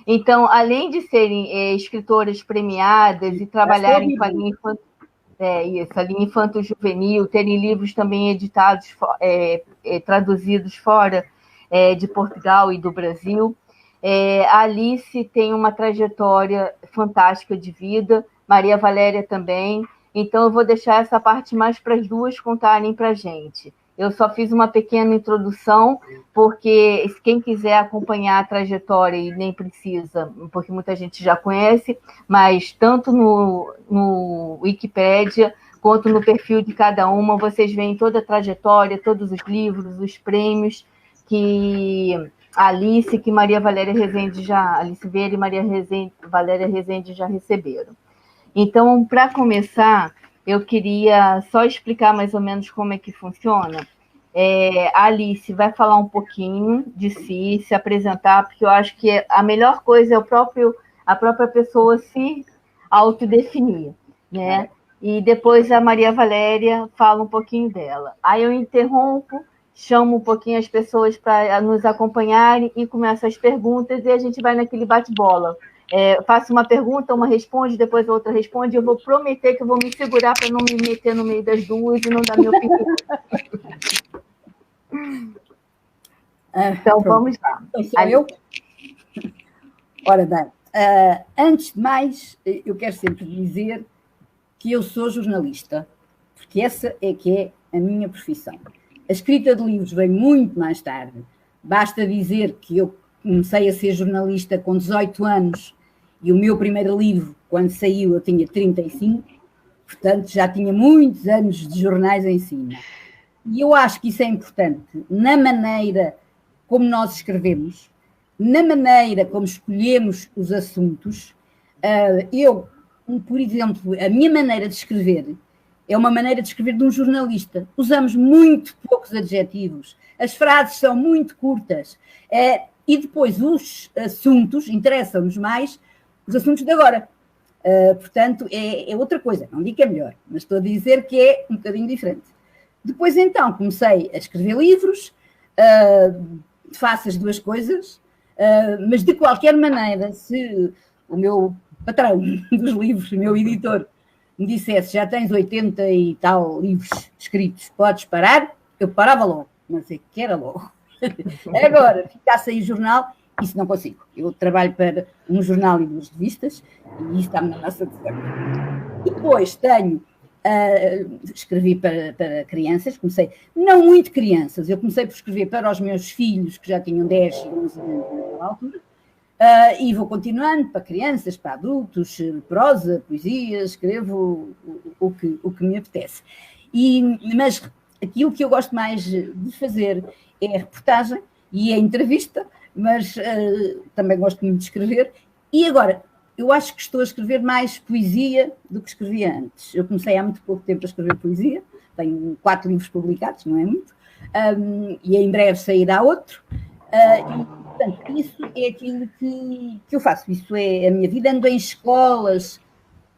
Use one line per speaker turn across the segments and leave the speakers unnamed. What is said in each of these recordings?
Então, além de serem escritoras premiadas e trabalharem com a linha a linha infanto-juvenil, terem livros também editados, traduzidos fora de Portugal e do Brasil, a Alice tem uma trajetória fantástica de vida, Maria Valéria também, então eu vou deixar essa parte mais para as duas contarem para a gente. Eu só fiz uma pequena introdução, porque quem quiser acompanhar a trajetória, e nem precisa, porque muita gente já conhece, mas tanto no Wikipédia, quanto no perfil de cada uma, vocês veem toda a trajetória, todos os livros, os prêmios que Alice, que Maria Valéria Rezende Alice Vieira e Valéria Rezende já receberam. Então, para começar, eu queria só explicar mais ou menos como é que funciona. A Alice vai falar um pouquinho de si, se apresentar, porque eu acho que a melhor coisa é a própria pessoa se autodefinir, né? E depois a Maria Valéria fala um pouquinho dela. Aí eu interrompo, chamo um pouquinho as pessoas para nos acompanharem e começo as perguntas e a gente vai naquele bate-bola. Faço uma pergunta, uma responde, depois a outra responde. Eu vou prometer que eu vou me segurar para não me meter no meio das duas e não dar minha opinião. Então, vamos lá.
Sou eu? Ora bem, antes de mais, eu quero sempre dizer que eu sou jornalista, porque essa é que é a minha profissão. A escrita de livros veio muito mais tarde. Basta dizer que eu comecei a ser jornalista com 18 anos e o meu primeiro livro, quando saiu, eu tinha 35, portanto já tinha muitos anos de jornais em cima. E eu acho que isso é importante na maneira como nós escrevemos, na maneira como escolhemos os assuntos. Por exemplo, a minha maneira de escrever é uma maneira de escrever de um jornalista. Usamos muito poucos adjetivos, as frases são muito curtas, e depois os assuntos interessam-nos mais, os assuntos de agora. Portanto, é outra coisa, não digo que é melhor, mas estou a dizer que é um bocadinho diferente. Depois, então, comecei a escrever livros, faço as duas coisas, mas de qualquer maneira, se o meu patrão dos livros, o meu editor, me dissesse, já tens 80 e tal livros escritos, podes parar, eu parava logo, mas é que era logo. Agora, ficasse aí jornal, isso não consigo. Eu trabalho para um jornal e 2 revistas, e isso está-me na raça de sangue. Depois tenho, escrevi para crianças, comecei, não muito crianças, eu comecei por escrever para os meus filhos, que já tinham 10 e 11 anos naquela altura, e vou continuando para crianças, para adultos, prosa, poesia, escrevo o que me apetece. Mas aquilo que eu gosto mais de fazer é a reportagem e a entrevista, mas também gosto muito de escrever. E agora, eu acho que estou a escrever mais poesia do que escrevia antes. Eu comecei há muito pouco tempo a escrever poesia, tenho 4 livros publicados, não é muito, e em breve sairá outro. E, portanto, isso é aquilo que eu faço, isso é a minha vida. Ando em escolas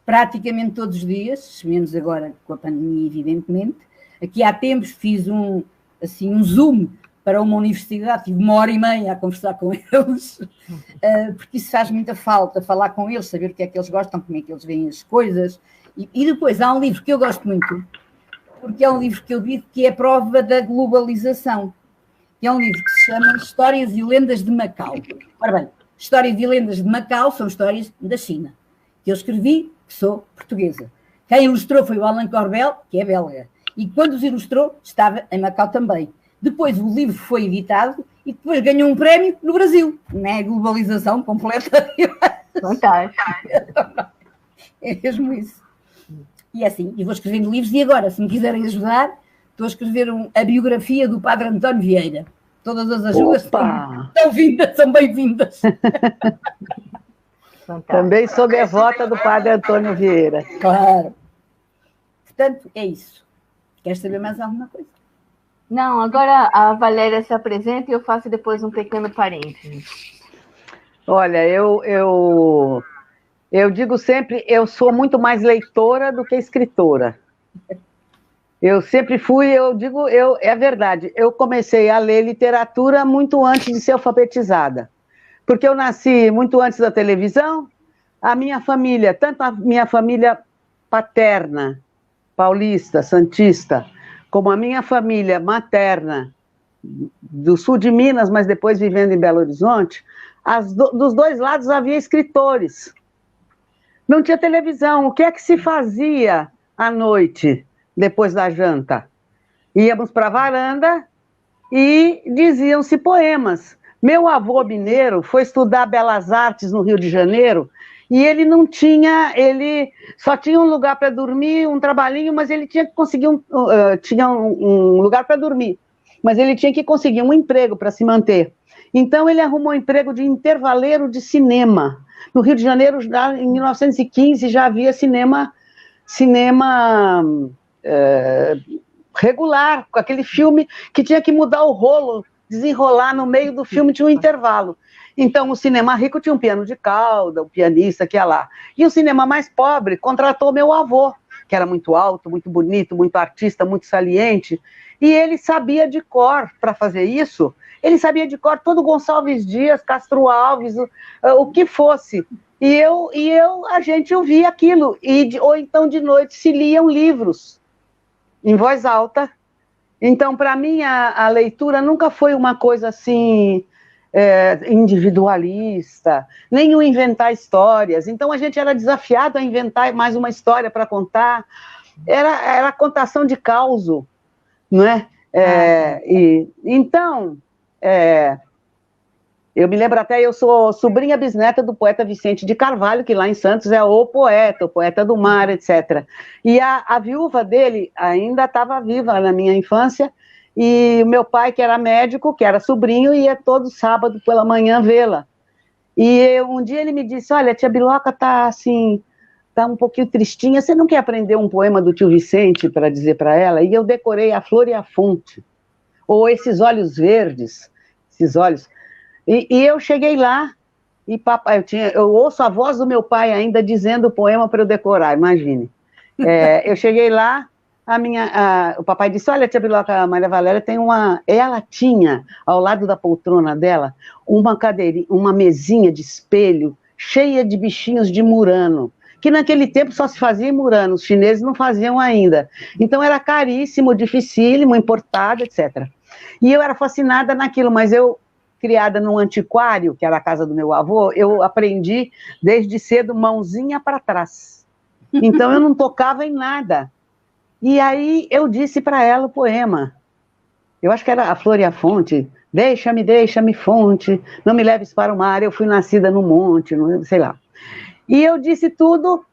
praticamente todos os dias, menos agora com a pandemia, evidentemente. Aqui há tempos fiz um Zoom para uma universidade, tive 1h30 a conversar com eles, porque isso faz muita falta, falar com eles, saber o que é que eles gostam, como é que eles veem as coisas. E depois há um livro que eu gosto muito, porque é um livro que eu digo que é a prova da globalização. É um livro que se chama Histórias e Lendas de Macau. Ora bem, Histórias e Lendas de Macau são histórias da China, que eu escrevi, que sou portuguesa. Quem ilustrou foi o Alain Corbel, que é belga, e quando os ilustrou estava em Macau também. Depois o livro foi editado e depois ganhou um prémio no Brasil. Não é globalização completa.
Fantástico.
É mesmo isso. E é assim, e vou escrevendo livros, e agora, se me quiserem ajudar, estou a escrever a biografia do Padre António Vieira. Todas as ajudas são bem-vindas.
Também sou devota do Padre Antônio Vieira.
Claro. Portanto, é isso. Queres saber mais alguma coisa?
Não, agora a Valéria se apresenta e eu faço depois um pequeno parênteses.
Olha, eu digo sempre, eu sou muito mais leitora do que escritora. Eu sempre fui, é verdade, eu comecei a ler literatura muito antes de ser alfabetizada. porque eu nasci muito antes da televisão. A minha família, tanto a minha família paterna, paulista, santista, como a minha família materna, do sul de Minas, mas depois vivendo em Belo Horizonte, dos dois lados havia escritores. Não tinha televisão. O que é que se fazia à noite, depois da janta? Íamos para a varanda e diziam-se poemas. Meu avô mineiro foi estudar Belas Artes no Rio de Janeiro e ele só tinha um lugar para dormir, um trabalhinho, mas ele tinha que conseguir tinha um lugar para dormir, mas ele tinha que conseguir um emprego para se manter. Então ele arrumou um emprego de intervaleiro de cinema. No Rio de Janeiro, já em 1915, já havia cinema regular, com aquele filme que tinha que mudar o rolo, desenrolar no meio do filme, tinha um intervalo. Então, o cinema rico tinha um piano de cauda, um pianista que ia lá. E o cinema mais pobre contratou meu avô, que era muito alto, muito bonito, muito artista, muito saliente, e ele sabia de cor, para fazer isso, ele sabia de cor todo Gonçalves Dias, Castro Alves, o que fosse. E a gente ouvia aquilo, ou então de noite se liam livros, em voz alta. Então, para mim, a leitura nunca foi uma coisa assim, individualista, nem o inventar histórias. Então, a gente era desafiado a inventar mais uma história para contar. Era a contação de causo, não é? Então, eu me lembro até, eu sou sobrinha bisneta do poeta Vicente de Carvalho, que lá em Santos é o poeta do mar, etc. E a viúva dele ainda estava viva na minha infância, e o meu pai, que era médico, que era sobrinho, ia todo sábado pela manhã vê-la. E um dia ele me disse, olha, tia Biloca tá assim, tá um pouquinho tristinha, você não quer aprender um poema do tio Vicente para dizer para ela? E eu decorei A Flor e a Fonte, ou Esses Olhos Verdes, esses olhos... E eu cheguei lá, e papai, eu ouço a voz do meu pai ainda dizendo o poema para eu decorar, imagine. Eu cheguei lá, o papai disse, olha, tia Biloca, a Maria Valéria tem ela tinha, ao lado da poltrona dela, uma cadeirinha, uma mesinha de espelho, cheia de bichinhos de murano, que naquele tempo só se fazia em Murano, os chineses não faziam ainda. Então era caríssimo, dificílimo, importado, etc. E eu era fascinada naquilo, mas eu, criada num antiquário, que era a casa do meu avô, eu aprendi desde cedo mãozinha para trás. Então eu não tocava em nada. E aí eu disse para ela o poema. Eu acho que era A Flor e a Fonte. Deixa-me, deixa-me, fonte, não me leves para o mar, eu fui nascida no monte, sei lá. E eu disse tudo,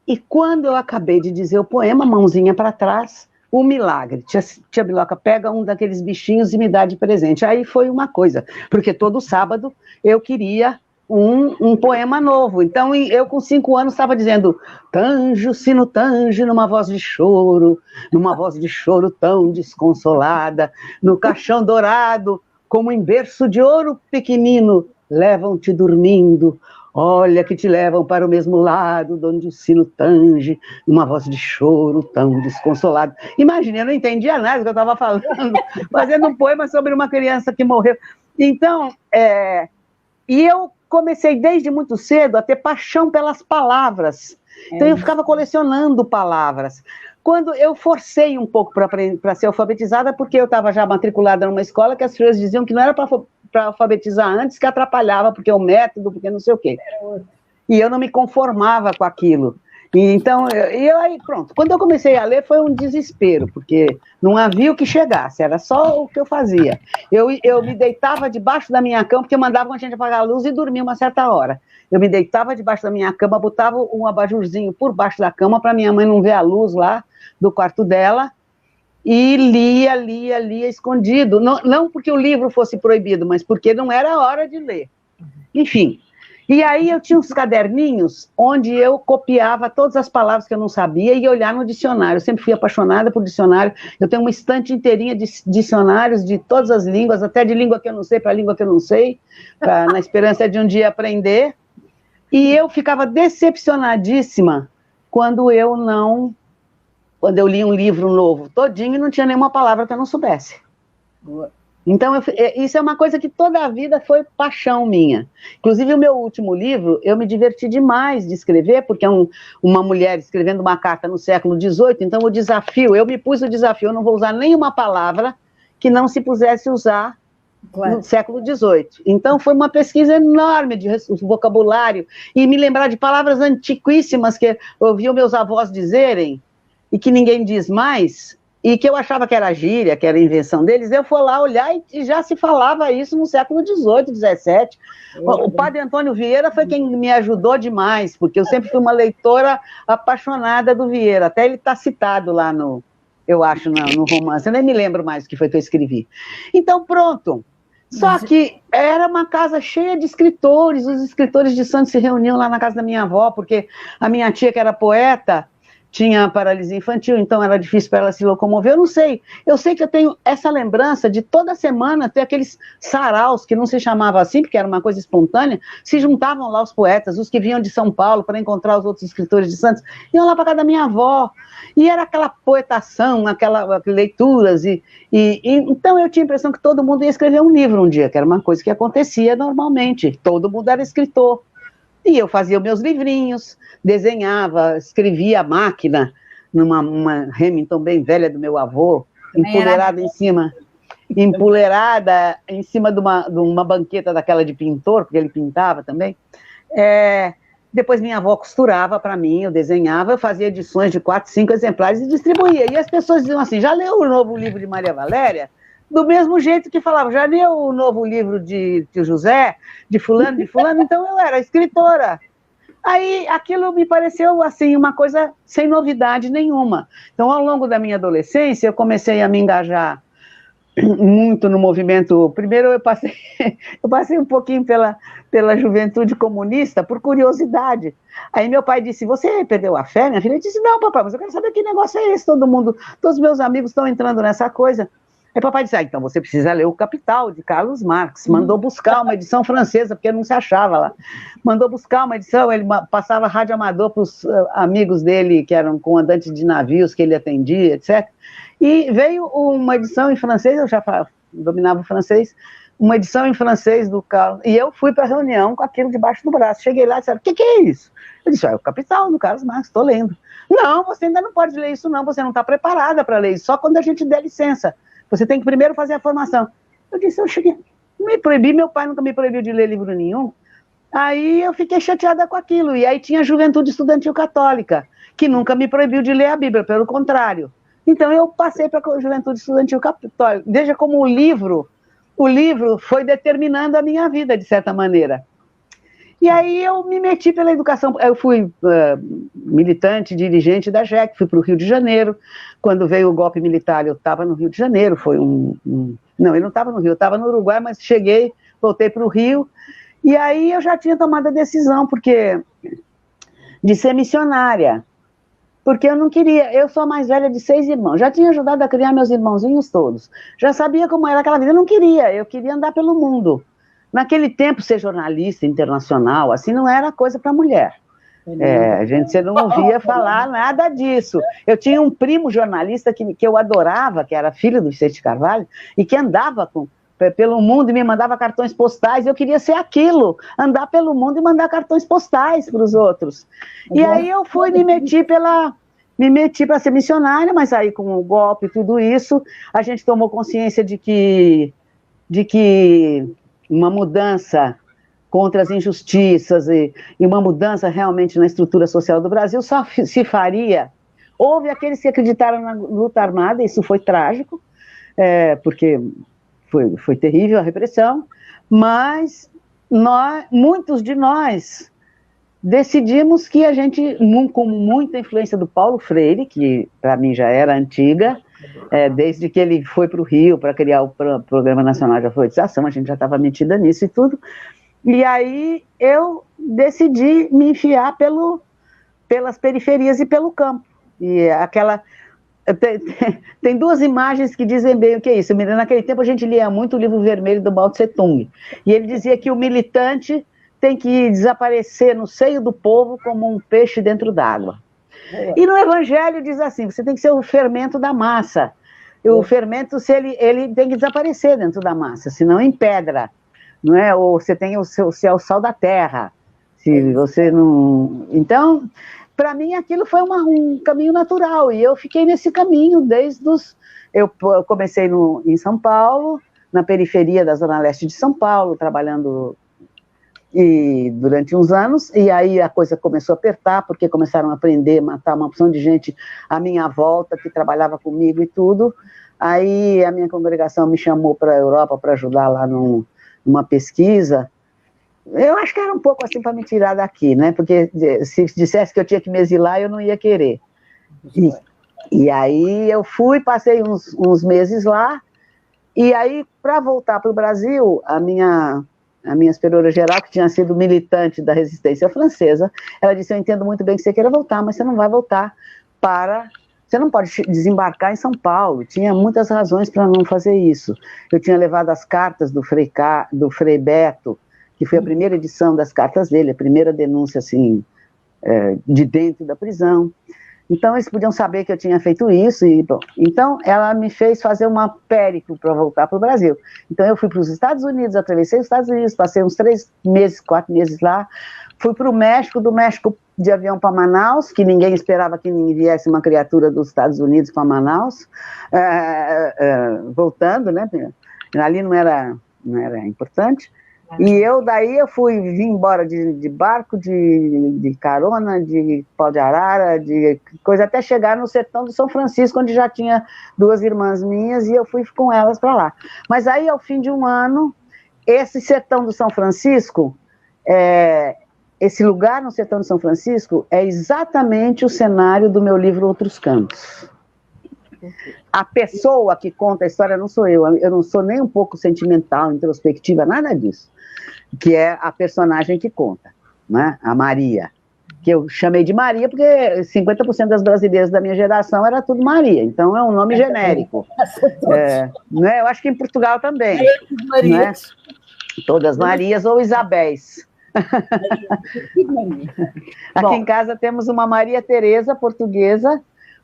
e quando eu acabei de dizer o poema, mãozinha para trás, o milagre. Tia Biloca pega um daqueles bichinhos e me dá de presente. Aí foi uma coisa, porque todo sábado eu queria um poema novo. Então eu com 5 anos estava dizendo, tanjo, sino tanjo, numa voz de choro tão desconsolada, no caixão dourado, como em berço de ouro pequenino, levam-te dormindo, olha que te levam para o mesmo lado, onde o sino tange, numa voz de choro tão desconsolado. Imagina, eu não entendia nada do que eu estava falando, fazendo um poema sobre uma criança que morreu. Então, e eu comecei desde muito cedo a ter paixão pelas palavras. Então eu ficava colecionando palavras. Quando eu forcei um pouco para ser alfabetizada, porque eu estava já matriculada numa escola que as pessoas diziam que não era para alfabetizar antes, que atrapalhava, porque o método, porque não sei o quê. E eu não me conformava com aquilo. Então, aí pronto. Quando eu comecei a ler, foi um desespero, porque não havia o que chegasse, era só o que eu fazia. Eu me deitava debaixo da minha cama, porque mandavam a gente apagar a luz e dormir uma certa hora. Eu me deitava debaixo da minha cama, botava um abajurzinho por baixo da cama, para minha mãe não ver a luz lá do quarto dela, e lia escondido. Não porque o livro fosse proibido, mas porque não era hora de ler. Enfim. E aí eu tinha uns caderninhos onde eu copiava todas as palavras que eu não sabia e ia olhar no dicionário. Eu sempre fui apaixonada por dicionário. Eu tenho uma estante inteirinha de dicionários de todas as línguas, até de língua que eu não sei para língua que eu não sei, na esperança de um dia aprender. E eu ficava decepcionadíssima quando eu li um livro novo todinho e não tinha nenhuma palavra que eu não soubesse. Então, isso é uma coisa que toda a vida foi paixão minha. Inclusive, o meu último livro, eu me diverti demais de escrever, porque é uma mulher escrevendo uma carta no século XVIII, então eu me pus o desafio, eu não vou usar nenhuma palavra que não se pusesse usar no século XVIII. Então, foi uma pesquisa enorme de vocabulário, e me lembrar de palavras antiquíssimas que eu ouvia meus avós dizerem, e que ninguém diz mais, e que eu achava que era gíria, que era invenção deles. Eu fui lá olhar e já se falava isso no século XVIII, XVII. O padre Antônio Vieira foi quem me ajudou demais, porque eu sempre fui uma leitora apaixonada do Vieira, até ele está citado lá eu acho, no romance, eu nem me lembro mais o que foi que eu escrevi. Então, pronto. Só que era uma casa cheia de escritores, os escritores de Santos se reuniam lá na casa da minha avó, porque a minha tia, que era poeta, tinha paralisia infantil, então era difícil para ela se locomover, eu não sei. Eu sei que eu tenho essa lembrança de toda semana ter aqueles saraus, que não se chamava assim, porque era uma coisa espontânea, se juntavam lá os poetas, os que vinham de São Paulo para encontrar os outros escritores de Santos, iam lá para casa da minha avó, e era aquela poetação, aquelas leituras, então eu tinha a impressão que todo mundo ia escrever um livro um dia, que era uma coisa que acontecia normalmente, todo mundo era escritor. E eu fazia meus livrinhos, desenhava, escrevia à máquina, numa Remington bem velha do meu avô, empoleirada em cima de uma banqueta daquela de pintor, porque ele pintava também. Depois minha avó costurava para mim, eu desenhava, eu fazia edições de 4, 5 exemplares e distribuía. E as pessoas diziam assim, já leu o novo livro de Maria Valéria? Do mesmo jeito que falavam, já leu o novo livro de Tio José, de fulano, então eu era escritora. Aí aquilo me pareceu assim, uma coisa sem novidade nenhuma. Então, ao longo da minha adolescência, eu comecei a me engajar muito no movimento. Primeiro eu passei um pouquinho pela juventude comunista, por curiosidade. Aí meu pai disse, você perdeu a fé, minha filha? Eu disse, não, papai, mas eu quero saber que negócio é esse, todos os meus amigos estão entrando nessa coisa. Aí papai disse, então você precisa ler O Capital, de Carlos Marx. Mandou buscar uma edição francesa, porque não se achava lá. Mandou buscar uma edição, ele passava rádio amador para os amigos dele, que eram comandantes de navios que ele atendia, etc. E veio uma edição em francês, eu já dominava o francês, uma edição em francês do Carlos, e eu fui para a reunião com aquilo debaixo do braço. Cheguei lá e disseram, o que é isso? Eu disse, é O Capital, do Carlos Marx, estou lendo. Não, você ainda não pode ler isso não, você não está preparada para ler isso, só quando a gente der licença. Você tem que primeiro fazer a formação. Eu disse, eu cheguei, me proibi, meu pai nunca me proibiu de ler livro nenhum. Aí eu fiquei chateada com aquilo. E aí tinha a Juventude Estudantil Católica, que nunca me proibiu de ler a Bíblia, pelo contrário. Então eu passei para a Juventude Estudantil Católica. Veja como o livro foi determinando a minha vida, de certa maneira. E aí eu me meti pela educação, eu fui militante, dirigente da JEC, fui para o Rio de Janeiro. Quando veio o golpe militar, eu estava no Rio de Janeiro, não, ele não estava no Rio, eu estava no Uruguai, mas cheguei, voltei para o Rio, e aí eu já tinha tomado a decisão, de ser missionária, porque eu não queria, eu sou a mais velha de 6 irmãos, já tinha ajudado a criar meus irmãozinhos todos, já sabia como era aquela vida, eu queria andar pelo mundo. Naquele tempo, ser jornalista internacional, assim, não era coisa para mulher. Você não ouvia falar nada disso. Eu tinha um primo jornalista que eu adorava, que era filho do Vicente Carvalho, e que andava pelo mundo e me mandava cartões postais. Eu queria ser aquilo, andar pelo mundo e mandar cartões postais para os outros. E aí eu fui, me meti para ser missionária, mas aí com o golpe e tudo isso, a gente tomou consciência de que uma mudança contra as injustiças e uma mudança realmente na estrutura social do Brasil só se faria. Houve aqueles que acreditaram na luta armada, isso foi trágico, porque foi terrível a repressão, mas muitos de nós decidimos que a gente, com muita influência do Paulo Freire, que para mim já era antiga, desde que ele foi para o Rio para criar o Programa Nacional de Alfabetização, a gente já estava metida nisso e tudo, e aí eu decidi me enfiar pelas periferias e pelo campo, e tem duas imagens que dizem bem o que é isso. Naquele tempo a gente lia muito o Livro Vermelho do Mao Tse Tung, e ele dizia que o militante tem que desaparecer no seio do povo como um peixe dentro d'água. E no Evangelho diz assim, você tem que ser o fermento da massa. o fermento, se ele tem que desaparecer dentro da massa, senão empedra, não é? Ou você tem o sal da terra, se você não... Então, para mim, aquilo foi um caminho natural, e eu fiquei nesse caminho desde os... Eu comecei em São Paulo, na periferia da Zona Leste de São Paulo, trabalhando durante uns anos, e aí a coisa começou a apertar, porque começaram a aprender, matar uma opção de gente à minha volta, que trabalhava comigo e tudo. Aí a minha congregação me chamou para a Europa para ajudar lá numa pesquisa. Eu acho que era um pouco assim para me tirar daqui, né? Porque se dissesse que eu tinha que me exilar, eu não ia querer. E aí eu fui, passei uns meses lá, e aí, para voltar para o Brasil, a minha superiora geral, que tinha sido militante da resistência francesa, ela disse: eu entendo muito bem que você queira voltar, mas você não vai voltar você não pode desembarcar em São Paulo. Tinha muitas razões para não fazer isso. Eu tinha levado as cartas do Frei Beto, que foi a primeira edição das cartas dele, a primeira denúncia, assim, de dentro da prisão. Então, eles podiam saber que eu tinha feito isso, e, bom, então ela me fez fazer uma périplo para voltar para o Brasil. Então, eu fui para os Estados Unidos, atravessei os Estados Unidos, passei uns 3 meses, 4 meses lá, fui para o México, do México de avião para Manaus, que ninguém esperava que viesse uma criatura dos Estados Unidos para Manaus, voltando, né, ali não era importante. E daí eu vim embora de barco, de carona, de pau de arara, de coisa, até chegar no sertão do São Francisco, onde já tinha 2 irmãs minhas, e eu fui com elas para lá. Mas aí, ao fim de um ano, esse sertão do São Francisco, esse lugar no sertão do São Francisco, é exatamente o cenário do meu livro Outros Cantos. A pessoa que conta a história não sou eu não sou nem um pouco sentimental, introspectiva, nada disso, que é a personagem que conta, né? A Maria, que eu chamei de Maria porque 50% das brasileiras da minha geração era tudo Maria, então é um nome genérico. Né? Eu acho que em Portugal também. Né? Todas Marias ou Isabéis. Aqui em casa temos uma Maria Teresa, portuguesa,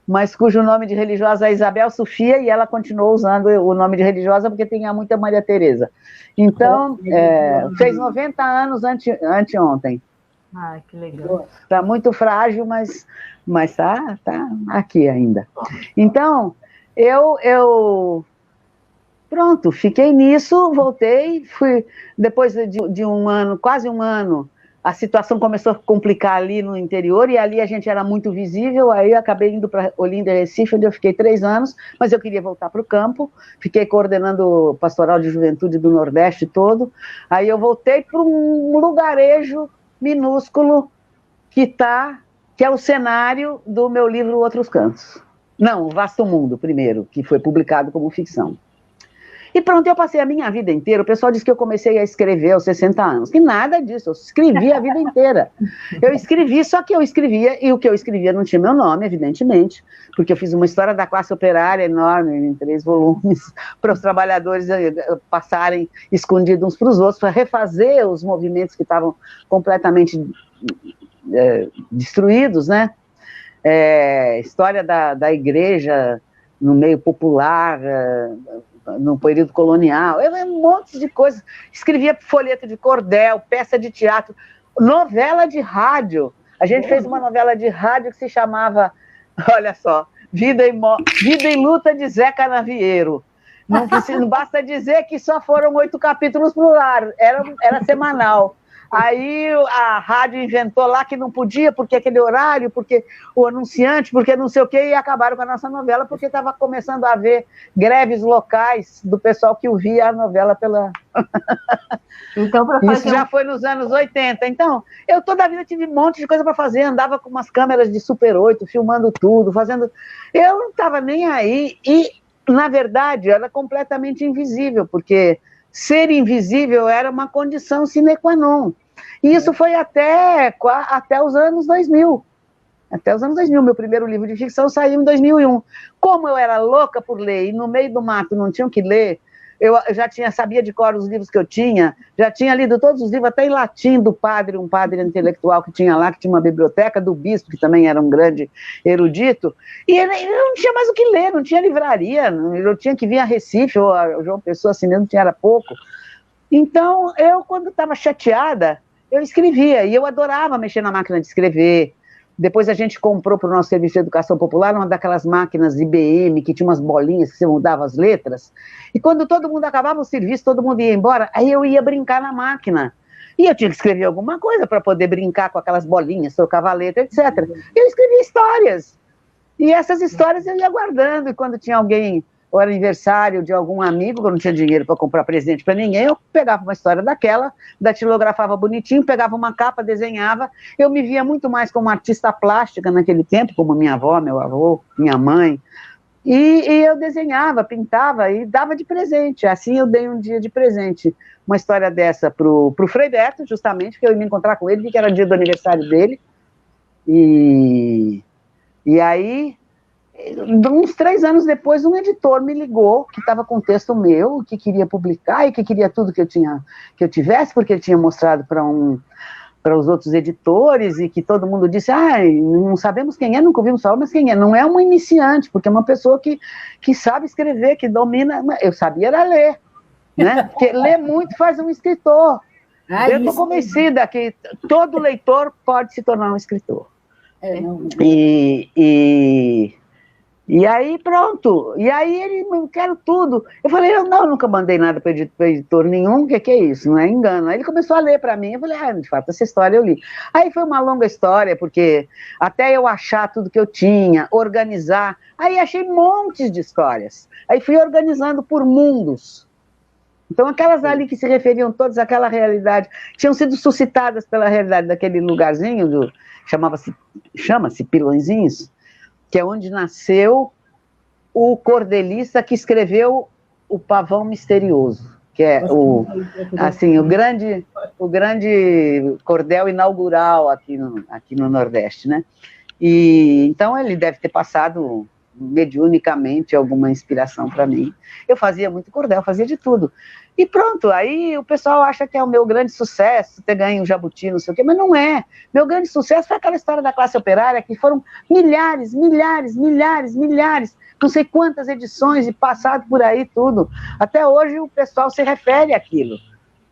mas cujo nome de religiosa é Isabel Sofia, e ela continuou usando o nome de religiosa porque tinha muita Maria Teresa. Então, fez 90 anos anteontem.
Ah, que legal.
Está muito frágil, mas tá aqui ainda. Então, pronto, fiquei nisso, voltei, depois de um ano, quase um ano, a situação começou a complicar ali no interior, e ali a gente era muito visível, aí eu acabei indo para Olinda e Recife, onde eu fiquei 3 anos, mas eu queria voltar para o campo, fiquei coordenando o Pastoral de Juventude do Nordeste todo, aí eu voltei para um lugarejo minúsculo que é o cenário do meu livro Outros Cantos. Não, O Vasto Mundo, primeiro, que foi publicado como ficção. E pronto, eu passei a minha vida inteira, o pessoal diz que eu comecei a escrever aos 60 anos, que nada disso, eu escrevi a vida inteira. Eu escrevi, só que eu escrevia, e o que eu escrevia não tinha meu nome, evidentemente, porque eu fiz uma história da classe operária enorme, em 3 volumes, para os trabalhadores passarem escondidos uns para os outros, para refazer os movimentos que estavam completamente destruídos, né? História da igreja no meio popular, no período colonial, um monte de coisas. Escrevia folheto de cordel, peça de teatro, novela de rádio. A gente fez uma novela de rádio que se chamava, olha só, Vida e Luta de Zé Canavieiro. Não basta dizer que só foram 8 capítulos por ar, era semanal. Aí a rádio inventou lá que não podia, porque aquele horário, porque o anunciante, porque não sei o quê, e acabaram com a nossa novela, porque estava começando a haver greves locais do pessoal que ouvia a novela pela...
Então,
Isso já foi nos anos 80. Então, eu toda a vida tive um monte de coisa para fazer, andava com umas câmeras de Super 8, filmando tudo, fazendo... Eu não estava nem aí, e, na verdade, era completamente invisível, porque ser invisível era uma condição sine qua non. E isso foi até os anos 2000. Até os anos 2000, meu primeiro livro de ficção saiu em 2001. Como eu era louca por ler, e no meio do mato não tinham que ler, eu já sabia de cor os livros que eu tinha, já tinha lido todos os livros, até em latim do padre, um padre intelectual que tinha lá, que tinha uma biblioteca, do bispo, que também era um grande erudito, e ele não tinha mais o que ler, não tinha livraria, eu tinha que vir a Recife, ou a João Pessoa, assim mesmo, tinha era pouco. Então, eu, quando estava chateada, eu escrevia, e eu adorava mexer na máquina de escrever. Depois a gente comprou para o nosso serviço de educação popular uma daquelas máquinas IBM, que tinha umas bolinhas que você mudava as letras, e quando todo mundo acabava o serviço, todo mundo ia embora, aí eu ia brincar na máquina. E eu tinha que escrever alguma coisa para poder brincar com aquelas bolinhas, trocava a letra, etc. Eu escrevia histórias, e essas histórias eu ia guardando, e quando tinha alguém, ou era aniversário de algum amigo, que eu não tinha dinheiro para comprar presente para ninguém, eu pegava uma história daquela, datilografava bonitinho, pegava uma capa, desenhava. Eu me via muito mais como artista plástica naquele tempo, como minha avó, meu avô, minha mãe, e eu desenhava, pintava e dava de presente. Assim eu dei um dia de presente uma história dessa pro Frei Beto, justamente, porque eu ia me encontrar com ele, que era dia do aniversário dele, e aí, uns 3 anos depois, um editor me ligou, que estava com um texto meu, que queria publicar e que queria tudo que eu tivesse, porque ele tinha mostrado para os outros editores, e que todo mundo disse, não sabemos quem é, nunca ouvimos falar, mas quem é? Não é uma iniciante, porque é uma pessoa que sabe escrever, que domina. Eu sabia era ler, né? Porque ler muito faz um escritor. Eu estou convencida que todo leitor pode se tornar um escritor. E aí, pronto. E aí ele, eu quero tudo. Eu falei, eu nunca mandei nada para editor nenhum, o que é isso? Não é engano. Aí ele começou a ler para mim, eu falei, de fato, essa história eu li. Aí foi uma longa história, porque até eu achar tudo que eu tinha, organizar, aí achei montes de histórias. Aí fui organizando por mundos. Então, aquelas ali que se referiam todas àquela realidade, tinham sido suscitadas pela realidade daquele lugarzinho, chama-se Pilõezinhos, que é onde nasceu o cordelista que escreveu O Pavão Misterioso, que é o grande cordel inaugural aqui no Nordeste, né? E então ele deve ter passado mediunicamente alguma inspiração para mim. Eu fazia muito cordel, fazia de tudo. E pronto, aí o pessoal acha que é o meu grande sucesso ter ganho um jabuti, não sei o quê, mas não é. Meu grande sucesso foi aquela história da classe operária, que foram milhares, não sei quantas edições e passado por aí tudo. Até hoje o pessoal se refere àquilo.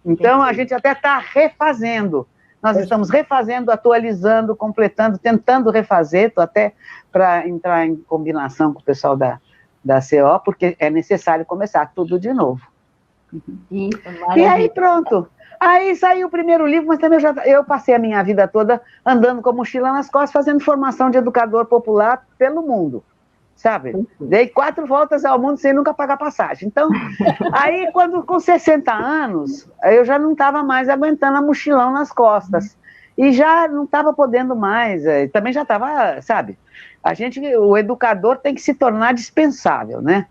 Então a gente até está refazendo. Nós estamos refazendo, atualizando, completando, tentando refazer, estou até para entrar em combinação com o pessoal da CO, porque é necessário começar tudo de novo. E aí pronto. Aí saiu o primeiro livro, mas também eu passei a minha vida toda andando com mochila nas costas, fazendo formação de educador popular pelo mundo, sabe? Dei 4 voltas ao mundo sem nunca pagar passagem. Então, aí quando com 60 anos, eu já não estava mais aguentando a mochilão nas costas. E já não estava podendo mais, também já estava, sabe? O educador tem que se tornar dispensável, né?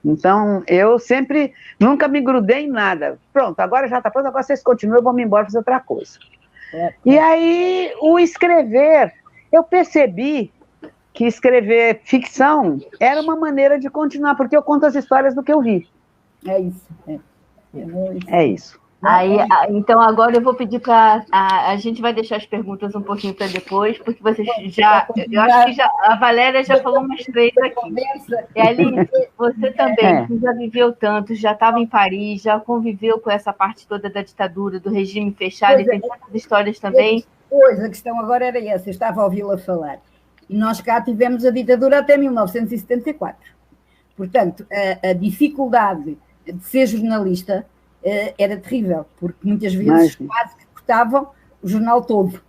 Então, eu sempre, nunca me grudei em nada. Pronto, agora já está pronto, agora vocês continuam, eu vou me embora fazer outra coisa. E aí, o escrever, eu percebi que escrever ficção era uma maneira de continuar, porque eu conto as histórias do que eu vi.
É isso.
É isso.
Aí, então, agora eu vou pedir para... A gente vai deixar as perguntas um pouquinho para depois, porque vocês já... Eu acho que a Valéria já falou umas 3 aqui. E Aline, você também, que já viveu tanto, já estava em Paris, já conviveu com essa parte toda da ditadura, do regime fechado, e tem tantas histórias também.
Pois, a questão agora era essa, eu estava a ouvi-la falar. E nós cá tivemos a ditadura até 1974. Portanto, a dificuldade de ser jornalista era terrível, porque muitas vezes quase que cortavam o jornal todo.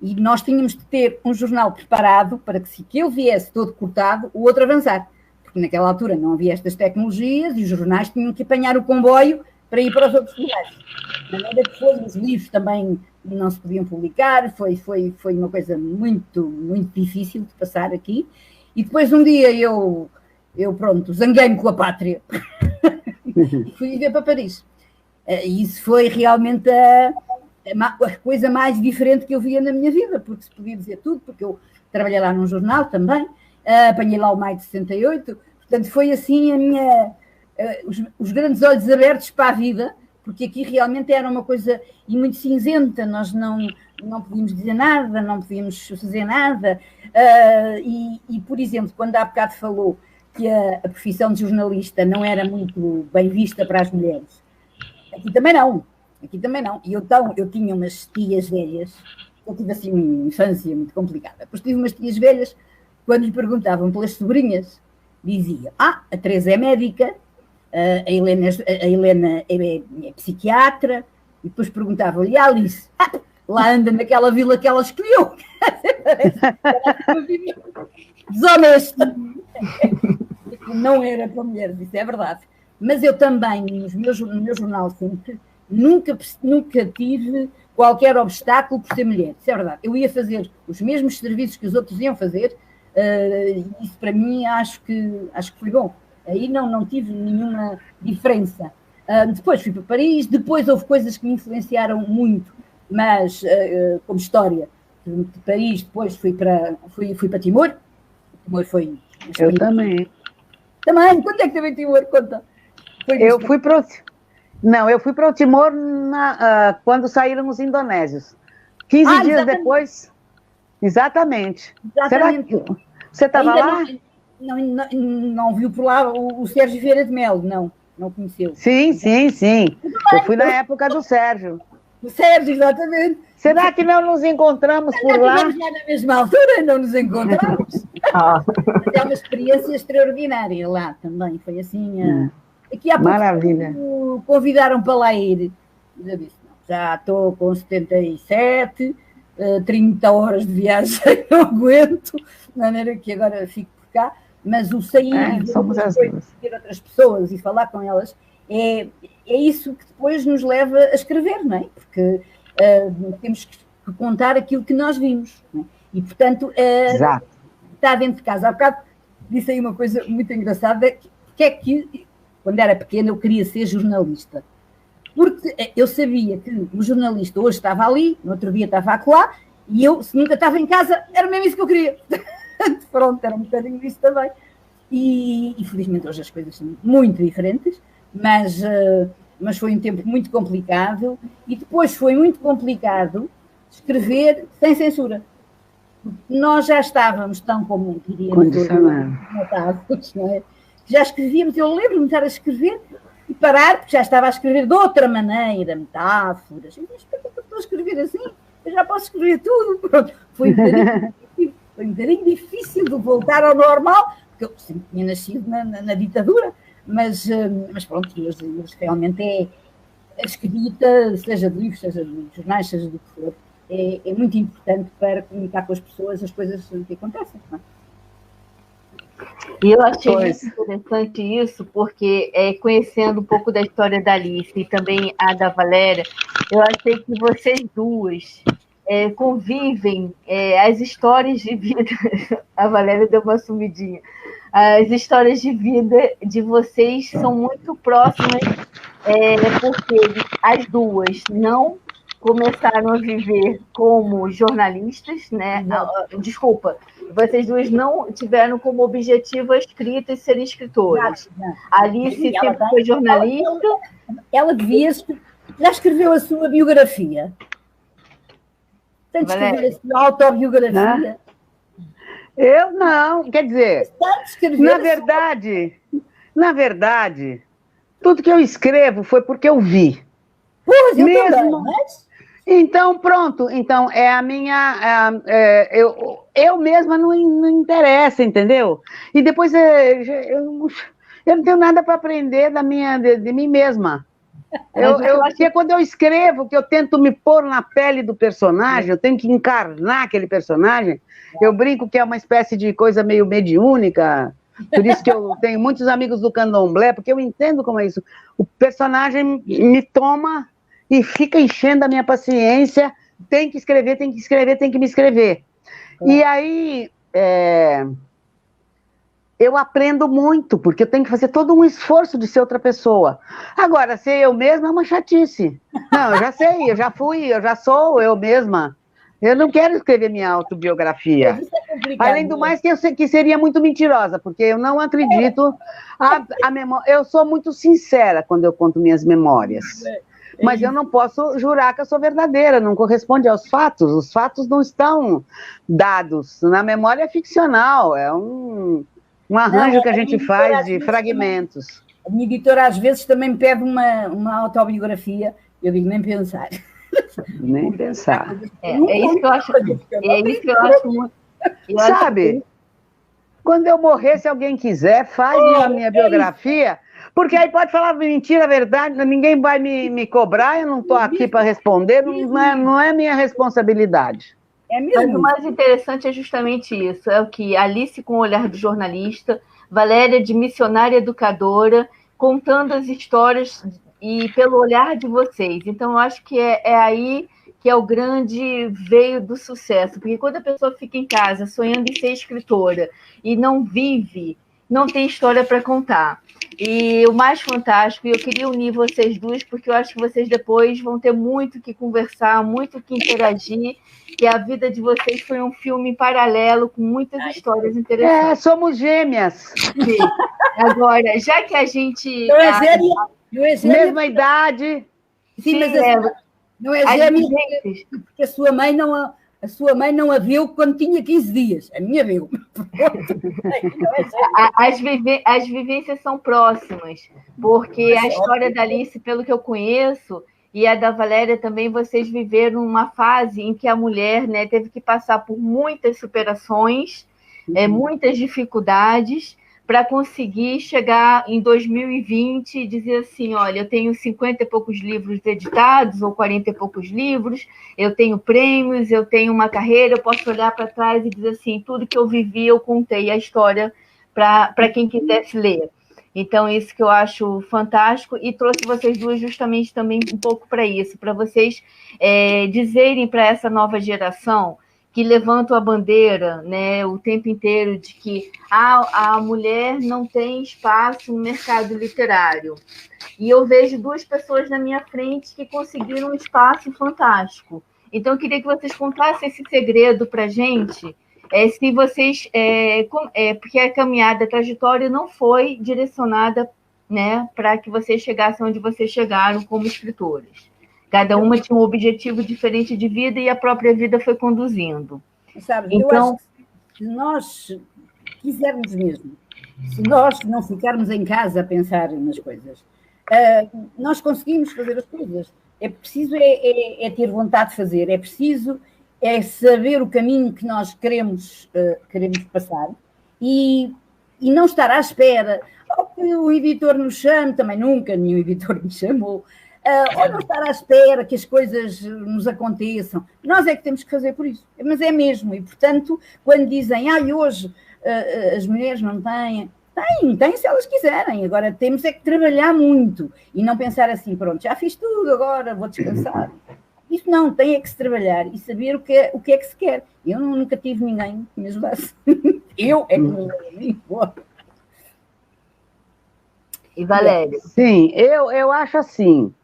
E nós tínhamos de ter um jornal preparado para que, se eu viesse todo cortado, o outro avançar. Porque naquela altura não havia estas tecnologias e os jornais tinham que apanhar o comboio para ir para os outros lugares. Na maneira que foi, os livros também não se podiam publicar, foi uma coisa muito, muito difícil de passar aqui. E depois um dia eu pronto, zanguei-me com a pátria. Fui viver para Paris. E isso foi realmente a coisa mais diferente que eu via na minha vida, porque se podia dizer tudo, porque eu trabalhei lá num jornal também, apanhei lá o maio de 68, portanto foi assim os grandes olhos abertos para a vida, porque aqui realmente era uma coisa e muito cinzenta, nós não podíamos dizer nada, não podíamos fazer nada, e, por exemplo, quando há bocado falou que a profissão de jornalista não era muito bem vista para as mulheres, aqui também não, e eu tinha umas tias velhas, eu tive assim uma infância muito complicada, depois tive umas tias velhas, quando lhe perguntavam pelas sobrinhas, dizia, a Teresa é médica, a Helena é psiquiatra, e depois perguntavam-lhe, a Alice, lá anda naquela vila que ela escolheu. Desonesto. Não era para mulheres, isso é verdade. Mas eu também, no meu jornal sempre, nunca tive qualquer obstáculo por ser mulher, isso é verdade. Eu ia fazer os mesmos serviços que os outros iam fazer, isso para mim acho que foi bom. Aí não tive nenhuma diferença. Depois fui para Paris, depois houve coisas que me influenciaram muito, mas como história, de Paris, depois fui para Timor. Timor foi...
Eu também.
Também? Quando é que teve Timor? Conta.
Eu fui para o Timor quando saíram os indonésios. 15 dias depois. Exatamente. Será que você estava lá?
Não viu por lá o Sérgio Vieira de Melo, não conheceu.
Sim. Eu fui na época do Sérgio.
O Sérgio, exatamente.
Será que não nos encontramos por lá?
Não na mesma altura, não nos encontramos. Mas é uma experiência extraordinária lá também, foi assim... Aqui há pouco
maravilha.
Convidaram para lá ir. Eu disse, já estou com 77, 30 horas de viagem, não aguento, de maneira que agora fico por cá, mas o sair ver outras pessoas e falar com elas é isso que depois nos leva a escrever, não é? Porque temos que contar aquilo que nós vimos, não é? E portanto está dentro de casa. Há bocado disse aí uma coisa muito engraçada, que é que quando era pequena eu queria ser jornalista, porque eu sabia que o jornalista hoje estava ali, no outro dia estava acolá, e eu, se nunca estava em casa, era mesmo isso que eu queria. Pronto, era um bocadinho disso também. E felizmente hoje as coisas são muito diferentes, mas foi um tempo muito complicado, e depois foi muito complicado escrever sem censura. Nós já estávamos tão, como diríamos, matados, não é? Já escrevíamos, eu lembro-me de estar a escrever e parar, porque já estava a escrever de outra maneira, metáforas. Eu disse, por que eu estou a escrever assim? Eu já posso escrever tudo. Pronto. Foi um bocadinho difícil de voltar ao normal, porque eu sempre tinha nascido na ditadura, mas pronto, eles realmente a escrita, seja de livros, seja de jornais, seja do que for, é muito importante para comunicar com as pessoas as coisas que acontecem, não é?
E eu achei muito interessante isso, porque conhecendo um pouco da história da Alice e também a da Valéria, eu achei que vocês duas convivem, as histórias de vida, a Valéria deu uma sumidinha, as histórias de vida de vocês são muito próximas, porque as duas não começaram a viver como jornalistas, né? Desculpa, vocês duas não tiveram como objetivo a escrita e serem escritoras. Alice sempre foi jornalista.
Ela já escreveu a sua biografia. Tem de escrever a sua autobiografia.
Eu não, quer dizer, na verdade, tudo que eu escrevo foi porque eu vi.
Pois, eu também, mas...
Então, pronto. Então, é a minha... eu mesma não interessa, entendeu? E depois eu não tenho nada para aprender de mim mesma. Porque quando eu escrevo, que eu tento me pôr na pele do personagem, eu tenho que encarnar aquele personagem, eu brinco que é uma espécie de coisa meio mediúnica, por isso que eu tenho muitos amigos do candomblé, porque eu entendo como é isso. O personagem me toma e fica enchendo a minha paciência, tem que escrever, tem que me escrever. E aí, eu aprendo muito, porque eu tenho que fazer todo um esforço de ser outra pessoa. Agora, ser eu mesma é uma chatice. Não, eu já sei, eu já fui, eu já sou eu mesma. Eu não quero escrever minha autobiografia. Além do mais, que eu sei que seria muito mentirosa, porque eu não acredito. A memória, eu sou muito sincera quando eu conto minhas memórias. Mas eu não posso jurar que eu sou verdadeira, não corresponde aos fatos. Os fatos não estão dados. Na memória é ficcional, é um arranjo que a gente faz de fragmentos.
A minha editora às vezes também me pede uma autobiografia, eu digo nem pensar.
Nem pensar.
É isso que eu acho. É isso que eu acho muito.
Sabe? Quando eu morrer, se alguém quiser, faz a minha biografia, porque aí pode falar mentira, verdade, ninguém vai me cobrar, eu não estou aqui para responder, não é minha responsabilidade.
Mas o mais interessante é justamente isso, é o que Alice com o olhar de jornalista, Valéria de missionária educadora, contando as histórias e pelo olhar de vocês. Então, eu acho que é aí que é o grande veio do sucesso, porque quando a pessoa fica em casa sonhando em ser escritora e não vive, não tem história para contar. E o mais fantástico, e eu queria unir vocês duas, porque eu acho que vocês depois vão ter muito que conversar, muito que interagir, que a vida de vocês foi um filme em paralelo, com muitas histórias interessantes.
Somos gêmeas.
Sim. Agora, já que a gente...
Mesma idade.
Sim, mas não é gêmea, porque a sua mãe não a viu quando tinha 15 dias. A minha viu.
As vivências são próximas, porque a história da Alice, pelo que eu conheço, e a da Valéria também, vocês viveram uma fase em que a mulher, né, teve que passar por muitas superações, muitas dificuldades, para conseguir chegar em 2020 e dizer assim, olha, eu tenho 50 e poucos livros editados, ou 40 e poucos livros, eu tenho prêmios, eu tenho uma carreira, eu posso olhar para trás e dizer assim, tudo que eu vivi, eu contei a história para quem quisesse ler. Então, isso que eu acho fantástico, e trouxe vocês duas justamente também um pouco para isso, para vocês dizerem para essa nova geração que levantam a bandeira, né, o tempo inteiro de que a mulher não tem espaço no mercado literário. E eu vejo duas pessoas na minha frente que conseguiram um espaço fantástico. Então, eu queria que vocês contassem esse segredo para a gente, se vocês... porque a caminhada, a trajetória não foi direcionada, né, para que vocês chegassem onde vocês chegaram como escritoras. Cada uma tinha um objetivo diferente de vida e a própria vida foi conduzindo.
Sabe, então, eu acho que se nós quisermos mesmo, se nós não ficarmos em casa a pensar nas coisas, nós conseguimos fazer as coisas. É preciso ter vontade de fazer, é preciso saber o caminho que nós queremos passar e não estar à espera. Ou que o editor nos chame, também nunca nenhum editor me chamou, ou não estar à espera que as coisas nos aconteçam. Nós é que temos que fazer por isso. Mas é mesmo. E, portanto, quando dizem, hoje as mulheres não têm... Têm se elas quiserem. Agora temos é que trabalhar muito e não pensar assim, pronto, já fiz tudo, agora vou descansar. Isso não, tem é que se trabalhar e saber o que é que se quer. Eu nunca tive ninguém que me ajudasse. Eu é que me ajudei.
E Valéria?
Sim, eu acho assim...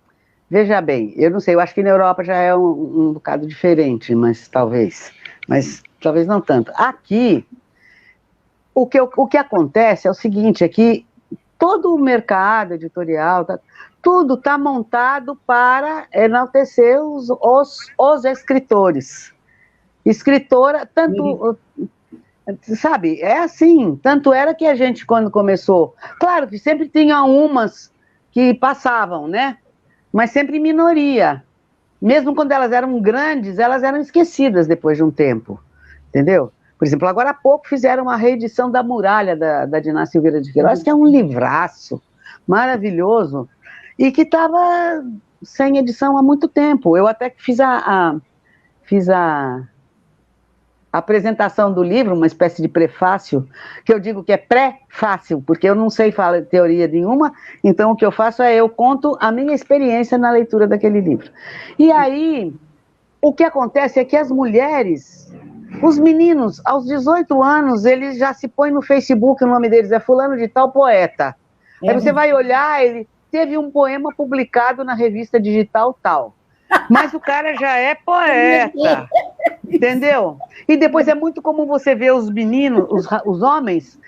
Veja bem, eu não sei, eu acho que na Europa já é um bocado diferente, mas talvez não tanto. Aqui, o que acontece é o seguinte, é que todo o mercado editorial, tudo está montado para enaltecer os escritores. Escritora, tanto... Sabe, é assim, tanto era que a gente, quando começou... Claro que sempre tinha umas que passavam, né? Mas sempre minoria. Mesmo quando elas eram grandes, elas eram esquecidas depois de um tempo, entendeu? Por exemplo, agora há pouco fizeram uma reedição da Muralha, da Diná Silveira de Queiroz, que é um livraço maravilhoso, e que estava sem edição há muito tempo. Eu até fiz a apresentação do livro, uma espécie de prefácio, que eu digo que é pré-fácil, porque eu não sei falar de teoria nenhuma, então o que eu faço eu conto a minha experiência na leitura daquele livro. E aí, o que acontece é que as mulheres, os meninos, aos 18 anos, eles já se põem no Facebook, o nome deles é fulano de tal poeta. Aí você vai olhar, ele teve um poema publicado na revista digital tal, mas o cara já é poeta. Entendeu? E depois é muito comum você ver os meninos, os homens,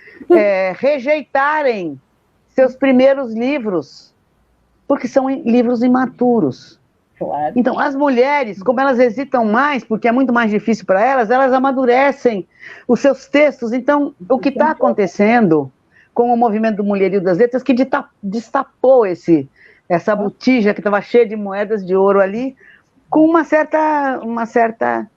rejeitarem seus primeiros livros, porque são livros imaturos.
Claro.
Então, as mulheres, como elas hesitam mais, porque é muito mais difícil para elas, elas amadurecem os seus textos. Então, o que está acontecendo com o movimento do Mulherio das Letras, que destapou essa botija que estava cheia de moedas de ouro ali, com uma certa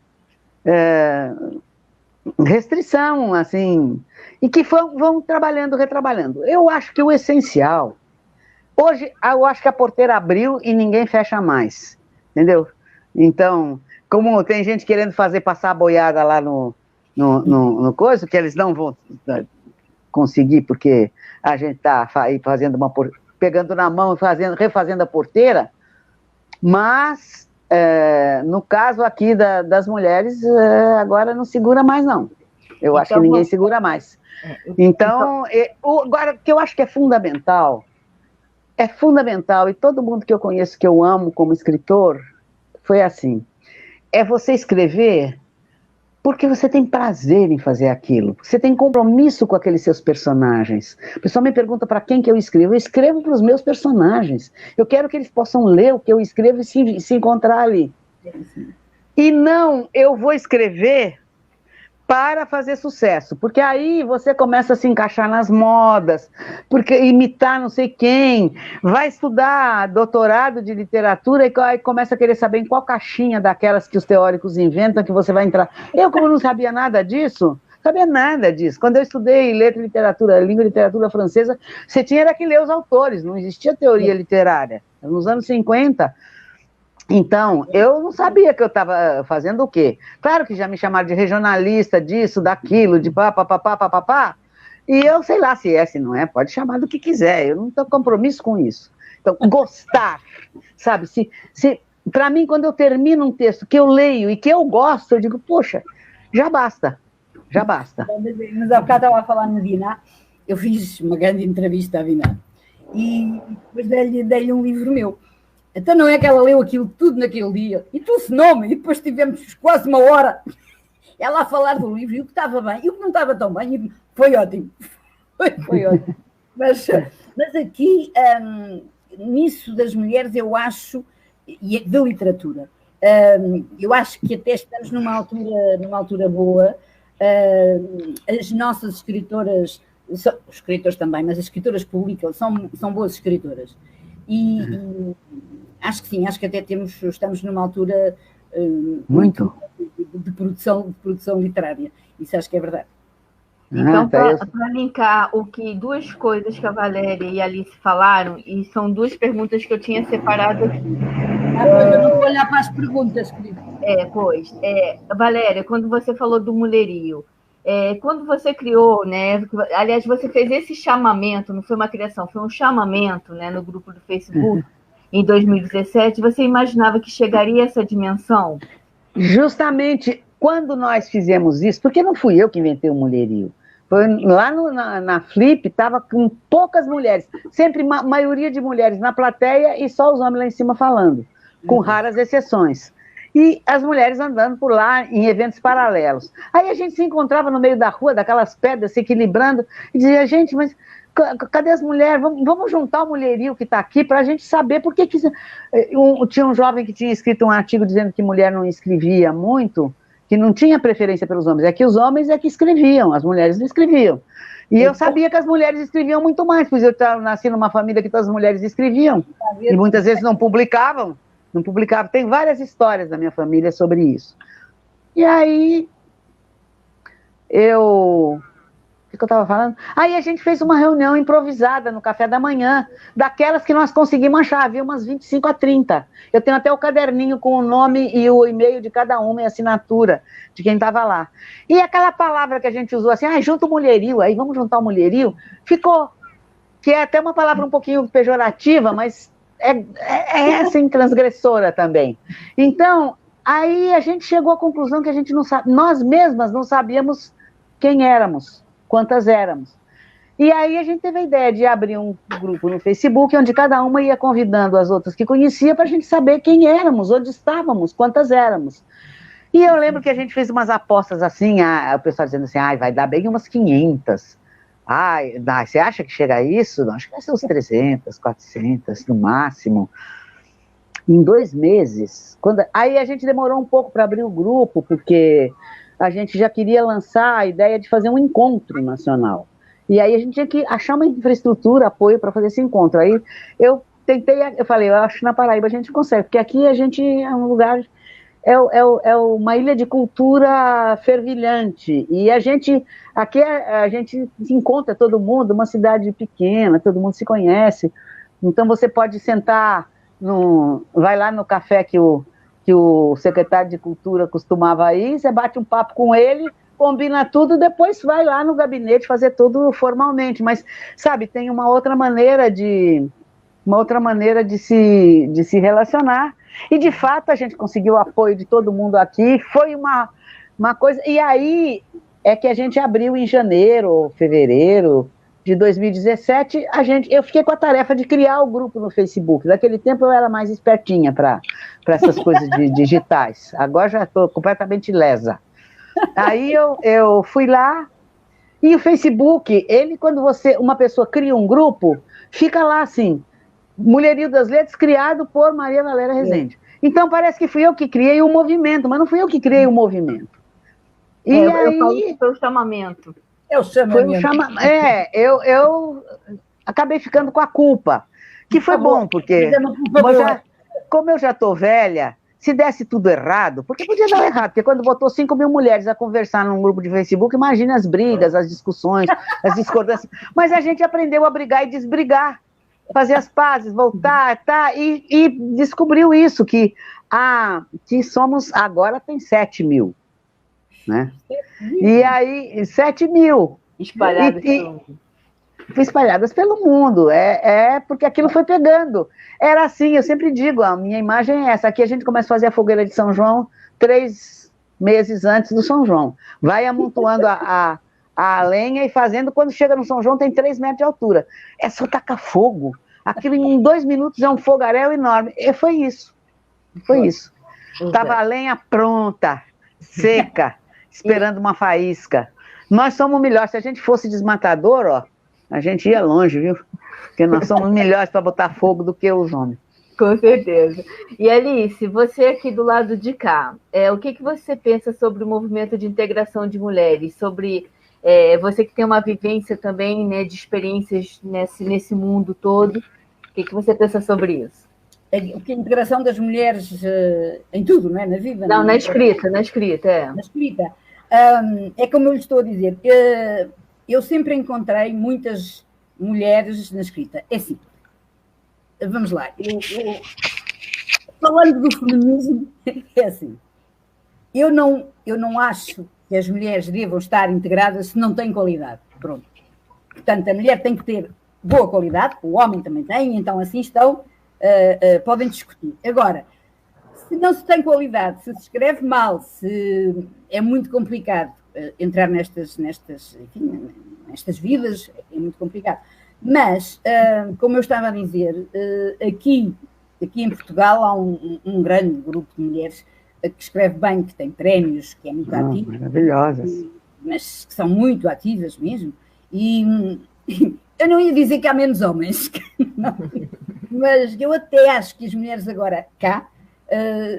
restrição, assim, e que vão trabalhando, retrabalhando. Eu acho que o essencial... Hoje, eu acho que a porteira abriu e ninguém fecha mais, entendeu? Então, como tem gente querendo passar a boiada lá no coisa, que eles não vão conseguir, porque a gente está aí pegando na mão e refazendo a porteira, mas, no caso aqui das mulheres, agora não segura mais, não. Eu acho que ninguém segura mais. Então, agora, o que eu acho que é fundamental, e todo mundo que eu conheço, que eu amo como escritor, foi assim, é você escrever porque você tem prazer em fazer aquilo, você tem compromisso com aqueles seus personagens. O pessoal me pergunta para quem que eu escrevo para os meus personagens, eu quero que eles possam ler o que eu escrevo e se encontrar ali. E não, eu vou escrever para fazer sucesso, porque aí você começa a se encaixar nas modas, porque imitar não sei quem, vai estudar doutorado de literatura e aí começa a querer saber em qual caixinha daquelas que os teóricos inventam que você vai entrar. Eu, como não sabia nada disso, quando eu estudei letra e literatura, língua e literatura francesa, você tinha que ler os autores, não existia teoria literária, nos anos 50. Então, eu não sabia que eu estava fazendo o quê. Claro que já me chamaram de regionalista, disso, daquilo, de papapá, e eu sei lá se é, se não é, pode chamar do que quiser, eu não tenho compromisso com isso. Então, gostar, sabe, para mim, quando eu termino um texto que eu leio e que eu gosto, eu digo, poxa, já basta.
Mas há bocado estava a falar na Dina, eu fiz uma grande entrevista à Dina, e depois dei-lhe um livro meu. Então não é que ela leu aquilo tudo naquele dia e telefonou-me e depois tivemos quase uma hora ela a falar do livro e o que estava bem e o que não estava tão bem e foi ótimo. Foi ótimo. Mas aqui, nisso das mulheres, eu acho, e da literatura, eu acho que até estamos numa altura boa. As nossas escritoras, os escritores também, mas as escritoras publicam, são boas escritoras. E acho que sim, acho que até estamos numa altura muito de produção literária. Isso acho que é verdade.
Então, para linkar duas coisas que a Valéria e a Alice falaram, e são duas perguntas que eu tinha separado aqui.
Eu não vou olhar para as perguntas, querido.
Valéria, quando você falou do mulherio, quando você criou, né? Aliás, você fez esse chamamento, não foi uma criação, foi um chamamento, né, no grupo do Facebook, em 2017, você imaginava que chegaria a essa dimensão?
Justamente quando nós fizemos isso, porque não fui eu que inventei o mulherio, foi lá na Flip, estava com poucas mulheres, sempre maioria de mulheres na plateia e só os homens lá em cima falando, com raras exceções. E as mulheres andando por lá em eventos paralelos. Aí a gente se encontrava no meio da rua, daquelas pedras, se equilibrando, e dizia, gente, mas cadê as mulheres? Vamos juntar o mulherio que está aqui para a gente saber por que... Tinha um jovem que tinha escrito um artigo dizendo que mulher não escrevia muito, que não tinha preferência pelos homens, é que os homens é que escreviam, as mulheres não escreviam. E eu sabia que as mulheres escreviam muito mais, pois eu nasci numa família que todas as mulheres escreviam, e muitas vezes não publicavam. Tem várias histórias da minha família sobre isso. E aí, o que eu estava falando? Aí a gente fez uma reunião improvisada no café da manhã, daquelas que nós conseguimos achar, havia umas 25 a 30. Eu tenho até o caderninho com o nome e o e-mail de cada uma e a assinatura de quem estava lá. E aquela palavra que a gente usou assim, junta o mulherio, aí vamos juntar o mulherio, ficou, que é até uma palavra um pouquinho pejorativa, mas é assim, transgressora também. Então, aí a gente chegou à conclusão que a gente não sabe, nós mesmas não sabíamos quem éramos, quantas éramos. E aí a gente teve a ideia de abrir um grupo no Facebook, onde cada uma ia convidando as outras que conhecia para a gente saber quem éramos, onde estávamos, quantas éramos. E eu lembro que a gente fez umas apostas assim, o pessoal dizendo assim, vai dar bem umas 500. Você acha que chega a isso? Não, acho que vai ser uns 300, 400 no máximo. Em 2 meses. Aí a gente demorou um pouco para abrir o grupo, porque a gente já queria lançar a ideia de fazer um encontro nacional. E aí a gente tinha que achar uma infraestrutura, apoio para fazer esse encontro. Aí eu falei, eu acho que na Paraíba a gente consegue, porque aqui a gente é um lugar, é uma ilha de cultura fervilhante, e aqui a gente encontra todo mundo, uma cidade pequena, todo mundo se conhece, então você pode sentar, vai lá no café que o secretário de Cultura costumava ir, você bate um papo com ele, combina tudo, depois vai lá no gabinete fazer tudo formalmente, mas, sabe, tem uma outra maneira de se relacionar, e de fato a gente conseguiu o apoio de todo mundo aqui, foi uma coisa, e aí é que a gente abriu em janeiro ou fevereiro de 2017, eu fiquei com a tarefa de criar o grupo no Facebook. Naquele tempo eu era mais espertinha para essas coisas digitais, agora já estou completamente lesa. Aí eu fui lá, e o Facebook, quando uma pessoa cria um grupo, fica lá assim, Mulherio das Letras, criado por Maria Valéria Rezende. Então parece que fui eu que criei o movimento, mas não fui eu que criei o movimento. E aí...
Eu falo que foi o chamamento.
É o chamamento.
Eu acabei ficando com a culpa, que foi bom, porque como eu já estou velha, se desse tudo errado, porque podia dar errado, porque quando botou 5.000 mulheres a conversar num grupo de Facebook, imagina as brigas, as discussões, as discordâncias, mas a gente aprendeu a brigar e desbrigar, fazer as pazes, voltar, e descobriu isso, que somos, agora tem 7.000, né? E aí, 7.000. Espalhadas pelo mundo, porque aquilo foi pegando. Era assim, eu sempre digo, a minha imagem é essa, aqui a gente começa a fazer a fogueira de São João 3 meses antes do São João, vai amontoando a lenha e fazendo, quando chega no São João tem 3 metros de altura, é só tacar fogo, aquilo em 2 minutos é um fogaréu enorme, e foi isso, estava a lenha pronta, seca, esperando uma faísca. Nós somos melhores, se a gente fosse desmatador, a gente ia longe, viu? Porque nós somos melhores para botar fogo do que os homens.
Com certeza. E Alice, você aqui do lado de cá, o que você pensa sobre o movimento de integração de mulheres? Sobre você que tem uma vivência também, né, de experiências nesse mundo todo, o que você pensa sobre isso?
A integração das mulheres em tudo, não é? Na vida?
Não, na escrita.
Na escrita. É como eu lhe estou a dizer, eu sempre encontrei muitas mulheres na escrita. É assim, vamos lá, falando do feminismo, é assim, eu não acho que as mulheres devam estar integradas se não têm qualidade, pronto. Portanto, a mulher tem que ter boa qualidade, o homem também tem, então assim estão, podem discutir. Agora, se não se tem qualidade, se escreve mal, se é muito complicado entrar nestas vidas, é muito complicado. Mas, como eu estava a dizer, aqui em Portugal há um grande grupo de mulheres que escreve bem, que tem prémios, que é muito ativo.
Maravilhosas.
Mas que são muito ativas mesmo. E eu não ia dizer que há menos homens, não, mas eu até acho que as mulheres agora cá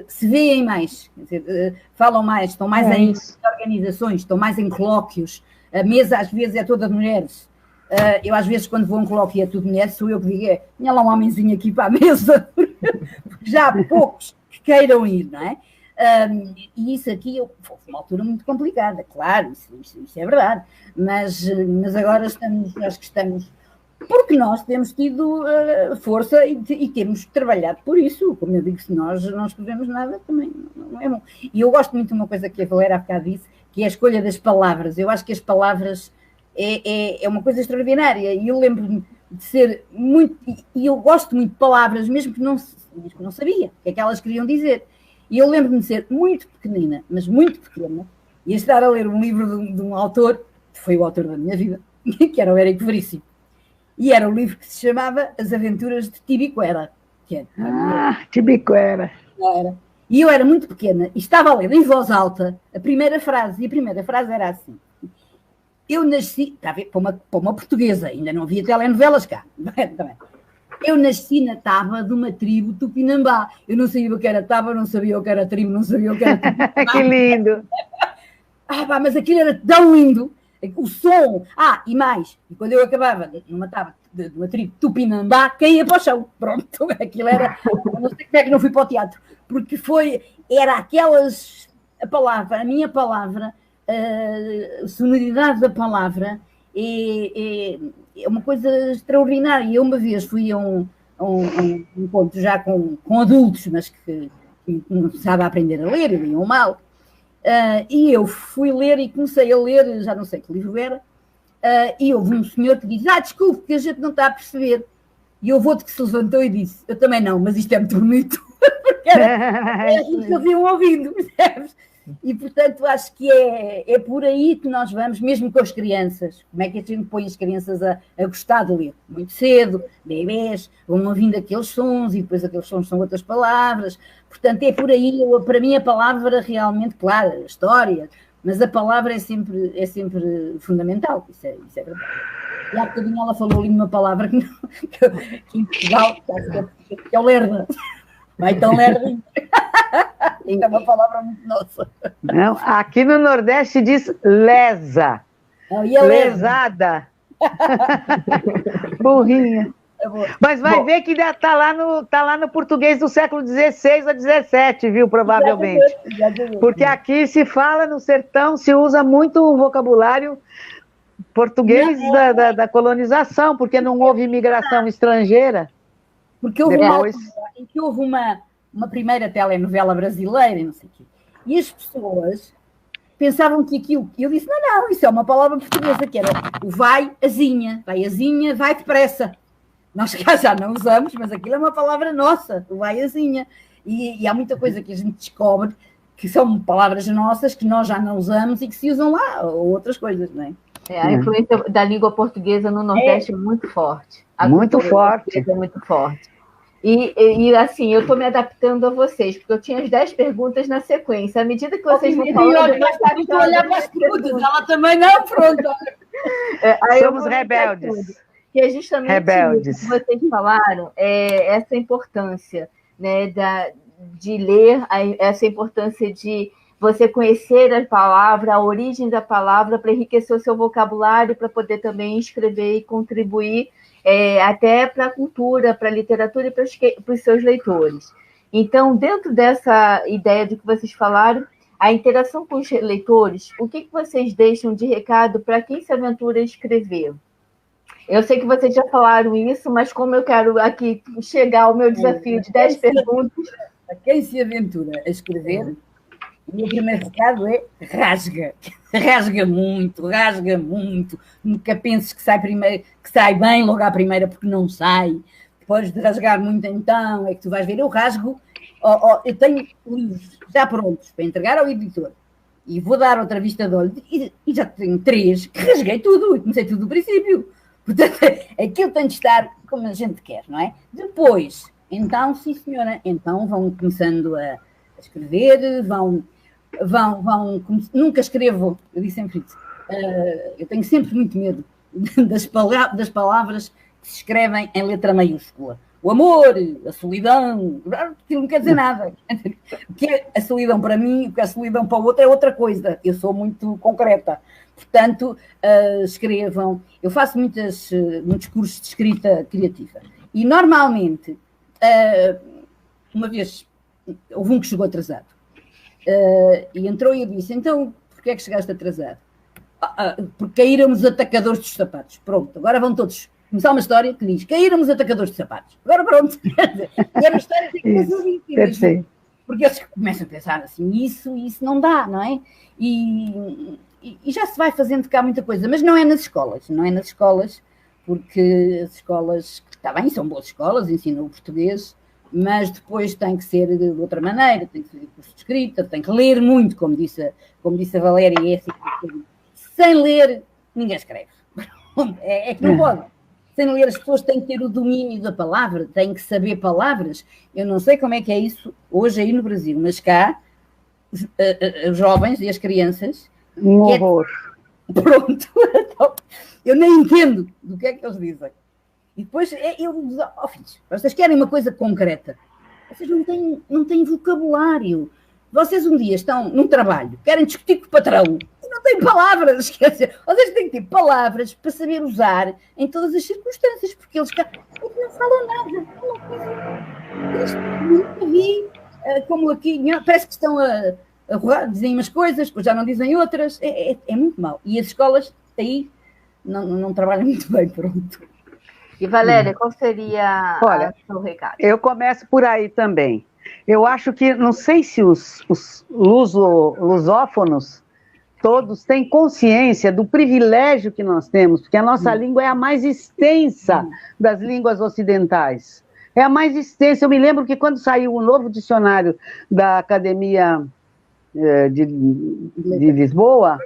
se veem mais, quer dizer, falam mais, estão mais em organizações, estão mais em colóquios, a mesa às vezes é toda de mulheres. Eu às vezes quando vou a um colóquio e é tudo mulheres, sou eu que digo, tinha lá um homenzinho aqui para a mesa, porque já há poucos que queiram ir, não é? E isso aqui foi uma altura muito complicada, claro, isso é verdade, mas agora acho que estamos, porque nós temos tido força e temos trabalhado por isso, como eu digo, se nós não escrevemos nada também não é bom. E eu gosto muito de uma coisa que a Valéria há bocado disse, que é a escolha das palavras. Eu acho que as palavras é uma coisa extraordinária, e eu lembro-me de ser muito, e eu gosto muito de palavras, mesmo que não sabia o que é que elas queriam dizer. E eu lembro-me de ser muito pequenina, mas muito pequena, e estar a ler um livro de um autor, que foi o autor da minha vida, que era o Érico Veríssimo. E era um livro que se chamava As Aventuras de Tibiquera. Tibiquera.
Era.
E eu era muito pequena e estava a ler em voz alta a primeira frase, e a primeira frase era assim: eu nasci, está a ver, para uma portuguesa, ainda não havia telenovelas cá, eu nasci na taba de uma tribo tupinambá. Eu não sabia o que era taba, não sabia o que era tribo, não sabia o que era tupinambá.
Que lindo!
Mas aquilo era tão lindo, o som, e mais, e quando eu acabava numa taba de uma tribo tupinambá, caía para o chão, pronto, aquilo era, eu não sei como é que não fui para o teatro, porque era aquelas, a minha palavra, a sonoridade da palavra é uma coisa extraordinária. Eu uma vez fui a um encontro já com adultos, mas que não sabem aprender a ler, liam mal, e eu fui ler e comecei a ler, já não sei que livro era, e houve um senhor que diz, desculpe, que a gente não está a perceber. E houve outro que se levantou e disse, eu também não, mas isto é muito bonito. Porque era isso que eles iam ouvindo, percebes? E, portanto, acho que é por aí que nós vamos, mesmo com as crianças. Como é que a gente põe as crianças a gostar de ler? Muito cedo, bebés, vão ouvindo aqueles sons e depois aqueles sons são outras palavras. Portanto, é por aí. Para mim, a palavra realmente, claro, a história, mas a palavra é sempre fundamental. Isso é verdade. E há bocadinho ela falou ali numa palavra que em Portugal, que é o lerda. Vai tão lerda. É uma palavra muito nossa.
Não, aqui no Nordeste diz lesa. Lesada. Burrinha. Mas vai ver que ainda tá lá no português do século XVI a XVII, viu, provavelmente. Exatamente. Porque aqui se fala no sertão, se usa muito o vocabulário português da colonização, porque não houve imigração estrangeira.
Porque houve uma primeira telenovela brasileira, e não sei o quê. E as pessoas pensavam que aquilo... Eu disse, não, isso é uma palavra portuguesa, que era o vai, azinha, vai depressa. Nós cá já não usamos, mas aquilo é uma palavra nossa, o vai, azinha. E há muita coisa que a gente descobre que são palavras nossas que nós já não usamos e que se usam lá, ou outras coisas, não é?
A influência da língua portuguesa no Nordeste é muito forte.
Muito forte.
É muito forte. E assim, eu estou me adaptando a vocês, porque eu tinha as 10 perguntas na sequência. À medida que vocês vão falando...
Eu estou a olhar para as perguntas, ela também não, pronto.
Somos rebeldes.
Que é justamente isso que vocês falaram, essa importância, né, de ler, essa importância de você conhecer a palavra, a origem da palavra, para enriquecer o seu vocabulário, para poder também escrever e contribuir até para a cultura, para a literatura e para os seus leitores. Então, dentro dessa ideia de que vocês falaram, a interação com os leitores, o que vocês deixam de recado para quem se aventura a escrever? Eu sei que vocês já falaram isso, mas como eu quero aqui chegar ao meu desafio de 10 perguntas...
A quem se aventura a escrever, o meu primeiro recado é rasga. Rasga muito. Nunca penses que sai bem logo à primeira, porque não sai. Depois de rasgar muito, então, é que tu vais ver. Eu rasgo, eu tenho livros já prontos para entregar ao editor e vou dar outra vista de olho e já tenho 3 que rasguei tudo e comecei tudo do princípio. Portanto, aquilo tem de estar como a gente quer, não é? Depois, então, sim senhora, então vão começando a escrever, nunca escrevo, eu disse sempre isso, eu tenho sempre muito medo das palavras que se escrevem em letra maiúscula. O amor, a solidão, aquilo não quer dizer nada. O que é a solidão para mim, o que é a solidão para o outro é outra coisa. Eu sou muito concreta. Portanto, escrevam. Eu faço muitos cursos de escrita criativa. E, normalmente, uma vez, houve um que chegou atrasado. E entrou e eu disse, então, porquê é que chegaste atrasado? Porque caíram os atacadores dos sapatos. Pronto, agora vão todos começar uma história que diz, caíram os atacadores de sapatos. Agora pronto. E é uma história que tem porque eles começam a pensar assim, isso não dá, não é? E já se vai fazendo cá muita coisa, mas não é nas escolas, porque as escolas, está bem, são boas escolas, ensinam o português, mas depois tem que ser de outra maneira, tem que fazer curso de escrita, tem que ler muito, como disse a Valéria, é assim, sem ler, ninguém escreve. É que não pode. sem ler as pessoas têm que ter o domínio da palavra, têm que saber palavras. Eu não sei como é que é isso hoje aí no Brasil, mas cá, os jovens e as crianças...
Um horror.
Pronto, então, eu nem entendo do que é que eles dizem. E depois eu digo, filhos, vocês querem uma coisa concreta. Vocês não têm vocabulário. Vocês um dia estão num trabalho, querem discutir com o patrão, e não têm palavras. Quer dizer, vocês têm que ter palavras para saber usar em todas as circunstâncias, porque eles não falam nada. Nunca vi, como aqui, parece que estão a rodar, dizem umas coisas, depois já não dizem outras. É muito mau. E as escolas aí não trabalham muito bem, pronto.
E Valéria, qual seria o seu recado?
Eu começo por aí também. Eu acho que, não sei se os lusófonos todos têm consciência do privilégio que nós temos, porque a nossa língua é a mais extensa das línguas ocidentais. É a mais extensa. Eu me lembro que quando saiu o novo dicionário da Academia de Lisboa,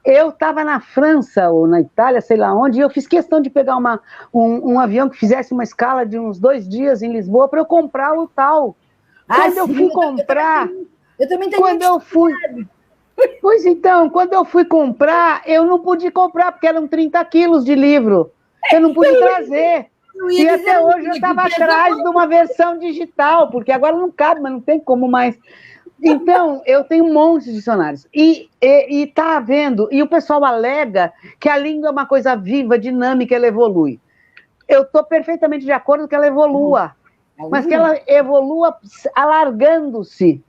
eu estava na França ou na Itália, sei lá onde, e eu fiz questão de pegar um avião que fizesse uma escala de uns 2 dias em Lisboa para eu comprar o tal. Quando eu fui comprar...
Eu também tenho
quando eu fui... Pois então, quando eu fui comprar, eu não pude comprar, porque eram 30 quilos de livro. Eu não pude trazer. E até hoje eu estava atrás de uma versão digital, porque agora não cabe, mas não tem como mais... Então, eu tenho um monte de dicionários. E está havendo... E o pessoal alega que a língua é uma coisa viva, dinâmica, ela evolui. Eu estou perfeitamente de acordo que ela evolua. Mas que ela evolua alargando-se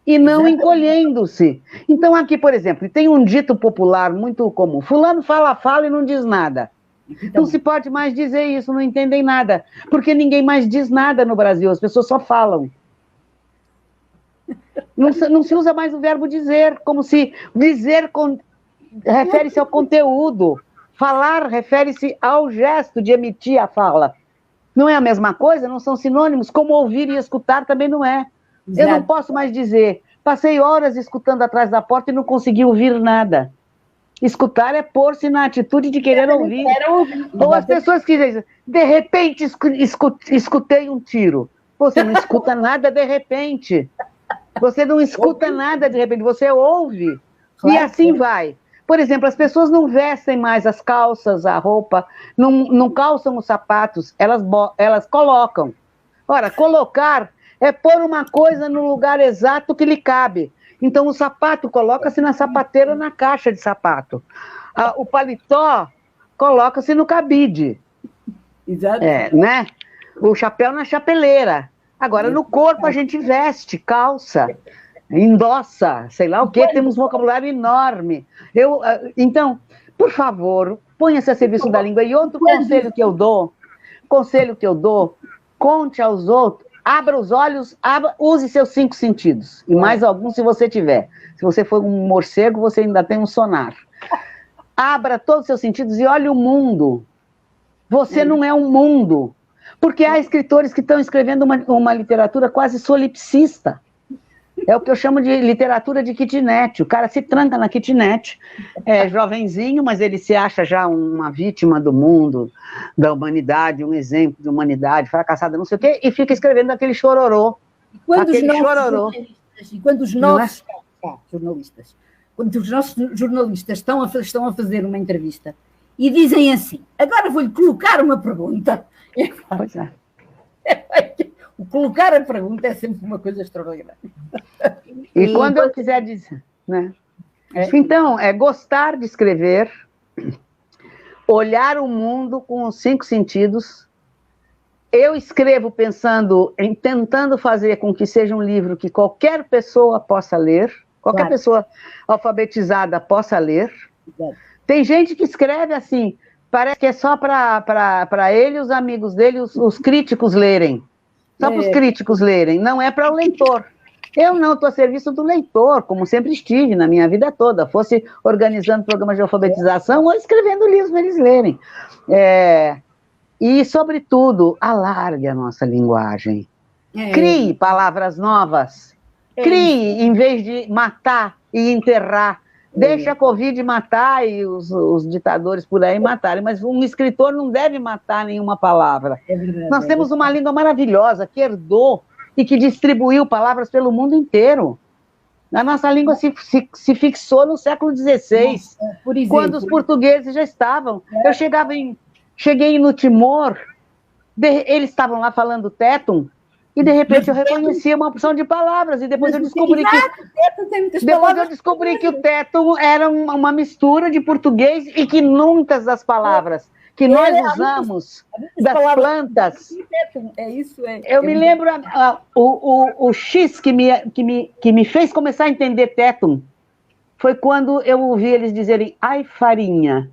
e não encolhendo-se. Então, aqui, por exemplo, tem um dito popular muito comum. Fulano fala e não diz nada. Não se pode mais dizer isso, não entendem nada. Porque ninguém mais diz nada no Brasil, as pessoas só falam. Não se usa mais o verbo dizer, como se dizer refere-se ao conteúdo. Falar refere-se ao gesto de emitir a fala. Não é a mesma coisa? Não são sinônimos? Como ouvir e escutar também não é. Exato. Eu não posso mais dizer, passei horas escutando atrás da porta e não consegui ouvir nada. Escutar é pôr-se na atitude de querer ouvir. Ou as pessoas que dizem, de repente escutei um tiro. Você não escuta nada de repente. Você não escuta nada de repente, você ouve. Claro. E assim vai. Por exemplo, as pessoas não vestem mais as calças, a roupa, não calçam os sapatos, elas colocam. Ora, colocar é pôr uma coisa no lugar exato que lhe cabe. Então, o sapato coloca-se na sapateira, na caixa de sapato. O paletó coloca-se no cabide.
Exato.
Né? O chapéu na chapeleira. Agora, no corpo, a gente veste, calça, endossa, sei lá o quê, temos um vocabulário enorme. Então, por favor, ponha-se a serviço da língua. E outro conselho que eu dou, conte aos outros, abra os olhos, use seus 5 sentidos, e mais alguns se você tiver. Se você for um morcego, você ainda tem um sonar. Abra todos os seus sentidos e olhe o mundo. Você não é um mundo. Porque há escritores que estão escrevendo uma literatura quase solipsista. É o que eu chamo de literatura de kitnet. O cara se tranca na kitnet, é jovenzinho, mas ele se acha já uma vítima do mundo, da humanidade, um exemplo de humanidade, fracassada, não sei o quê, e fica escrevendo aquele chororô.
Quando os nossos jornalistas estão a fazer uma entrevista e dizem assim, agora vou-lhe colocar uma pergunta.
Pois é.
O colocar a pergunta é sempre uma coisa extraordinária.
E quando eu quiser dizer, né? Então, é gostar de escrever, olhar o mundo com os 5 sentidos. Eu escrevo tentando fazer com que seja um livro que qualquer pessoa possa ler, qualquer pessoa alfabetizada possa ler. Tem gente que escreve assim, parece que é só para ele, os amigos dele, os críticos lerem. Só para os críticos lerem, não é para o leitor. Eu não estou a serviço do leitor, como sempre estive na minha vida toda, fosse organizando programas de alfabetização ou escrevendo livros para eles lerem. E, sobretudo, alargue a nossa linguagem. Crie palavras novas. Crie, em vez de matar e enterrar Deixa a Covid matar e os ditadores por aí matarem, mas um escritor não deve matar nenhuma palavra. Nós temos uma língua maravilhosa que herdou e que distribuiu palavras pelo mundo inteiro. A nossa língua se fixou no século XVI, quando os portugueses já estavam. Eu cheguei no Timor, eles estavam lá falando tétum, e de repente eu reconhecia uma opção de palavras, e depois eu descobri que o tétum era uma mistura de português e que muitas das palavras que nós usamos, das plantas... Eu me lembro, o X que me fez começar a entender tétum foi quando eu ouvi eles dizerem, ai, farinha.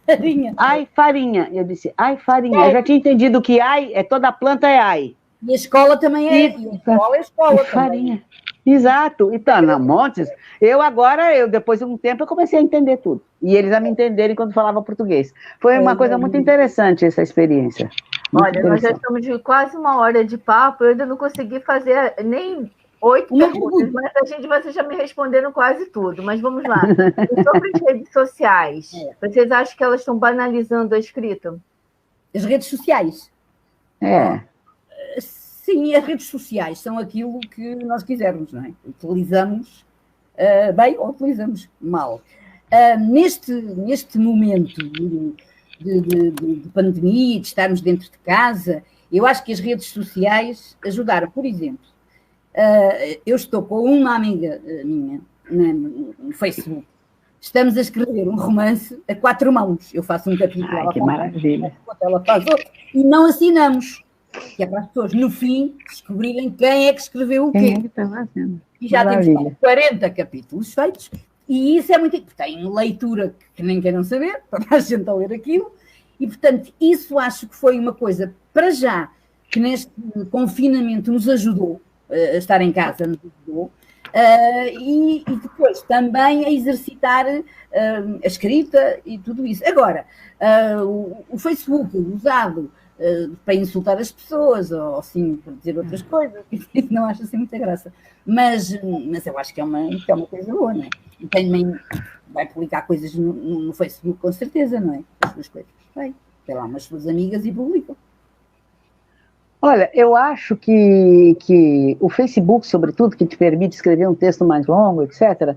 Farinha.
Ai, farinha. Eu disse, ai, farinha. Eu já tinha entendido que ai, toda planta é ai.
E a escola também é. E a escola é escola
farinha.
Também.
Exato. Então, não, montes. Depois de um tempo, eu comecei a entender tudo. E eles a me entenderem quando falavam português. Foi uma coisa muito interessante essa experiência.
Olha, nós já estamos de quase 1 hora de papo, eu ainda não consegui fazer nem 8 perguntas, mas vocês já me responderam quase tudo. Mas vamos lá. E sobre as redes sociais, vocês acham que elas estão banalizando a escrita?
As redes sociais? Sim, as redes sociais são aquilo que nós quisermos, não é? Utilizamos bem ou utilizamos mal. Neste momento de pandemia, de estarmos dentro de casa, eu acho que as redes sociais ajudaram. Por exemplo, eu estou com uma amiga minha no Facebook. Estamos a escrever um romance a 4 mãos. Eu faço um capítulo,
que maravilha.
Ela faz outro, e não assinamos. Que é para as pessoas, no fim, descobrirem quem é que escreveu o quê.
Quem é que está fazendo?
E já temos 40 capítulos feitos, e isso é muito... Tem leitura que nem queiram saber, para a gente a ler aquilo, e, portanto, isso acho que foi uma coisa, para já, que neste confinamento nos ajudou, a estar em casa, nos ajudou, e depois também a exercitar a escrita e tudo isso. Agora, o Facebook usado para insultar as pessoas, ou assim, para dizer outras coisas, isso não acho assim muita graça. Mas eu acho que é uma coisa boa, não é? E também vai publicar coisas no Facebook, com certeza, não é? As suas coisas. Vai, tem lá umas suas amigas e publicam.
Olha, eu acho que o Facebook, sobretudo, que te permite escrever um texto mais longo, etc.,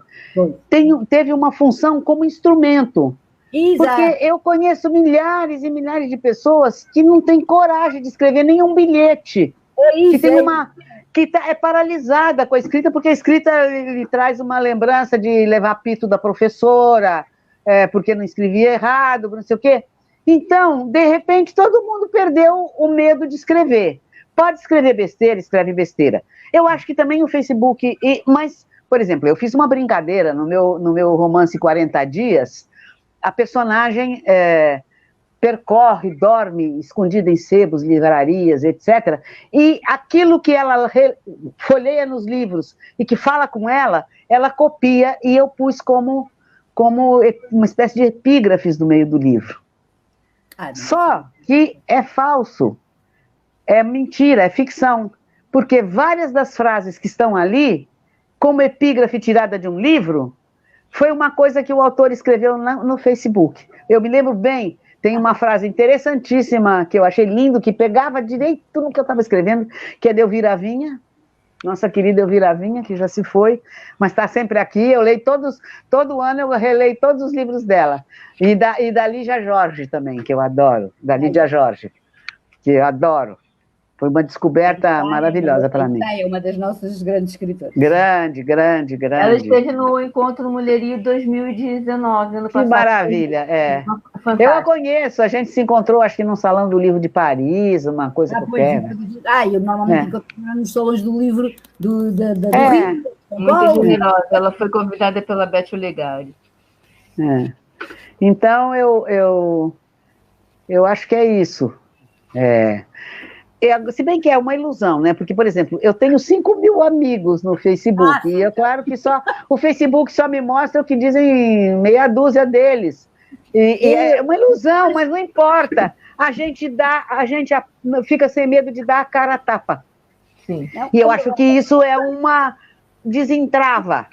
teve uma função como instrumento. Exato. Porque eu conheço milhares e milhares de pessoas que não têm coragem de escrever nenhum bilhete, que é paralisada com a escrita, porque a escrita lhe traz uma lembrança de levar pito da professora, porque não escrevia errado, não sei o quê. Então, de repente, todo mundo perdeu o medo de escrever. Pode escrever besteira, escreve besteira. Eu acho que também o Facebook... Mas, por exemplo, eu fiz uma brincadeira no meu romance 40 Dias. A personagem percorre, dorme escondida em sebos, livrarias, etc. E aquilo que ela folheia nos livros e que fala com ela copia, e eu pus como uma espécie de epígrafes no meio do livro. Só que é falso, é mentira, é ficção, porque várias das frases que estão ali, como epígrafe tirada de um livro, foi uma coisa que o autor escreveu no Facebook. Eu me lembro bem, tem uma frase interessantíssima que eu achei lindo, que pegava direito no que eu estava escrevendo, que é de Elvira Vinha, nossa querida Elvira Vinha, que já se foi, mas está sempre aqui. Eu leio todo ano eu releio todos os livros dela. E da Lídia Jorge também, que eu adoro, da Lídia Jorge, que eu adoro. Foi uma descoberta maravilhosa para mim.
É uma das nossas grandes escritoras.
Grande.
Ela esteve no Encontro Mulherio 2019, ano passado.
Que maravilha, Eu a conheço, a gente se encontrou, acho que num salão do livro de Paris, uma coisa qualquer.
Eu normalmente encontro nos salões do livro do
Rio. Muito generosa, ela foi convidada pela Beth Legari.
Então, eu acho que é isso. Se bem que é uma ilusão, né? Porque, por exemplo, eu tenho 5.000 amigos no Facebook, e é claro que o Facebook só me mostra o que dizem meia dúzia deles. E é uma ilusão, mas não importa. A gente fica sem medo de dar a cara a tapa.
Sim.
E eu acho que isso é uma desentrava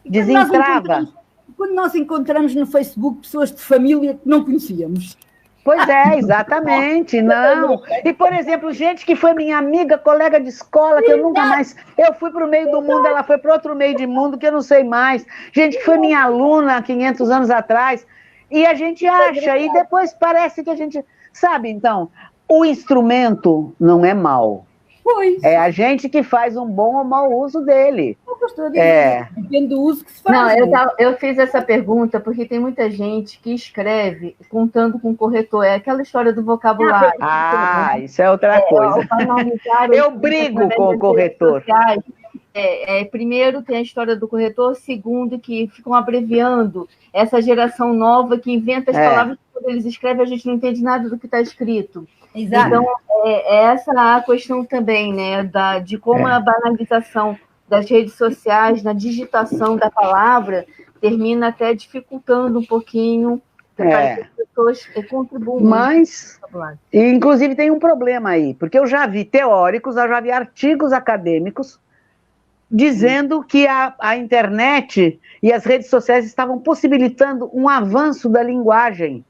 Desentrava.
Quando nós encontramos no Facebook pessoas de família que não conhecíamos.
Pois é, exatamente, não. E, por exemplo, gente que foi minha amiga, colega de escola, que eu nunca mais... Eu fui para o meio do mundo, ela foi para outro meio de mundo, que eu não sei mais. Gente que foi minha aluna há 500 anos atrás. E a gente acha, e depois parece que a gente... Sabe, então, o instrumento não é mau.
Pois.
É a gente que faz um bom ou mau uso dele.
Depende do uso que se faz.
Não, eu fiz essa pergunta porque tem muita gente que escreve contando com corretor. É aquela história do vocabulário.
Isso é outra coisa. Eu brigo com o corretor.
Primeiro tem a história do corretor, segundo que ficam abreviando essa geração nova que inventa as palavras que quando eles escrevem a gente não entende nada do que está escrito.
Exato.
Então, essa a questão também, né, de como a banalização das redes sociais, na digitação da palavra, termina até dificultando um pouquinho para que as pessoas contribuam.
Mas, inclusive, tem um problema aí, porque eu já vi teóricos, eu já vi artigos acadêmicos dizendo que a internet e as redes sociais estavam possibilitando um avanço da linguagem.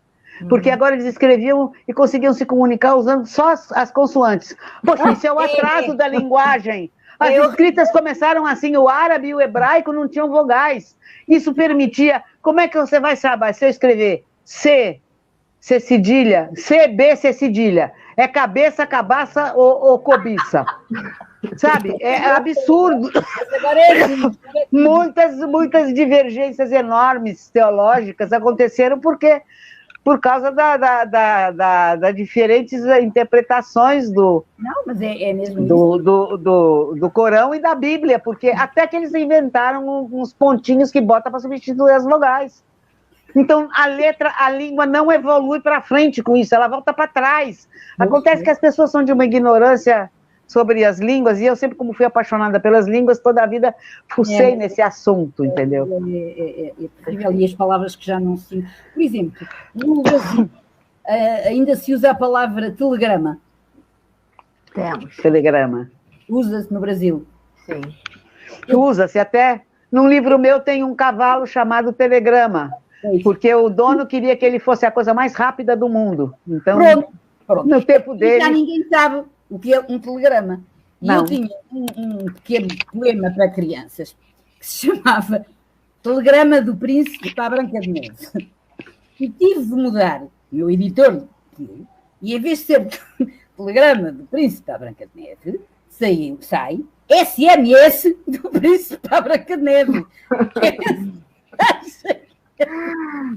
Porque agora eles escreviam e conseguiam se comunicar usando só as consoantes. Poxa, isso é o atraso da linguagem. As escritas começaram assim, o árabe e o hebraico não tinham vogais. Isso permitia... Como é que você vai saber se eu escrever C cedilha, C, B, C cedilha? É cabeça, cabaça ou cobiça? Sabe? É absurdo. Muitas divergências enormes teológicas aconteceram por causa das diferentes interpretações do Corão e da Bíblia, porque até que eles inventaram uns pontinhos que botam para substituir as vogais. Então, a língua não evolui para frente com isso, ela volta para trás. Acontece que as pessoas são de uma ignorância sobre as línguas, e eu sempre, como fui apaixonada pelas línguas, toda a vida fucei nesse assunto, entendeu?
E as palavras que já não se... Por exemplo, no Brasil, ainda se usa a palavra telegrama.
Temos.
Telegrama.
Usa-se no Brasil.
Sim.
Usa-se até... Num livro meu tem um cavalo chamado Telegrama, porque o dono queria que ele fosse a coisa mais rápida do mundo. Então,
Pronto.
No tempo dele...
Já ninguém sabe o que é um telegrama. E
não.
eu tinha um pequeno poema para crianças que se chamava Telegrama do Príncipe para a Branca de Neve. E tive de mudar, o meu editor, e em vez de ser Telegrama do Príncipe para a Branca de Neve, sai SMS do Príncipe para a Branca de Neve.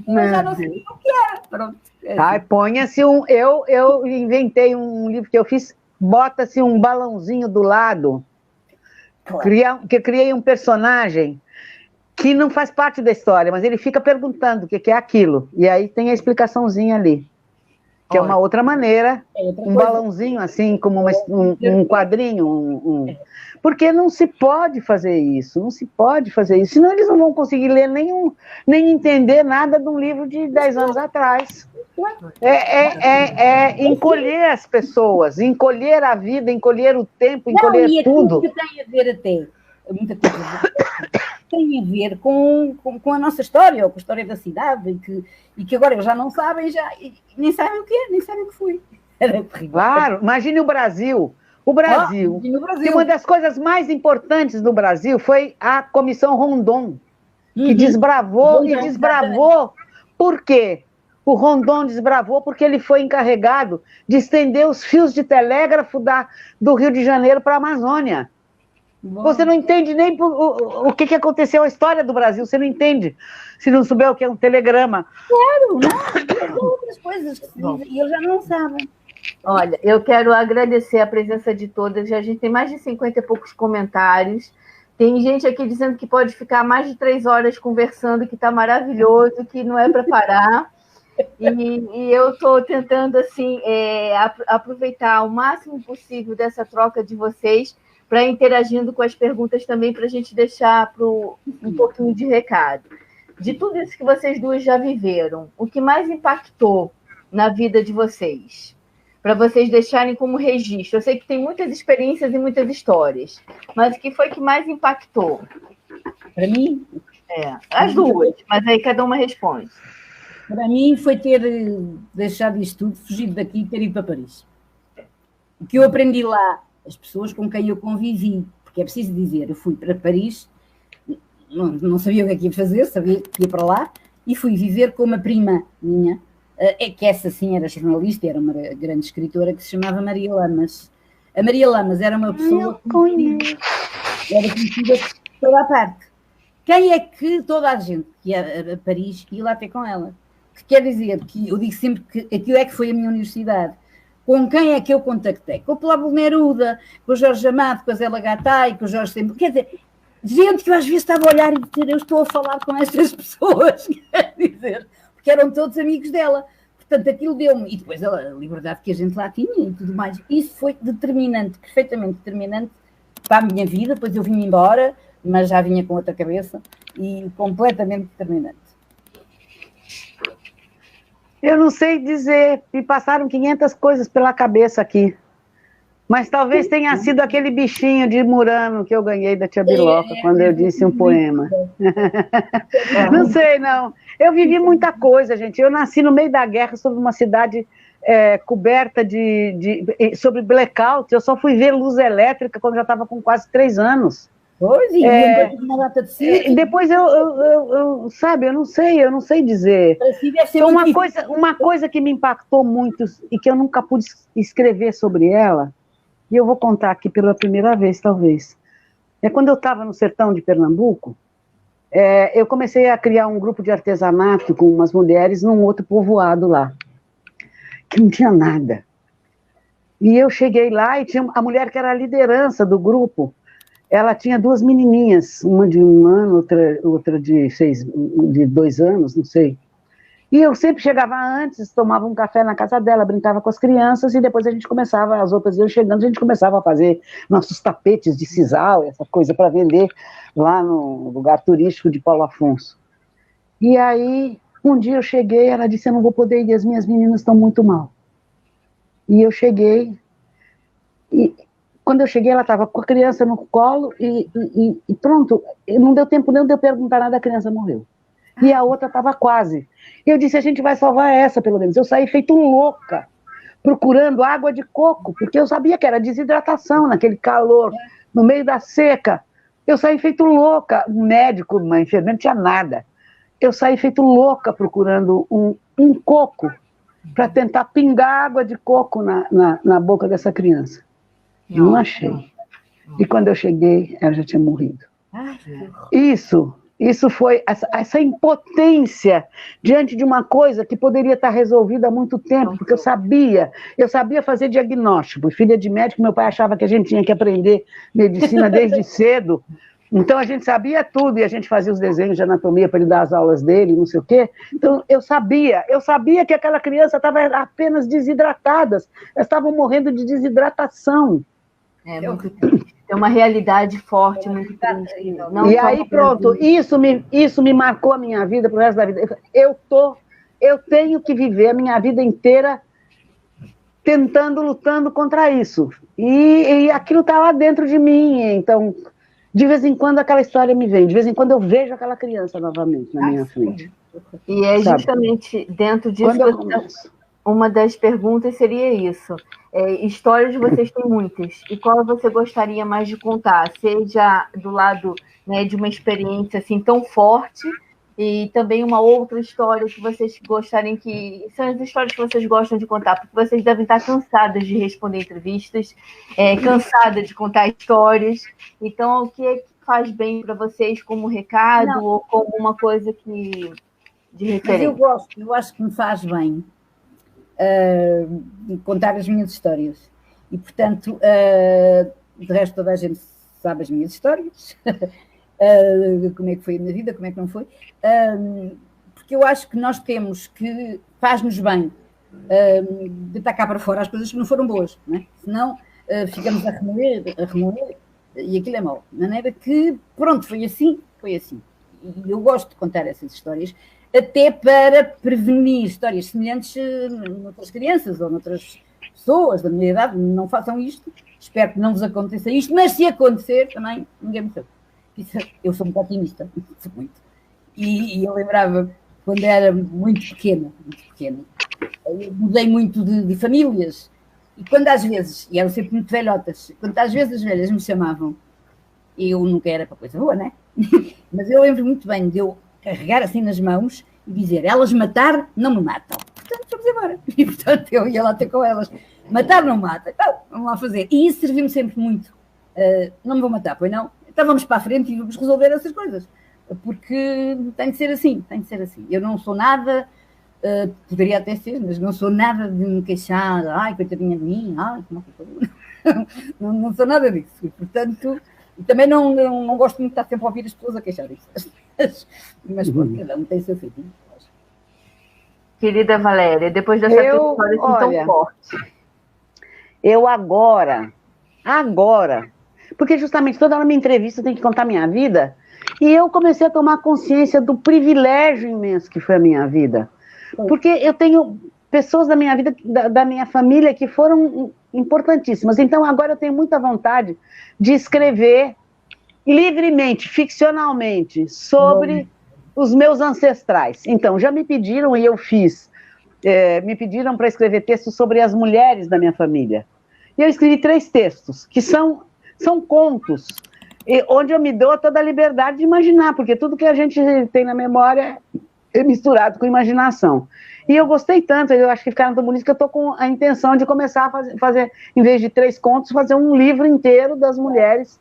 Mas já não sei o que era. Pronto.
Ponha-se eu inventei um livro que eu fiz, bota-se um balãozinho do lado, que criei um personagem que não faz parte da história, mas ele fica perguntando o que é aquilo, e aí tem a explicaçãozinha ali, que é uma outra maneira, balãozinho assim, como um quadrinho, porque não se pode fazer isso, senão eles não vão conseguir ler nem entender nada de um livro de 10 anos atrás. Encolher as pessoas, encolher a vida, encolher o tempo, encolher tudo.
Que tem a ver até, muita coisa tem a ver com a nossa história, ou com a história da cidade, e que agora eles já não sabem, nem sabem o que é, nem sabem o que foi. Era terrível.
Claro, imagine o Brasil. O Brasil. E uma das coisas mais importantes do Brasil foi a Comissão Rondon, que desbravou e desbravou. Por quê? O Rondon desbravou porque ele foi encarregado de estender os fios de telégrafo do Rio de Janeiro para a Amazônia. Você não entende nem o que aconteceu, a história do Brasil, você não entende, se não souber o que é um telegrama.
Claro, não, outras coisas, e eles já não sabem.
Olha, eu quero agradecer a presença de todas, a gente tem mais de 50 e poucos comentários, tem gente aqui dizendo que pode ficar mais de 3 horas conversando, que está maravilhoso, que não é para parar. E eu estou tentando assim, aproveitar o máximo possível dessa troca de vocês para ir interagindo com as perguntas também, para a gente deixar um pouquinho de recado. De tudo isso que vocês duas já viveram, o que mais impactou na vida de vocês? Para vocês deixarem como registro. Eu sei que tem muitas experiências e muitas histórias, mas o que foi que mais impactou?
Para mim...
As duas, mas aí cada uma responde.
Para mim foi ter deixado isto tudo, fugido daqui e ter ido para Paris. O que eu aprendi lá, as pessoas com quem eu convivi, porque é preciso dizer, eu fui para Paris, não sabia o que é que ia fazer, sabia que ia para lá, e fui viver com uma prima minha, que essa sim era jornalista, era uma grande escritora, que se chamava Maria Lamas. A Maria Lamas era uma pessoa que era conhecida por toda a parte. Quem é que toda a gente que ia a Paris ia lá ter com ela? Que quer dizer que eu digo sempre que aquilo é que foi a minha universidade. Com quem é que eu contactei? Com o Pablo Neruda, com o Jorge Amado, com a Zélia Gattai, com o Jorge Sempre. Quer dizer, gente que eu às vezes estava a olhar e dizer, eu estou a falar com estas pessoas, quer dizer, porque eram todos amigos dela. Portanto, aquilo deu-me, e depois a liberdade que a gente lá tinha e tudo mais. Isso foi determinante, perfeitamente determinante para a minha vida. Depois eu vim embora, mas já vinha com outra cabeça e completamente determinante.
Eu não sei dizer, me passaram 500 coisas pela cabeça aqui. Mas talvez tenha sido aquele bichinho de Murano que eu ganhei da tia Biloca quando eu disse um poema. Não sei, não. Eu vivi muita coisa, gente. Eu nasci no meio da guerra, sobre uma cidade coberta sobre blackout. Eu só fui ver luz elétrica quando já estava com quase 3 anos.
Pois, e uma data de sítio.
Depois sabe, eu não sei dizer. Então, uma coisa que me impactou muito e que eu nunca pude escrever sobre ela, e eu vou contar aqui pela primeira vez, talvez. É quando eu estava no sertão de Pernambuco, eu comecei a criar um grupo de artesanato com umas mulheres num outro povoado lá, que não tinha nada. E eu cheguei lá e tinha a mulher que era a liderança do grupo. Ela tinha 2 menininhas, uma de 1 ano, outra de 2 anos, não sei. E eu sempre chegava antes, tomava um café na casa dela, brincava com as crianças, e depois a gente começava, as outras iam chegando, a gente começava a fazer nossos tapetes de sisal, essa coisa para vender lá no lugar turístico de Paulo Afonso. E aí, um dia eu cheguei, ela disse, eu não vou poder ir, as minhas meninas estão muito mal. E eu cheguei, e quando eu cheguei, ela estava com a criança no colo, e pronto, não deu tempo nem de eu perguntar nada, a criança morreu. E a outra estava quase. Eu disse, a gente vai salvar essa, pelo menos. Eu saí feito louca, procurando água de coco, porque eu sabia que era desidratação, naquele calor, no meio da seca. Eu saí feito louca, um médico, uma enfermeira, não tinha nada. Eu saí feito louca procurando um coco para tentar pingar água de coco na boca dessa criança. Não achei. E quando eu cheguei, ela já tinha morrido. Isso foi essa impotência diante de uma coisa que poderia estar resolvida há muito tempo, porque eu sabia fazer diagnóstico. Filha de médico, meu pai achava que a gente tinha que aprender medicina desde cedo, então a gente sabia tudo, e a gente fazia os desenhos de anatomia para ele dar as aulas dele, não sei o quê. Então eu sabia que aquela criança estava apenas desidratada, elas estavam morrendo de desidratação.
Muito triste. É uma realidade forte, muito triste.
E aí, pronto, isso me marcou a minha vida pro resto da vida. Eu tenho que viver a minha vida inteira lutando contra isso. E aquilo está lá dentro de mim. Então, de vez em quando aquela história me vem, de vez em quando eu vejo aquela criança novamente na minha frente.
E é justamente dentro disso uma das perguntas seria isso. Histórias vocês têm muitas. E qual você gostaria mais de contar? Seja do lado, né, de uma experiência assim tão forte, e também uma outra história que vocês gostariam que... São as histórias que vocês gostam de contar, porque vocês devem estar cansadas de responder entrevistas, cansadas de contar histórias. Então, o que é que faz bem para vocês como recado ou como uma coisa que... de referência?
Mas eu acho que me faz bem contar as minhas histórias. E, portanto, de resto toda a gente sabe as minhas histórias, como é que foi a minha vida, como é que não foi, porque eu acho que nós temos que, faz-nos bem, deitar cá para fora as coisas que não foram boas, não é? Senão ficamos a remoer, e aquilo é mau. De maneira que, pronto, foi assim. E eu gosto de contar essas histórias, até para prevenir histórias semelhantes noutras crianças ou noutras pessoas da minha idade. Não façam isto, espero que não vos aconteça isto, mas se acontecer também, ninguém me sabe. Eu sou muito otimista, muito. E eu lembrava, quando era muito pequena, eu mudei muito de famílias, e quando às vezes, e eram sempre muito velhotas, quando às vezes as velhas me chamavam, eu nunca era para coisa boa, né? Mas eu lembro muito bem de eu carregar assim nas mãos e dizer, elas matar, não me matam. Portanto, vamos embora. E portanto eu ia lá ter com elas, matar não mata, então vamos lá fazer. E isso serviu-me sempre muito. Não me vão matar, pois não? Então vamos para a frente e vamos resolver essas coisas. Porque tem de ser assim, tem de ser assim. Eu não sou nada, poderia até ser, mas não sou nada de me queixar, ai, coitadinha de mim, ai, como é que não sou nada disso. E, portanto, também não gosto muito de estar sempre a ouvir as pessoas a queixarem-se. Mas pronto, cada um tem o seu feitiço.
Querida Valéria, depois dessa história assim tão forte.
Eu agora, porque justamente toda a minha entrevista tem que contar minha vida, e eu comecei a tomar consciência do privilégio imenso que foi a minha vida. Porque eu tenho pessoas da minha vida, da minha família, que foram importantíssimas. Então agora eu tenho muita vontade de escrever livremente, ficcionalmente, sobre os meus ancestrais. Então, já me pediram, e eu fiz, me pediram para escrever textos sobre as mulheres da minha família. E eu escrevi 3 textos, que são contos, onde eu me dou toda a liberdade de imaginar, porque tudo que a gente tem na memória é misturado com imaginação. E eu gostei tanto, eu acho que ficaram tão bonitos, que eu estou com a intenção de começar a fazer, em vez de 3 contos, fazer um livro inteiro das mulheres.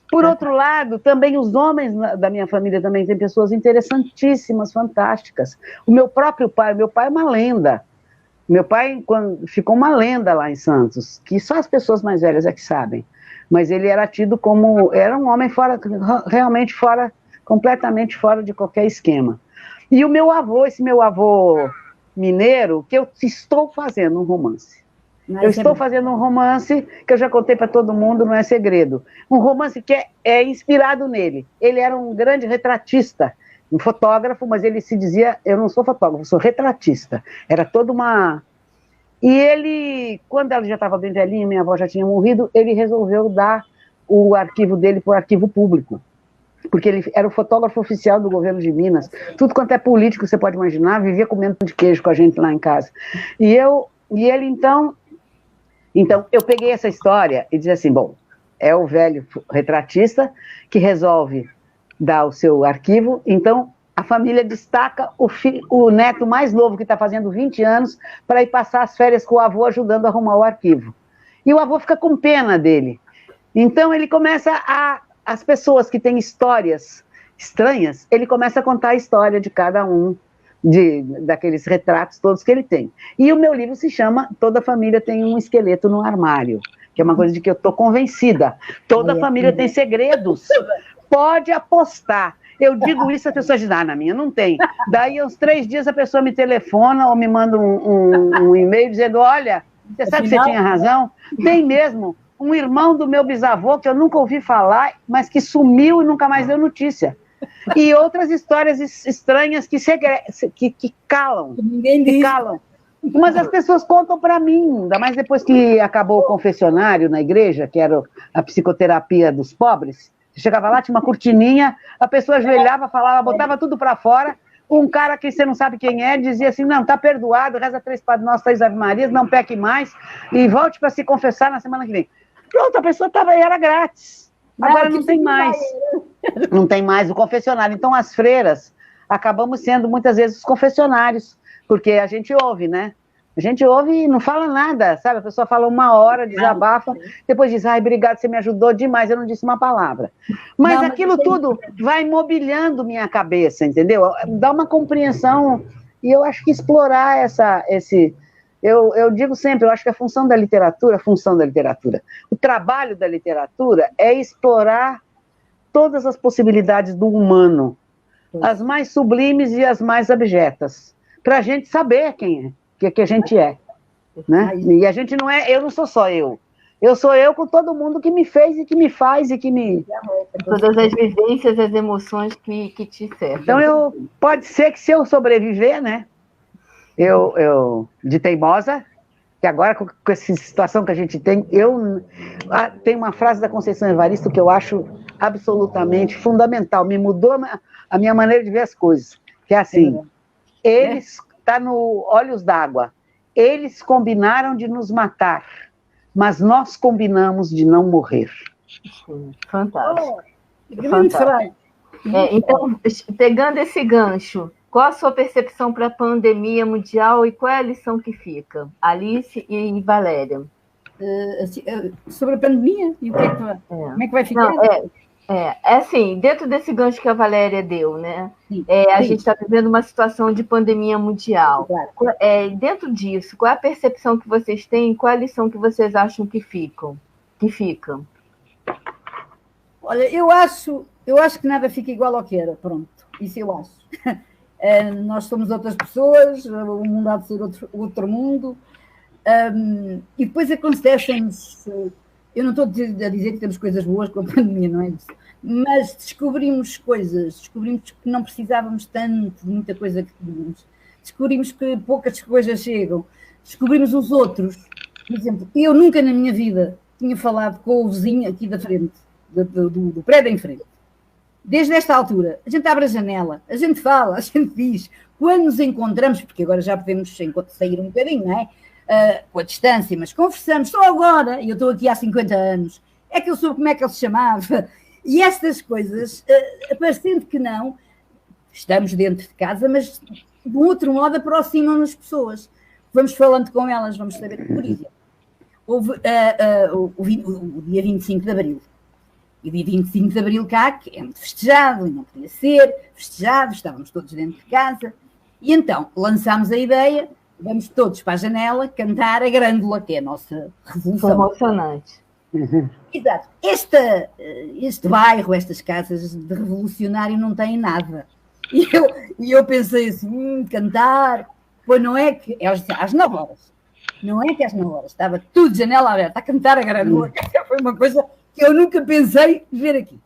Por outro lado, também os homens da minha família também têm pessoas interessantíssimas, fantásticas. O meu próprio pai é uma lenda. Meu pai ficou uma lenda lá em Santos, que só as pessoas mais velhas é que sabem. Mas ele era tido como, era um homem realmente completamente fora de qualquer esquema. E o meu avô, esse meu avô mineiro, que eu estou fazendo um romance. Eu estou fazendo um romance que eu já contei para todo mundo, não é segredo. Um romance que é inspirado nele. Ele era um grande retratista, um fotógrafo, mas ele se dizia, eu não sou fotógrafo, sou retratista. Era toda uma... E ele, quando ela já estava bem velhinha, minha avó já tinha morrido, ele resolveu dar o arquivo dele para o arquivo público. Porque ele era o fotógrafo oficial do governo de Minas. Tudo quanto é político, você pode imaginar, vivia comendo pão de queijo com a gente lá em casa. E ele, então, eu peguei essa história e disse assim, bom, é o velho retratista que resolve dar o seu arquivo, então a família destaca o neto mais novo, que está fazendo 20 anos, para ir passar as férias com o avô, ajudando a arrumar o arquivo. E o avô fica com pena dele. Então ele começa as pessoas que têm histórias estranhas, ele começa a contar a história de cada um, daqueles retratos todos que ele tem. E o meu livro se chama Toda Família Tem um Esqueleto no Armário, que é uma coisa de que eu estou convencida. Toda família tem segredos. Pode apostar. Eu digo isso, as pessoas dizem, na minha não tem. Daí, uns 3 dias, a pessoa me telefona ou me manda um e-mail dizendo, olha, você sabe que você tinha razão? Tem mesmo. Um irmão do meu bisavô, que eu nunca ouvi falar, mas que sumiu e nunca mais deu notícia. E outras histórias estranhas que calam.
Ninguém diz.
Calam. Mas as pessoas contam para mim, ainda mais depois que acabou o confessionário na igreja, que era a psicoterapia dos pobres. Você chegava lá, tinha uma cortininha, a pessoa ajoelhava, falava, botava tudo para fora. Um cara que você não sabe quem é, dizia assim, não, tá perdoado, reza 3 Padre Nosso, 3 Ave Marias, não peque mais, e volte para se confessar na semana que vem. Pronto, a pessoa estava aí, era grátis. Agora não tem mais. Não tem mais o confessionário. Então, as freiras acabamos sendo, muitas vezes, os confessionários, porque a gente ouve, né? A gente ouve e não fala nada, sabe? A pessoa fala 1 hora, desabafa, depois diz, ai, obrigado, você me ajudou demais, eu não disse uma palavra. Mas aquilo tudo vai mobiliando minha cabeça, entendeu? Dá uma compreensão, e eu acho que explorar eu digo sempre, eu acho que a função da literatura, o trabalho da literatura é explorar todas as possibilidades do humano, as mais sublimes e as mais abjetas, para a gente saber quem é, que a gente é, né? E a gente não é, eu não sou só eu sou eu com todo mundo que me fez e que me faz e que me...
Todas as vivências, as emoções que te servem.
Então, pode ser que se eu sobreviver, né, eu de teimosa, que agora com essa situação que a gente tem, eu tenho uma frase da Conceição Evaristo que eu acho absolutamente fundamental, me mudou a minha maneira de ver as coisas, que é assim, eles, tá no Olhos d'Água, eles combinaram de nos matar, mas nós combinamos de não morrer.
Sim, fantástico.
Fantástico.
Então, pegando esse gancho, qual a sua percepção para a pandemia mundial e qual é a lição que fica? Alice e Valéria.
Sobre a pandemia? E o que é que vai, como é que vai ficar?
Não, assim, dentro desse gancho que a Valéria deu, né? A gente está vivendo uma situação de pandemia mundial. Claro. Dentro disso, qual é a percepção que vocês têm? Qual é a lição que vocês acham que fica?
Olha, eu acho que nada fica igual ao que era, pronto, isso eu acho. Nós somos outras pessoas, o mundo há de ser outro mundo, e depois acontecem-nos, eu não estou a dizer que temos coisas boas com a pandemia, não é isso, mas descobrimos que não precisávamos tanto de muita coisa que tínhamos, descobrimos que poucas coisas chegam, descobrimos os outros, por exemplo, eu nunca na minha vida tinha falado com o vizinho aqui da frente, do prédio em frente. Desde esta altura, a gente abre a janela, a gente fala, a gente diz, quando nos encontramos, porque agora já podemos sair um bocadinho, não é? Com a distância, mas conversamos só agora, e eu estou aqui há 50 anos, é que eu soube como é que ele se chamava, e estas coisas, parecendo que não, estamos dentro de casa, mas de um outro modo aproximam-nos pessoas. Vamos falando com elas, vamos saber, por exemplo, houve o dia 25 de Abril, e o dia 25 de Abril cá, que é muito festejado, e não podia ser festejado, estávamos todos dentro de casa, e então lançámos a ideia, vamos todos para a janela cantar a Grândola, que é a nossa revolução.
Emocionante.
Exato. Este bairro, estas casas de revolucionário não têm nada. E eu pensei assim, cantar, pois não é que, às 9 horas, não é que às 9 horas, estava tudo de janela aberta a cantar a Grândola, que foi uma coisa que eu nunca pensei ver aqui.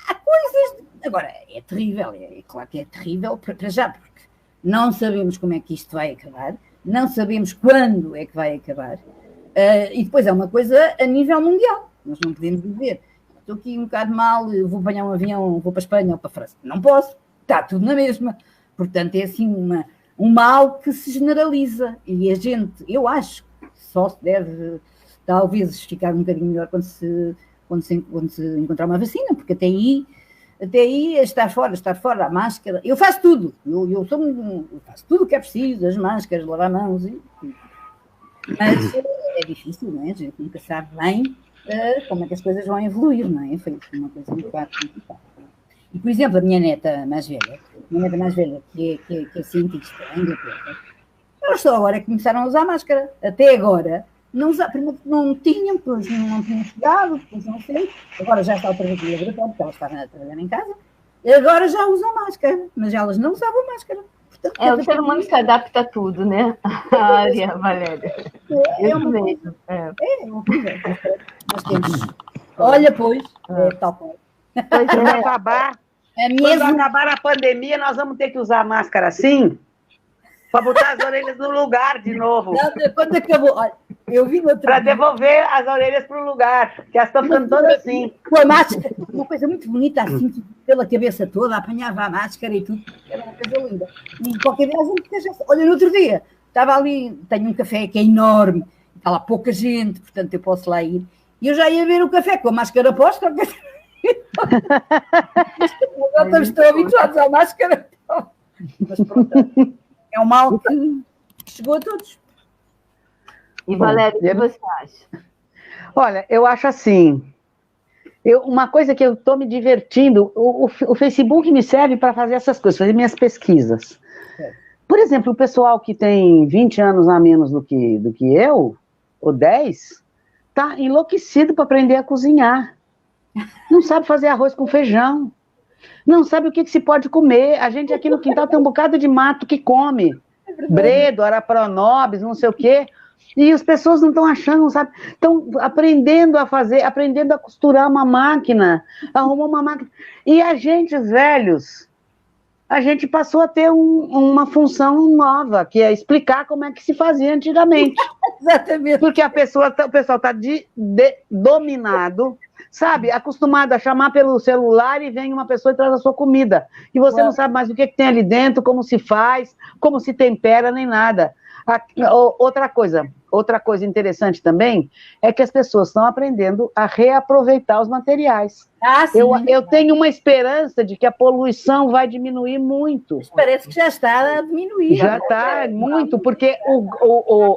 Há coisas... Agora, é terrível, é claro que é terrível para já, porque não sabemos como é que isto vai acabar, não sabemos quando é que vai acabar, e depois é uma coisa a nível mundial. Nós não podemos dizer, estou aqui um bocado mal, vou apanhar um avião, vou para a Espanha ou para a França. Não posso, está tudo na mesma. Portanto, é assim um mal que se generaliza, e a gente, eu acho, só se deve... talvez ficar um bocadinho melhor quando se encontrar uma vacina, porque até aí estar fora, a máscara, eu faço tudo, eu faço tudo o que é preciso, as máscaras, lavar mãos, mas é difícil, não é? A gente nunca sabe bem como é que as coisas vão evoluir, não é? Foi uma coisa muito fácil. E, por exemplo, a minha neta mais velha, que é cientista em Inglaterra, elas só agora começaram a usar máscara, até agora. Primeiro não tinham, depois não tinham chegado, depois não sei. Agora já está outra vez no laboratório, porque elas estavam a trabalhar em casa, e agora já usam máscara, mas elas não usavam máscara. Portanto,
o ser humano se adapta a tudo, né? A Valéria.
Mesmo. Nós temos. Olha, pois, tal qual.
Quando acabar a pandemia, nós vamos ter que usar máscara assim, para botar as orelhas no lugar de novo.
Quando acabou, olha, eu vi outra.
Para devolver as orelhas para o lugar, que elas estão ficando todas assim.
Com a máscara, uma coisa muito bonita, assim, pela cabeça toda, apanhava a máscara e tudo, era uma coisa linda. E qualquer dia a gente esteja. Olha, no outro dia, estava ali, tenho um café que é enorme, está lá pouca gente, portanto eu posso lá ir, e eu já ia ver o café com a máscara posta. Já estamos tão habituados à máscara. Mas pronto. É um mal que chegou a todos.
E, Valéria, o que você acha?
Olha, eu acho assim, uma coisa que eu estou me divertindo, o Facebook me serve para fazer essas coisas, fazer minhas pesquisas. Por exemplo, o pessoal que tem 20 anos a menos do que eu, ou 10, está enlouquecido para aprender a cozinhar. Não sabe fazer arroz com feijão. Não sabe o que se pode comer. A gente aqui no quintal tem um bocado de mato que come. Bredo, arapronobis, não sei o quê. E as pessoas não estão achando, não sabe? Estão aprendendo a fazer, aprendendo a costurar uma máquina, arrumar uma máquina. E a gente, velhos, a gente passou a ter uma função nova, que é explicar como é que se fazia antigamente.
Exatamente.
Porque o pessoal está dominado, sabe? Acostumado a chamar pelo celular e vem uma pessoa e traz a sua comida. E você não sabe mais o que tem ali dentro, como se faz, como se tempera, nem nada. Outra coisa interessante também é que as pessoas estão aprendendo a reaproveitar os materiais.
Sim.
Eu tenho uma esperança de que a poluição vai diminuir muito.
Mas parece que já está a diminuir.
Já está muito, porque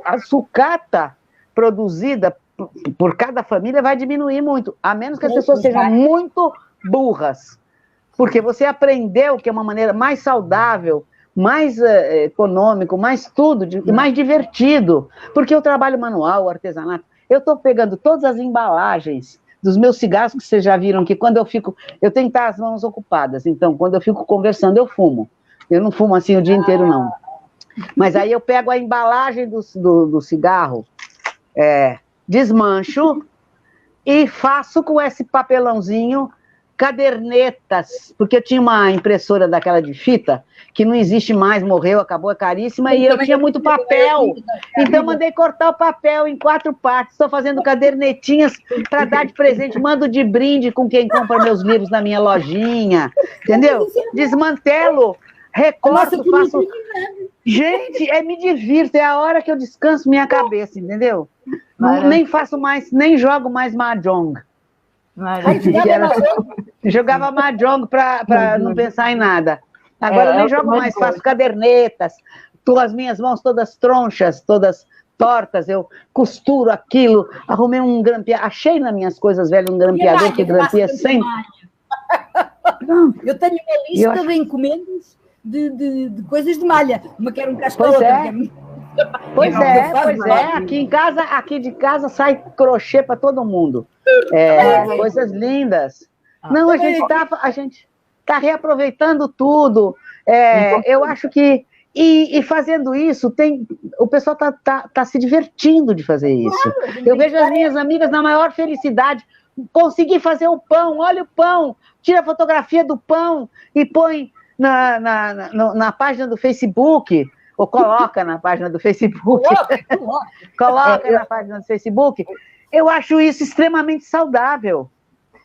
a sucata produzida por cada família vai diminuir muito, a menos que as pessoas sejam muito burras. Porque você aprendeu que é uma maneira mais saudável, mais econômico, mais tudo, mais divertido. Porque o trabalho manual, o artesanato, eu estou pegando todas as embalagens dos meus cigarros, que vocês já viram que quando eu tenho que estar as mãos ocupadas, então quando eu fico conversando eu fumo. Eu não fumo assim o dia inteiro, não. Mas aí eu pego a embalagem do cigarro, desmancho e faço com esse papelãozinho cadernetas, porque eu tinha uma impressora daquela de fita, que não existe mais, morreu, acabou, é caríssima, e eu tinha muito papel. Então, mandei cortar o papel em 4 partes, estou fazendo cadernetinhas para dar de presente, mando de brinde com quem compra meus livros na minha lojinha, entendeu? Desmantelo, recorto, faço... Gente, me divirto, é a hora que eu descanso minha cabeça, entendeu? Nem faço mais, nem jogo mais mahjong. Jogava mahjong para não pensar em nada. Agora eu nem jogo mais, faço cadernetas, as minhas mãos todas tronchas, todas tortas, eu costuro aquilo, arrumei um grampeador, achei nas minhas coisas velhas um grampeador que grampia sempre.
Eu tenho uma lista de encomendas de coisas de malha, uma quer um cascola,
Pois é, aqui de casa sai crochê para todo mundo. Coisas lindas. Não, a gente tá reaproveitando tudo. Eu acho que e fazendo isso, o pessoal tá se divertindo de fazer isso. Eu vejo as minhas amigas na maior felicidade. Consegui fazer o pão, olha o pão, tira a fotografia do pão e põe na página do Facebook. Ou coloca na página do Facebook. Coloca na página do Facebook. Eu acho isso extremamente saudável.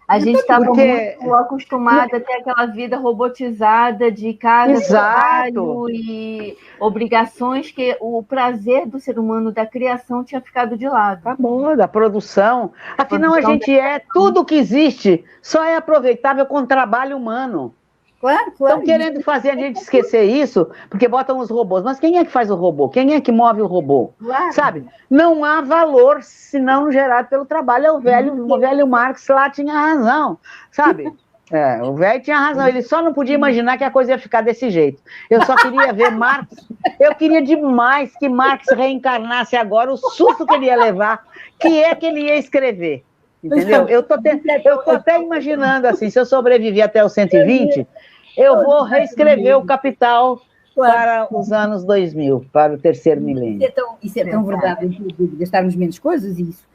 A gente estava muito acostumada a ter aquela vida robotizada de casa, trabalho e obrigações que o prazer do ser humano, da criação, tinha ficado de lado.
Acabou, da produção. Afinal, a gente tudo que existe só é aproveitável com trabalho humano.
Claro.
Estão querendo fazer a gente esquecer isso, porque botam os robôs. Mas quem é que faz o robô? Quem é que move o robô?
Claro.
Sabe? Não há valor se não gerado pelo trabalho. O velho Marx lá tinha razão, sabe? O velho tinha razão. Ele só não podia imaginar que a coisa ia ficar desse jeito. Eu só queria ver Marx. Eu queria demais que Marx reencarnasse agora, o susto que ele ia levar, que é que ele ia escrever. Entendeu? Eu tô até imaginando assim, se eu sobreviver até os 120, eu vou reescrever o Capital para os anos 2000, para o terceiro milênio.
Isso é tão verdade, de gastarmos menos coisas, isso.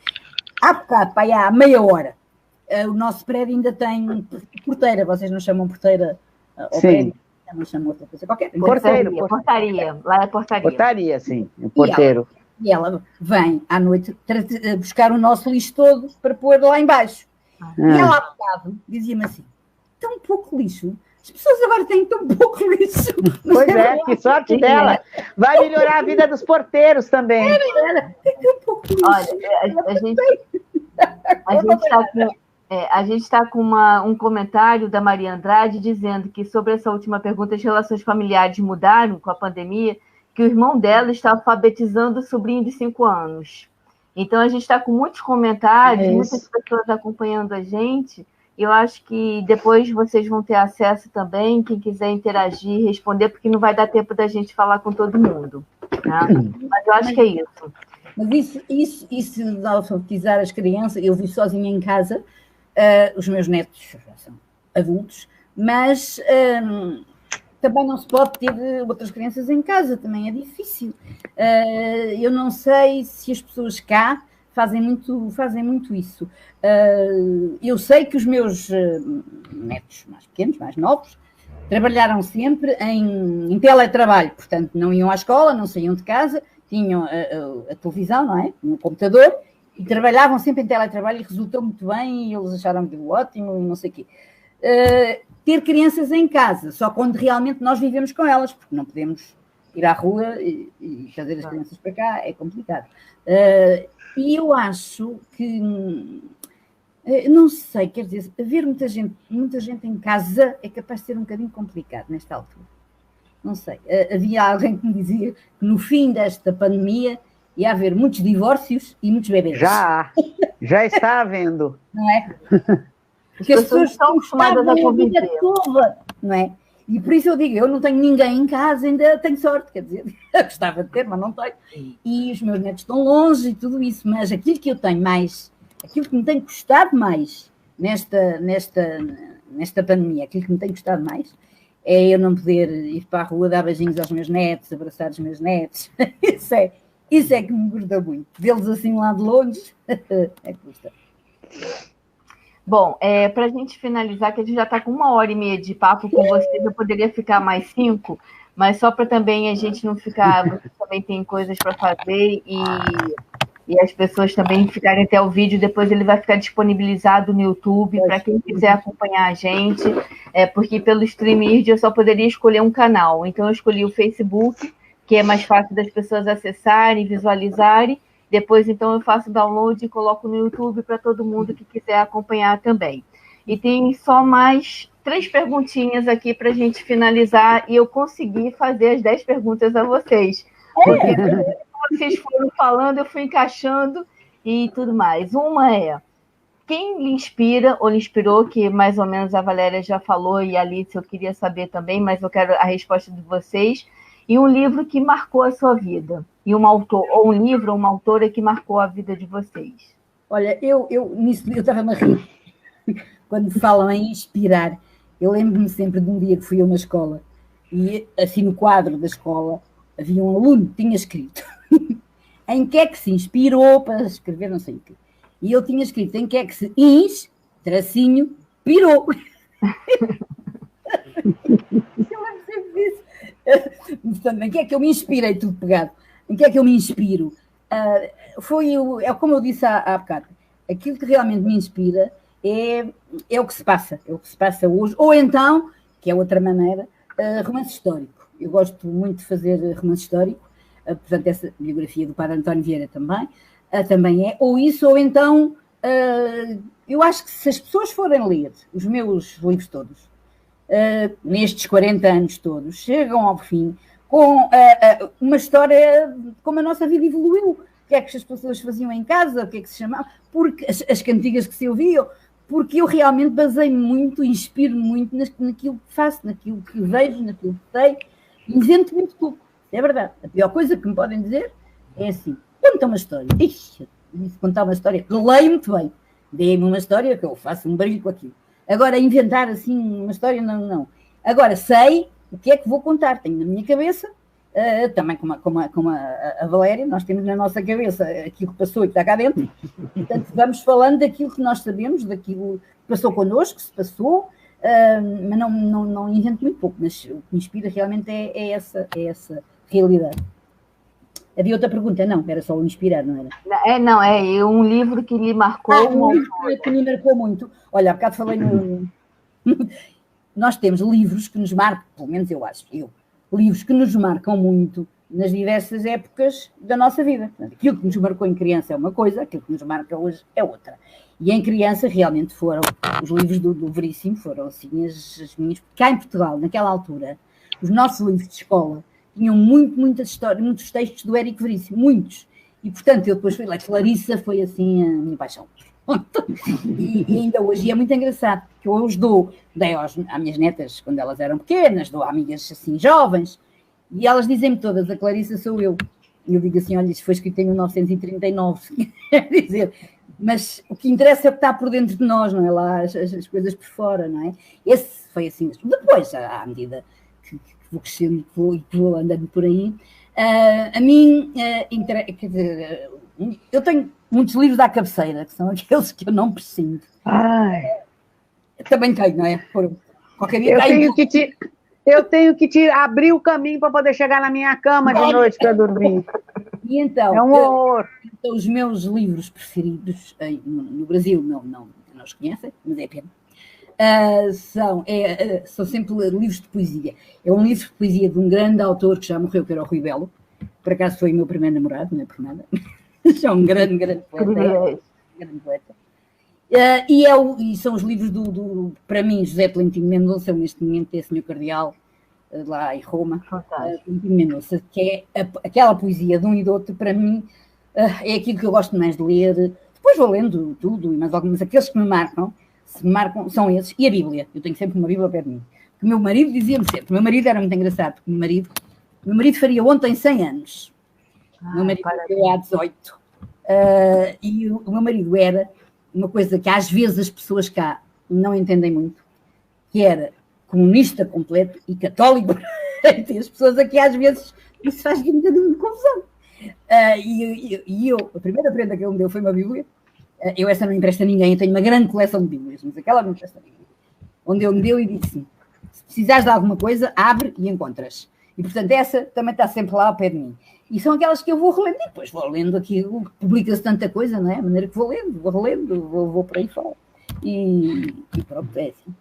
Há bocado, há meia hora, o nosso prédio ainda tem porteira, vocês não chamam porteira ao prédio? Não chamam outra coisa qualquer.
Portaria, lá é portaria.
Portaria, sim, o porteiro.
E ela vem à noite buscar o nosso lixo todo para pôr lá embaixo. E ela, há bocado, dizia-me assim, tão pouco lixo, as pessoas agora têm tão pouco lixo.
Pois que sorte dela. Vai melhorar a vida dos porteiros também.
Tem tão pouco lixo.
Olha, a gente está com um comentário da Maria Andrade dizendo que sobre essa última pergunta, as relações familiares mudaram com a pandemia, que o irmão dela está alfabetizando o sobrinho de 5 anos. Então, a gente está com muitos comentários, muitas pessoas acompanhando a gente. Eu acho que depois vocês vão ter acesso também, quem quiser interagir, responder, porque não vai dar tempo da gente falar com todo mundo. Tá? Mas eu acho que é isso.
Mas isso de alfabetizar as crianças, eu vivo sozinha em casa, os meus netos já são adultos, mas... também não se pode ter outras crianças em casa, também é difícil. Eu não sei se as pessoas cá fazem muito isso. Eu sei que os meus netos mais pequenos, mais novos, trabalharam sempre em teletrabalho, portanto não iam à escola, não saíam de casa, tinham a televisão, não é? No computador, e trabalhavam sempre em teletrabalho e resultou muito bem, e eles acharam aquilo ótimo e não sei o quê. Ter crianças em casa, só quando realmente nós vivemos com elas, porque não podemos ir à rua e trazer as crianças para cá, é complicado. E eu acho que, não sei, quer dizer, haver muita gente em casa é capaz de ser um bocadinho complicado nesta altura. Não sei, havia alguém que me dizia que no fim desta pandemia ia haver muitos divórcios e muitos bebês.
Já está havendo.
Não é? Porque as pessoas estão acostumadas a vida toda, não é? E por isso eu digo, eu não tenho ninguém em casa, ainda tenho sorte, quer dizer, eu gostava de ter, mas não tenho. E os meus netos estão longe e tudo isso, mas aquilo que eu tenho mais, aquilo que me tem custado mais nesta pandemia, aquilo que me tem custado mais, é eu não poder ir para a rua dar beijinhos aos meus netos, abraçar os meus netos. Isso é que me custa muito. Vê-los assim lá de longe, é que custa.
Bom, para a gente finalizar, que a gente já está com 1h30 de papo com vocês, eu poderia ficar mais 5, mas só para também a gente não ficar... Você também tem coisas para fazer e as pessoas também ficarem até o vídeo, depois ele vai ficar disponibilizado no YouTube para quem quiser acompanhar a gente, porque pelo StreamYard eu só poderia escolher um canal, então eu escolhi o Facebook, que é mais fácil das pessoas acessarem, visualizarem. Depois, então, eu faço download e coloco no YouTube para todo mundo que quiser acompanhar também. E tem só mais 3 perguntinhas aqui para a gente finalizar e eu consegui fazer as 10 perguntas a vocês. Porque vocês foram falando, eu fui encaixando e tudo mais. Uma é, quem lhe inspira ou lhe inspirou, que mais ou menos a Valéria já falou e a Alice eu queria saber também, mas eu quero a resposta de vocês. E um livro que marcou a sua vida. E um autor, ou um livro, ou uma autora que marcou a vida de vocês.
Olha, eu estava-me a rir. Quando falam em inspirar, eu lembro-me sempre de um dia que fui a uma escola e, assim, no quadro da escola, havia um aluno que tinha escrito em que é que se inspirou para escrever não sei o quê. E ele tinha escrito em que é que se pirou. Eu lembro sempre disso. Portanto, em que é que eu me inspirei, tudo pegado? Em que é que eu me inspiro? É como eu disse há bocado, aquilo que realmente me inspira é o que se passa, hoje, ou então, que é outra maneira, romance histórico. Eu gosto muito de fazer romance histórico, portanto, essa biografia do padre António Vieira também é, ou isso, ou então, eu acho que se as pessoas forem ler os meus livros todos, nestes 40 anos todos, chegam ao fim com uma história de como a nossa vida evoluiu, o que é que as pessoas faziam em casa, o que é que se chamava, porque as cantigas que se ouviam, porque eu realmente baseio muito, inspiro muito naquilo que faço, naquilo que vejo, naquilo que sei, invento muito pouco, é verdade. A pior coisa que me podem dizer é assim, conta uma história, contar uma história, eu leio muito bem, dê-me uma história que eu faço um brilho com aquilo. Agora, inventar assim uma história, não. Agora, sei o que é que vou contar. Tenho na minha cabeça, também como a Valéria, nós temos na nossa cabeça aquilo que passou e que está cá dentro. Portanto, vamos falando daquilo que nós sabemos, daquilo que passou connosco, que se passou, mas não invento muito pouco. Mas o que me inspira realmente é essa realidade. Havia outra pergunta? Não, era só o inspirar, não era?
É um livro que lhe marcou.
Um livro que me marcou muito. Olha, há bocado falei Nós temos livros que nos marcam, pelo menos eu acho, livros que nos marcam muito nas diversas épocas da nossa vida. Aquilo que nos marcou em criança é uma coisa, aquilo que nos marca hoje é outra. E em criança realmente foram os livros do Veríssimo, foram assim as minhas. Cá em Portugal, naquela altura, os nossos livros de escola tinham muitas histórias, muitos textos do Érico Veríssimo, muitos. E, portanto, eu depois fui lá, Clarissa foi assim a minha paixão. E ainda hoje é muito engraçado, porque eu os dei às minhas netas quando elas eram pequenas, dou a amigas assim jovens, e elas dizem-me todas, a Clarissa sou eu. E eu digo assim, olha, isto foi escrito em 1939, quer dizer, mas o que interessa é o que está por dentro de nós, não é lá as coisas por fora, não é? Esse foi assim. Depois, à medida que vou crescendo e que vou andando por aí, a mim, quer dizer, eu tenho muitos livros à cabeceira, que são aqueles que eu não prescindo. Também tenho, não é? Qualquer dia
eu tenho que abrir o caminho para poder chegar na minha cama de noite para dormir.
E então,
é um horror.
Então, os meus livros preferidos no Brasil, não os conhecem, mas é pena. São sempre livros de poesia. É um livro de poesia de um grande autor que já morreu, que era o Rui Belo. Por acaso foi o meu primeiro namorado, não é por nada. É um grande poeta. Grande poeta. E são os livros para mim, José Tolentino Mendonça, neste momento é Senhor Cardeal, lá em Roma. Tolentino Mendonça, que é aquela poesia de um e do outro, para mim, é aquilo que eu gosto mais de ler. Depois vou lendo tudo, mas alguns, aqueles que me marcam, são esses, e a Bíblia. Eu tenho sempre uma Bíblia perto de mim. O meu marido dizia-me sempre, o meu marido era muito engraçado, porque o meu marido faria ontem 100 anos. O meu marido faria há 18. E o meu marido era uma coisa que às vezes as pessoas cá não entendem muito, que era comunista completo e católico. E as pessoas aqui às vezes, isso faz um bocadinho de confusão. E a primeira prenda que ele me deu foi uma Bíblia. Eu essa não empresto a ninguém, eu tenho uma grande coleção de Bíblias, mas aquela não empresta a ninguém. Onde ele me deu e disse: se precisares de alguma coisa, abre e encontras. E, portanto, essa também está sempre lá ao pé de mim. E são aquelas que eu vou relendo, e depois vou lendo aquilo, publica-se tanta coisa, não é? A maneira que vou relendo, vou por aí fora. E pronto, é assim.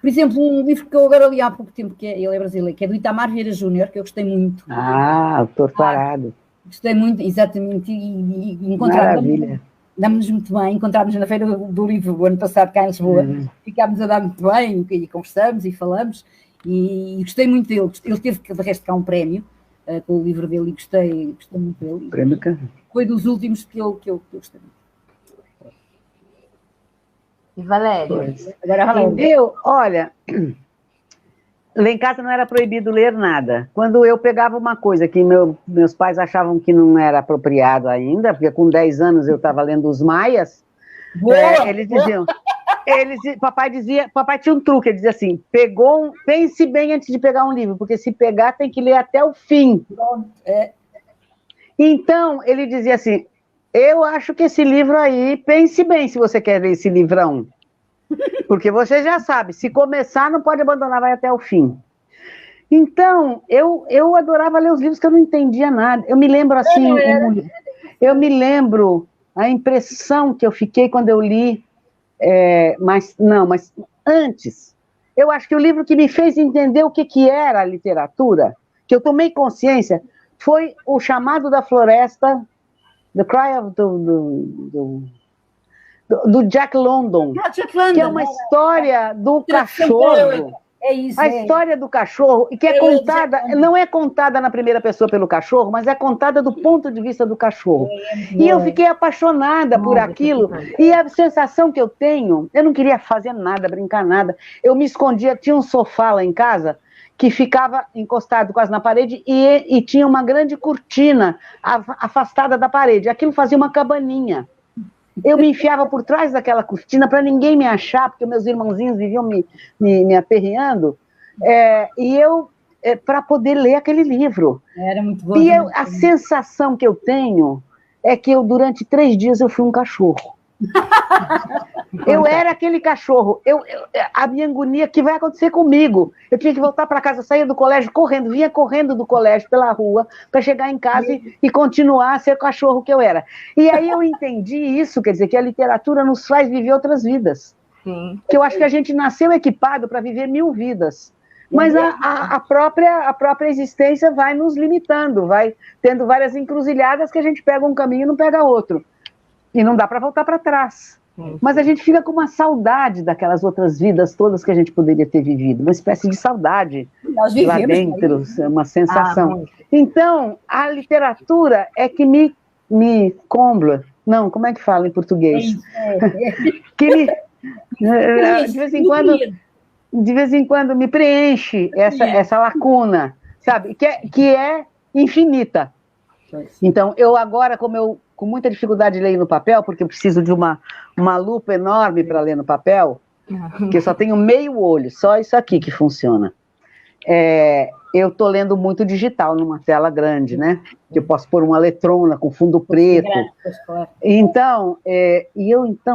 Por exemplo, um livro que eu agora li há pouco tempo, ele é brasileiro, que é do Itamar Vieira Júnior, que eu gostei muito.
Autor Parado.
Gostei muito, exatamente, e
Maravilha.
Damos-nos muito bem, encontrámos na Feira do Livro o ano passado cá em Lisboa, ficámos a dar muito bem, e conversamos e falamos, e gostei muito dele. Ele teve, de resto, cá um prémio com o livro dele, e gostei muito dele.
Prémio.
Foi dos últimos que eu gostei muito.
E Valéria?
Agora a Valéria.
Olha, lá em casa não era proibido ler nada. Quando eu pegava uma coisa que meus pais achavam que não era apropriado ainda, porque com 10 anos eu estava lendo os Maias, eles diziam... Papai tinha um truque, ele dizia assim: pense bem antes de pegar um livro, porque se pegar tem que ler até o fim. Então, ele dizia assim: eu acho que esse livro aí, pense bem se você quer ler esse livrão. Porque você já sabe, se começar não pode abandonar, vai até o fim. Então, eu adorava ler os livros que eu não entendia nada. Eu me lembro assim, a impressão que eu fiquei quando eu li, mas antes, eu acho que o livro que me fez entender o que era a literatura, que eu tomei consciência, foi O Chamado da Floresta, The Cry of do Jack London, que é uma história do cachorro.
É isso,
a história do cachorro, e que é contada, não é contada na primeira pessoa pelo cachorro, mas é contada do ponto de vista do cachorro. E eu fiquei apaixonada por aquilo, e a sensação que eu tenho, eu não queria fazer nada, brincar nada, eu me escondia, tinha um sofá lá em casa, que ficava encostado quase na parede, e tinha uma grande cortina afastada da parede, aquilo fazia uma cabaninha. Eu me enfiava por trás daquela cortina para ninguém me achar, porque meus irmãozinhos viviam me aperreando, e eu, para poder ler aquele livro.
Era muito bom.
E a sensação que eu tenho é que durante 3 dias eu fui um cachorro. Eu era aquele cachorro. A minha agonia, que vai acontecer comigo? Eu tinha que voltar para casa, saía do colégio correndo, vinha correndo do colégio pela rua para chegar em casa e continuar a ser o cachorro que eu era. E aí eu entendi isso, quer dizer, que a literatura nos faz viver outras vidas.
Sim.
Que eu acho que a gente nasceu equipado para viver 1000 vidas. Mas a própria existência vai nos limitando, vai tendo várias encruzilhadas que a gente pega um caminho e não pega outro. E não dá para voltar para trás. Mas a gente fica com uma saudade daquelas outras vidas todas que a gente poderia ter vivido. Uma espécie de saudade lá dentro, uma sensação. Então, a literatura é que me combla. Não, como é que fala em português? Que de vez em quando me preenche essa lacuna, sabe? Que é infinita. Então, eu agora, como eu com muita dificuldade de ler no papel, porque eu preciso de uma lupa enorme para ler no papel, porque eu só tenho meio olho, só isso aqui que funciona. Eu estou lendo muito digital numa tela grande, né? Que eu posso pôr uma letrona com fundo preto. Então,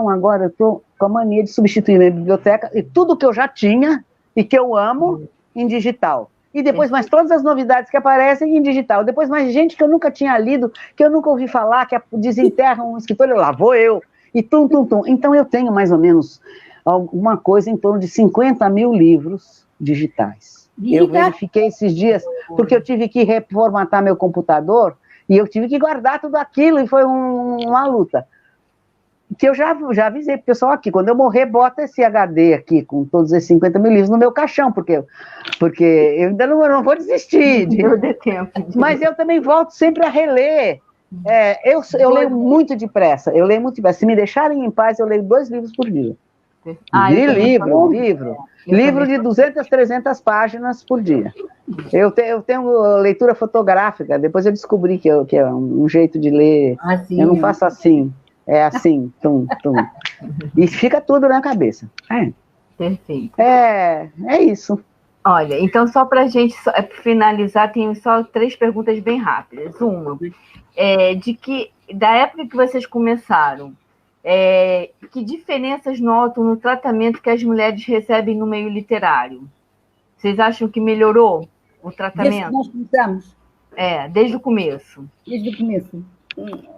agora eu estou com a mania de substituir minha biblioteca e tudo que eu já tinha e que eu amo em digital. E depois mais todas as novidades que aparecem em digital. Depois mais gente que eu nunca tinha lido, que eu nunca ouvi falar, que desenterra um escritor, lá vou eu. E tum. Então eu tenho mais ou menos alguma coisa em torno de 50 mil livros digitais. Eu verifiquei esses dias, porque eu tive que reformatar meu computador, e eu tive que guardar tudo aquilo, e foi uma luta. Que eu já avisei pro pessoal aqui, quando eu morrer, bota esse HD aqui, com todos esses 50 mil livros no meu caixão, porque eu ainda não vou desistir. Mas eu também volto sempre a reler. Eu leio muito depressa, Se me deixarem em paz, eu leio 2 livros por dia. Livro de 200, 300 páginas por dia. Eu tenho leitura fotográfica, depois eu descobri que é um jeito de ler. Eu não faço assim. É assim, tum. E fica tudo na cabeça.
Perfeito.
É isso.
Olha, então só para a gente finalizar, tenho só 3 perguntas bem rápidas. Uma, da época que vocês começaram, que diferenças notam no tratamento que as mulheres recebem no meio literário? Vocês acham que melhorou o tratamento?
Desde que nós começamos.
Desde o começo.
Desde o começo.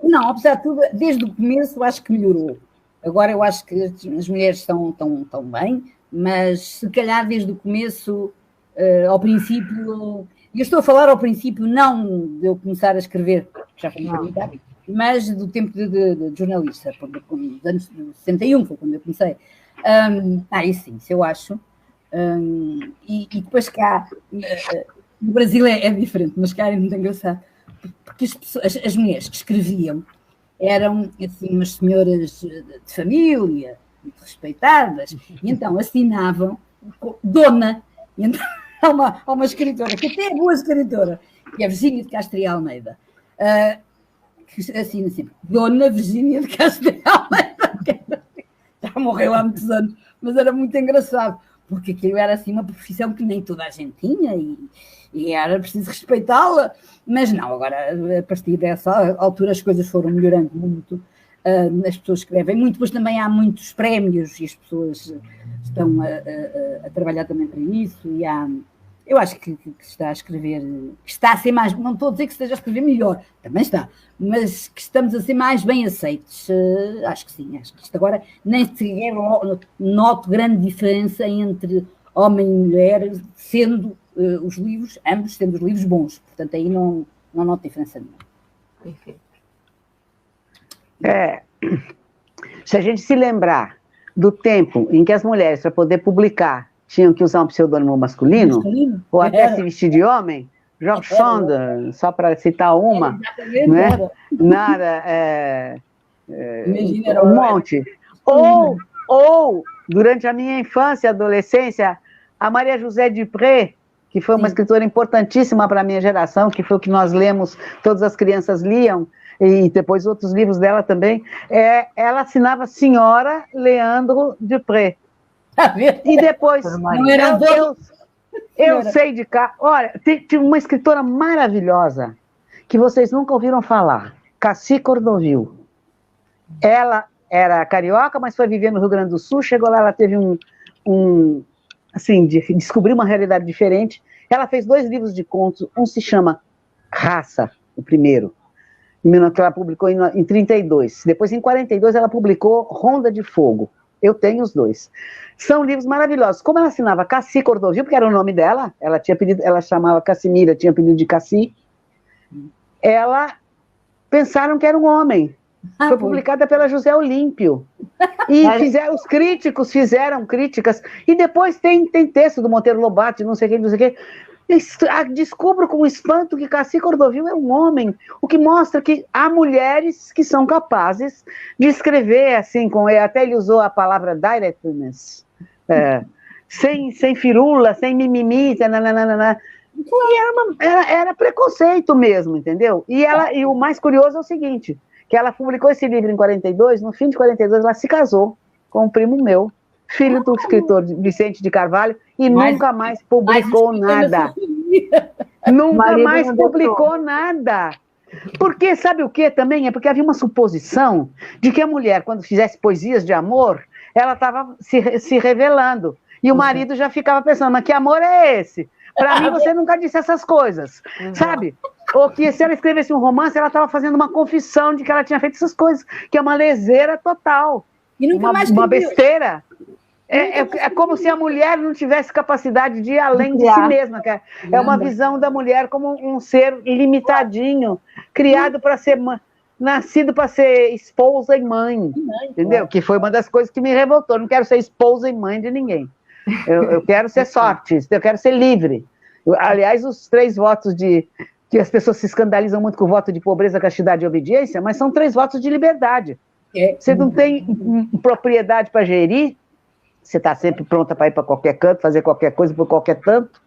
Não, apesar de tudo, desde o começo eu acho que melhorou. Agora eu acho que as mulheres estão bem, mas se calhar desde o começo, ao princípio, e eu estou a falar ao princípio não de eu começar a escrever, já foi muito, mas do tempo de jornalista, dos anos 61 foi quando eu comecei. Isso eu acho. E depois cá, no Brasil é diferente, mas cá é muito engraçado. Porque as mulheres que escreviam eram assim, umas senhoras de família, muito respeitadas, e então assinavam Dona. E então, há uma escritora, que até é boa escritora, que é Virgínia de Castro e Almeida, que assina sempre Dona Virgínia de Castro e Almeida. Já morreu há muitos anos, mas era muito engraçado, porque aquilo era assim uma profissão que nem toda a gente tinha, e era preciso respeitá-la, mas não, agora a partir dessa altura as coisas foram melhorando muito, as pessoas escrevem muito, depois também há muitos prémios e as pessoas estão a trabalhar também para isso, e eu acho que está a escrever, que está a ser mais, não estou a dizer que esteja a escrever melhor, também está, mas que estamos a ser mais bem aceitos, acho que sim, acho que isto agora nem sequer noto grande diferença entre homem e mulher, sendo os livros, ambos sendo os livros bons, portanto aí não noto diferença nenhuma.
Perfeito.
Se a gente se lembrar do tempo em que as mulheres, para poder publicar, tinham que usar um pseudônimo masculino? Ou até se vestir de homem, George Sand, só para citar uma, né? Um monte. Ou, durante a minha infância e adolescência, a Maria José Dupré, que foi uma escritora importantíssima para a minha geração, que foi o que nós lemos, todas as crianças liam, e depois outros livros dela também, ela assinava Senhora Leandro Dupré. E depois, eu sei de cá, olha, tem uma escritora maravilhosa, que vocês nunca ouviram falar, Cassi Cordovil. Ela era carioca, mas foi viver no Rio Grande do Sul, chegou lá, ela teve descobriu uma realidade diferente. Ela fez 2 livros de contos, um se chama Raça, o primeiro, que ela publicou em 1932. Depois, em 1942, ela publicou Ronda de Fogo. Eu tenho os 2. São livros maravilhosos. Como ela assinava Cassi Cordovil, porque era o nome dela, ela chamava Cassimira, tinha apelido de Cassi, pensaram que era um homem. Foi publicada pela José Olímpio. E os críticos fizeram críticas. E depois tem texto do Monteiro Lobato, não sei o que. Descubro com espanto que Cassi Cordovil é um homem, o que mostra que há mulheres que são capazes de escrever assim, até ele usou a palavra directness, sem firula, sem mimimi, nananana. E era preconceito mesmo, entendeu? E o mais curioso é o seguinte, que ela publicou esse livro em 1942, no fim de 1942 ela se casou com um primo meu, filho do escritor Vicente de Carvalho, e nunca mais publicou nada. Nunca mais publicou nada. Porque, sabe o que também? É porque havia uma suposição de que a mulher, quando fizesse poesias de amor, ela estava se revelando. E o marido já ficava pensando, mas que amor é esse? Para mim, você nunca disse essas coisas, sabe? Ou que se ela escrevesse um romance, ela estava fazendo uma confissão de que ela tinha feito essas coisas, que é uma leseira total,
E nunca mais
uma
escreveu.
besteira. É como se a mulher não tivesse capacidade de ir além de si mesma. É uma visão da mulher como um ser limitadinho, criado para ser... nascido para ser esposa e mãe, entendeu? Que foi uma das coisas que me revoltou. Eu não quero ser esposa e mãe de ninguém. Eu quero ser sorte, eu quero ser livre. Aliás, os 3 votos que as pessoas se escandalizam muito com o voto de pobreza, castidade e obediência, mas são 3 votos de liberdade. Você não tem propriedade para gerir, você está sempre pronta para ir para qualquer canto, fazer qualquer coisa por qualquer tanto.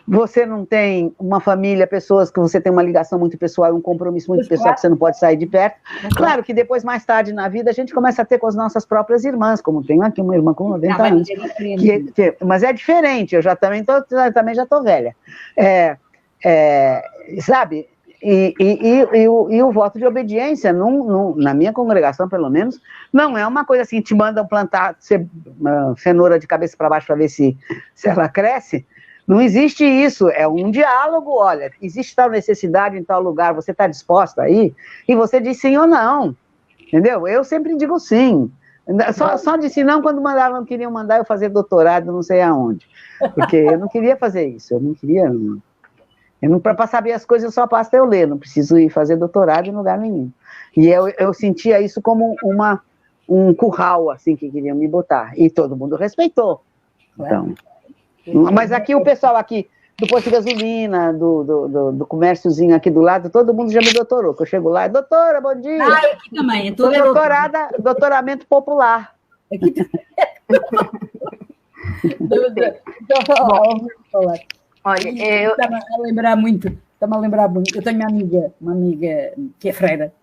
Você não tem uma família, pessoas que você tem uma ligação muito pessoal, um compromisso muito pessoal que você não pode sair de perto. Claro que depois, mais tarde na vida, a gente começa a ter com as nossas próprias irmãs, como tenho aqui uma irmã com 90 anos. Mas é diferente, eu já também já estou velha. Sabe? E o voto de obediência, na minha congregação, pelo menos, não é uma coisa assim, te mandam plantar cenoura de cabeça para baixo para ver se ela cresce. Não existe isso, é um diálogo, olha, existe tal necessidade em tal lugar, você está disposta a ir? E você diz sim ou não, entendeu? Eu sempre digo sim. Só disse não quando queriam mandar eu fazer doutorado não sei aonde, porque eu não queria fazer isso, eu não queria... para saber as coisas, eu só basta eu ler, não preciso ir fazer doutorado em lugar nenhum. E eu sentia isso como um curral, assim, que queriam me botar. E todo mundo respeitou. Então, mas aqui, o pessoal aqui, do posto de gasolina, do comérciozinho aqui do lado, todo mundo já me doutorou, que eu chego lá, doutora, bom dia.
Ah, aqui também.
Sou doutoramento popular.
Aqui
Olha,
Está-me a lembrar muito. Eu tenho uma amiga que é freira,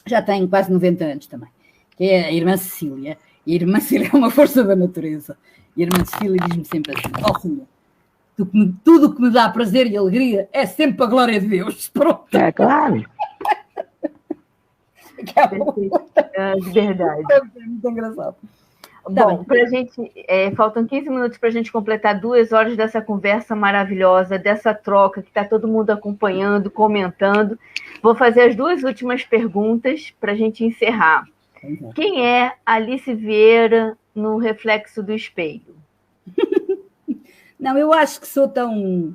já tem quase 90 anos também, que é a irmã Cecília. E a irmã Cecília é uma força da natureza. E a irmã Cecília diz-me sempre assim: filha, tudo o que me dá prazer e alegria é sempre para a glória de Deus. Pronto.
É claro.
É verdade.
É muito engraçado.
Bom, pra gente, faltam 15 minutos para a gente completar 2 horas dessa conversa maravilhosa, dessa troca que está todo mundo acompanhando, comentando. Vou fazer as 2 últimas perguntas para a gente encerrar. Quem é Alice Vieira no reflexo do espelho?
Não, eu acho que sou tão...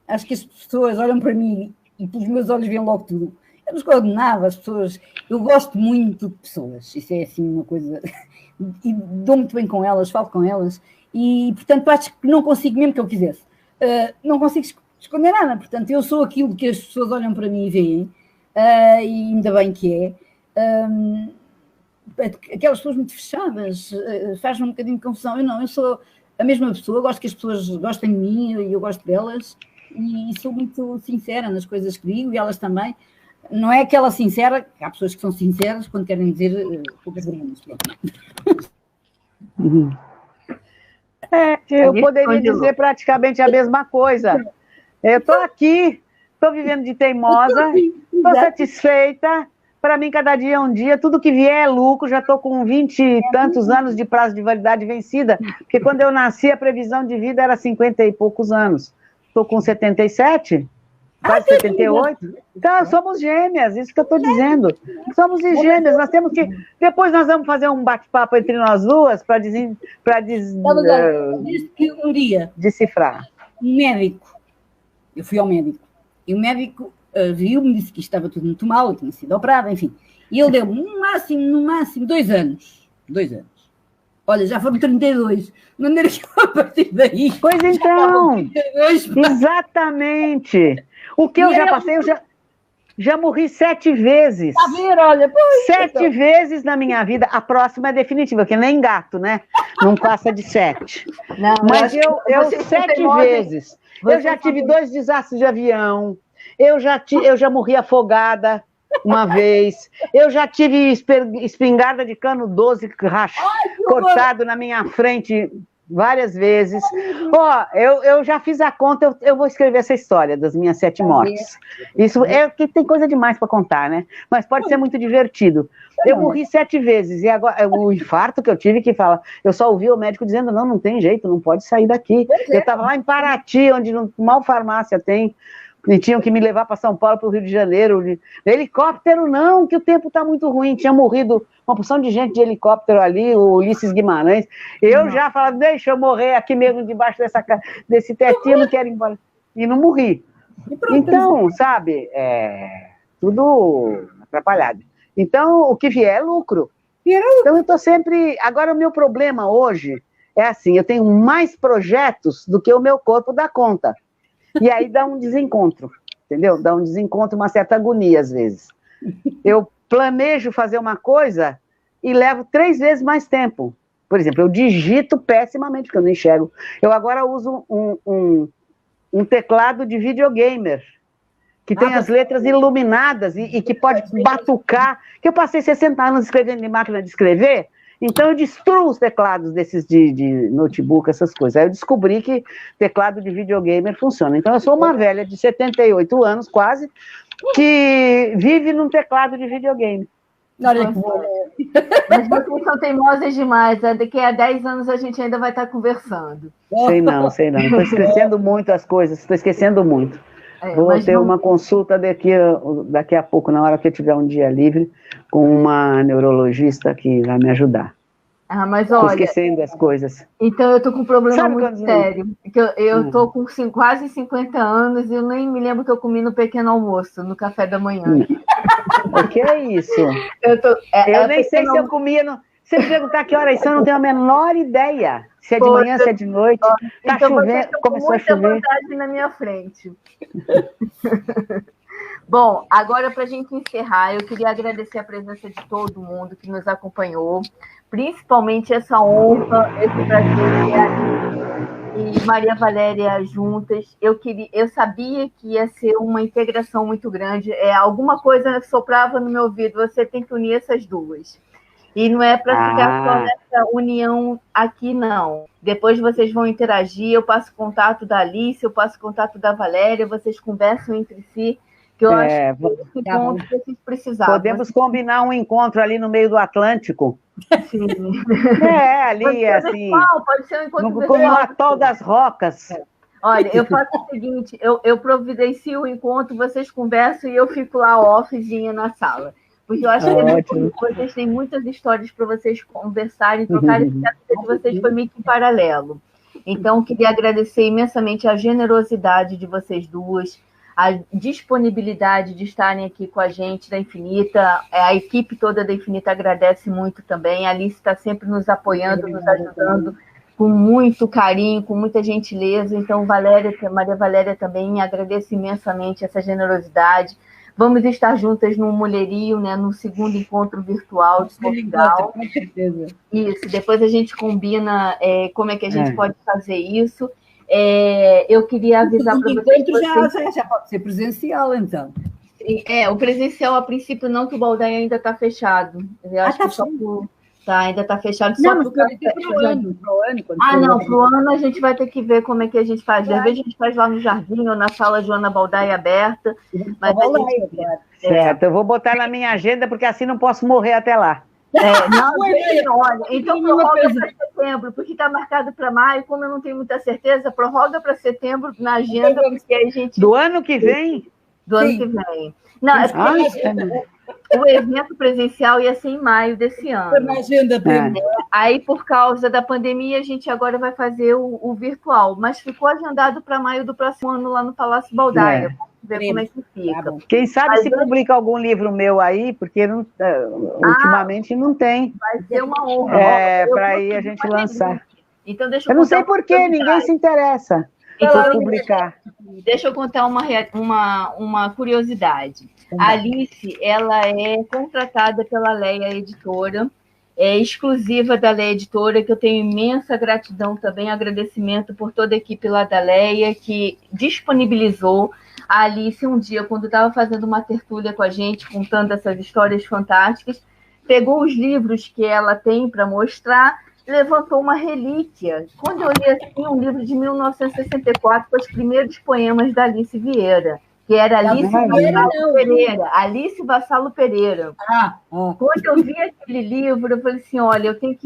Acho que as pessoas olham para mim e pelos meus olhos veem logo tudo. Eu não escolho nada, as pessoas... Eu gosto muito de pessoas, isso é assim uma coisa... E dou muito bem com elas, falo com elas, e portanto acho que não consigo, mesmo que eu quisesse, não consigo esconder nada. Portanto, eu sou aquilo que as pessoas olham para mim e veem, e ainda bem que é. Aquelas pessoas muito fechadas, faz-me um bocadinho de confusão. Eu sou a mesma pessoa, gosto que as pessoas gostem de mim e eu gosto delas, e sou muito sincera nas coisas que digo, e elas também. Não é aquela sincera, há pessoas que são sinceras quando querem dizer poucas verdades.
Eu poderia dizer praticamente a mesma coisa. Eu estou aqui, estou vivendo de teimosa, estou satisfeita. Para mim, cada dia é um dia, tudo que vier é lucro. Já estou com 20 e tantos anos de prazo de validade vencida, porque quando eu nasci, a previsão de vida era 50 e poucos anos. Estou com 77. Quase 78. Então, somos gêmeas, isso que eu estou dizendo. Somos gêmeas, nós temos que... Depois nós vamos fazer um bate-papo entre nós duas para
um dia,
decifrar.
Um médico, eu fui ao médico, e o médico viu-me, disse que estava tudo muito mal, eu tinha sido operada, enfim. E ele deu-me, no máximo, 2 anos. 2 anos. Olha, já foram 32. Não era que a partir daí.
Pois então, 32, exatamente. O que eu já passei, eu já morri 7 vezes.
Tá vendo, olha.
7 vezes na minha vida. A próxima é definitiva, porque nem gato, né? Não passa de 7. Não, mas eu 7 vezes. Eu já tive 2 desastres de avião. Eu já morri afogada uma vez. Eu já tive espingarda de cano 12 cortado na minha frente várias vezes. Ó, eu já fiz a conta, eu vou escrever essa história das minhas 7 mortes. Isso é que tem coisa demais para contar, né? Mas pode ser muito divertido. Eu morri 7 vezes, e agora o infarto que eu tive, que fala, eu só ouvi o médico dizendo, não tem jeito, não pode sair daqui. Eu estava lá em Paraty, onde mal farmácia tem, e tinham que me levar para São Paulo, para o Rio de Janeiro. Helicóptero não, que o tempo está muito ruim. Tinha morrido uma porção de gente de helicóptero ali, o Ulisses Guimarães. Eu já falava, deixa eu morrer aqui mesmo debaixo desse tetinho, não quero ir embora. E não morri. Então, sabe, tudo atrapalhado. Então, o que vier é lucro. Então, eu estou sempre... Agora, o meu problema hoje é assim, eu tenho mais projetos do que o meu corpo dá conta. E aí dá um desencontro, entendeu? Dá um desencontro, uma certa agonia, às vezes. Eu planejo fazer uma coisa e levo 3 vezes mais tempo. Por exemplo, eu digito pessimamente, porque eu não enxergo. Eu agora uso um teclado de videogamer, que tem as letras iluminadas e que pode batucar. Que eu passei 60 anos escrevendo em máquina de escrever, então eu destruo os teclados desses de notebook, essas coisas. Aí eu descobri que teclado de videogamer funciona. Então eu sou uma velha de 78 anos, quase, que vive num teclado de videogame.
Mas vocês são teimosas demais. Daqui a 10 anos a gente ainda vai estar conversando.
Sei não. Estou esquecendo muito as coisas, estou esquecendo muito. Vou ter uma consulta daqui a pouco, na hora que eu tiver um dia livre, com uma neurologista que vai me ajudar.
Mas olha...
Estou esquecendo as coisas.
Então, eu estou com um problema muito sério. Eu estou com quase 50 anos e eu nem me lembro que eu comi no pequeno almoço, no café da manhã.
O que é isso? Eu nem sei se eu comia... Se eu perguntar que horas são, eu não tenho a menor ideia. Se é de manhã, se é de noite. Tá então chovendo, começou a chover.
Muita vantagem na minha frente. Bom, agora para a gente encerrar, eu queria agradecer a presença de todo mundo que nos acompanhou, principalmente essa honra, esse prazer que a e Maria Valéria juntas. Eu sabia que ia ser uma integração muito grande. Alguma coisa soprava no meu ouvido, você tem que unir essas duas. E não é para ficar só nessa união aqui, não. Depois vocês vão interagir, eu passo contato da Alice, eu passo contato da Valéria, vocês conversam entre si, que eu acho que é um encontro que vocês precisavam.
Podemos combinar um encontro ali no meio do Atlântico.
Sim.
Ali, assim,
pode ser um encontro
no Atol das Rocas.
Olha, eu faço o seguinte, eu providencio o encontro, vocês conversam e eu fico lá offzinha na sala. Porque eu acho que vocês têm muitas histórias para vocês conversarem, trocarem, porque a vida de vocês foi meio que em paralelo. Então, queria agradecer imensamente a generosidade de vocês duas, a disponibilidade de estarem aqui com a gente da Infinita. A equipe toda da Infinita agradece muito também. A Alice está sempre nos apoiando, nos ajudando com muito carinho, com muita gentileza. Então, Maria Valéria também agradece imensamente essa generosidade. Vamos estar juntas no Mulherio, né, no segundo encontro virtual de Portugal.
Com certeza.
Isso, depois a gente combina como é que a gente pode fazer isso. Eu queria avisar para vocês...
O encontro já pode ser presencial, então.
O presencial, a princípio, não, que o Baldaia ainda está fechado. Eu acho que só ainda está fechado. Só
não, para o ano.
Para o ano a gente vai ter que ver como é que a gente faz. Às vezes a gente faz lá no jardim ou na sala Joana Baldaia aberta. Mas
certo, eu vou botar na minha agenda, porque assim não posso morrer até lá.
Olha, então prorroga para setembro, porque está marcado para maio. Como eu não tenho muita certeza, prorroga para setembro na agenda, porque a gente...
Do ano que vem?
Do ano que vem. Não, é porque o evento presencial ia ser em maio desse ano.
Na agenda
Aí, por causa da pandemia, a gente agora vai fazer o virtual, mas ficou agendado para maio do próximo ano lá no Palácio Baldaia. Ver como é que fica.
Quem sabe se publica algum livro meu aí, porque ultimamente não tem.
Vai ser uma honra.
Para aí a gente lançar.
Então, deixa
eu não sei por que ninguém se interessa em publicar.
Deixa eu contar uma curiosidade. A Alice, ela é contratada pela Leia Editora, é exclusiva da Leia Editora, que eu tenho imensa gratidão também, agradecimento por toda a equipe lá da Leia, que disponibilizou a Alice um dia, quando estava fazendo uma tertúlia com a gente, contando essas histórias fantásticas, pegou os livros que ela tem para mostrar levantou uma relíquia. Quando eu li assim, um livro de 1964, com os primeiros poemas da Alice Vieira, que era Alice Vassalo Pereira. Alice Vassalo Pereira. Quando eu vi aquele livro, eu falei assim, olha, eu tenho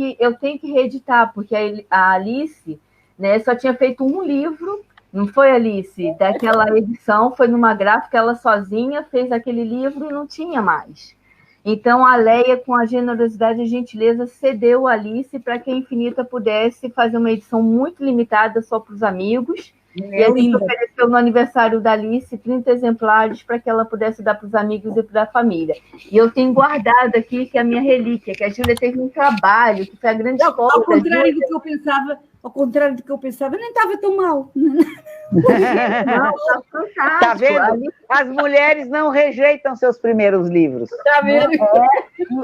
que reeditar, porque a Alice, né, só tinha feito um livro, não foi, Alice? Daquela edição, foi numa gráfica, ela sozinha fez aquele livro e não tinha mais. Então, a Leia, com a generosidade e gentileza, cedeu a Alice para que a Infinita pudesse fazer uma edição muito limitada só para os amigos. E a gente ofereceu no aniversário da Alice 30 exemplares para que ela pudesse dar para os amigos e para a família. E eu tenho guardado aqui, que é a minha relíquia, que a Júlia teve um trabalho, que foi a grande escola.
Ao contrário do que eu pensava, nem estava tão mal.
Não, tá fantástico.
Tá vendo? As mulheres não rejeitam seus primeiros livros.
Tá vendo?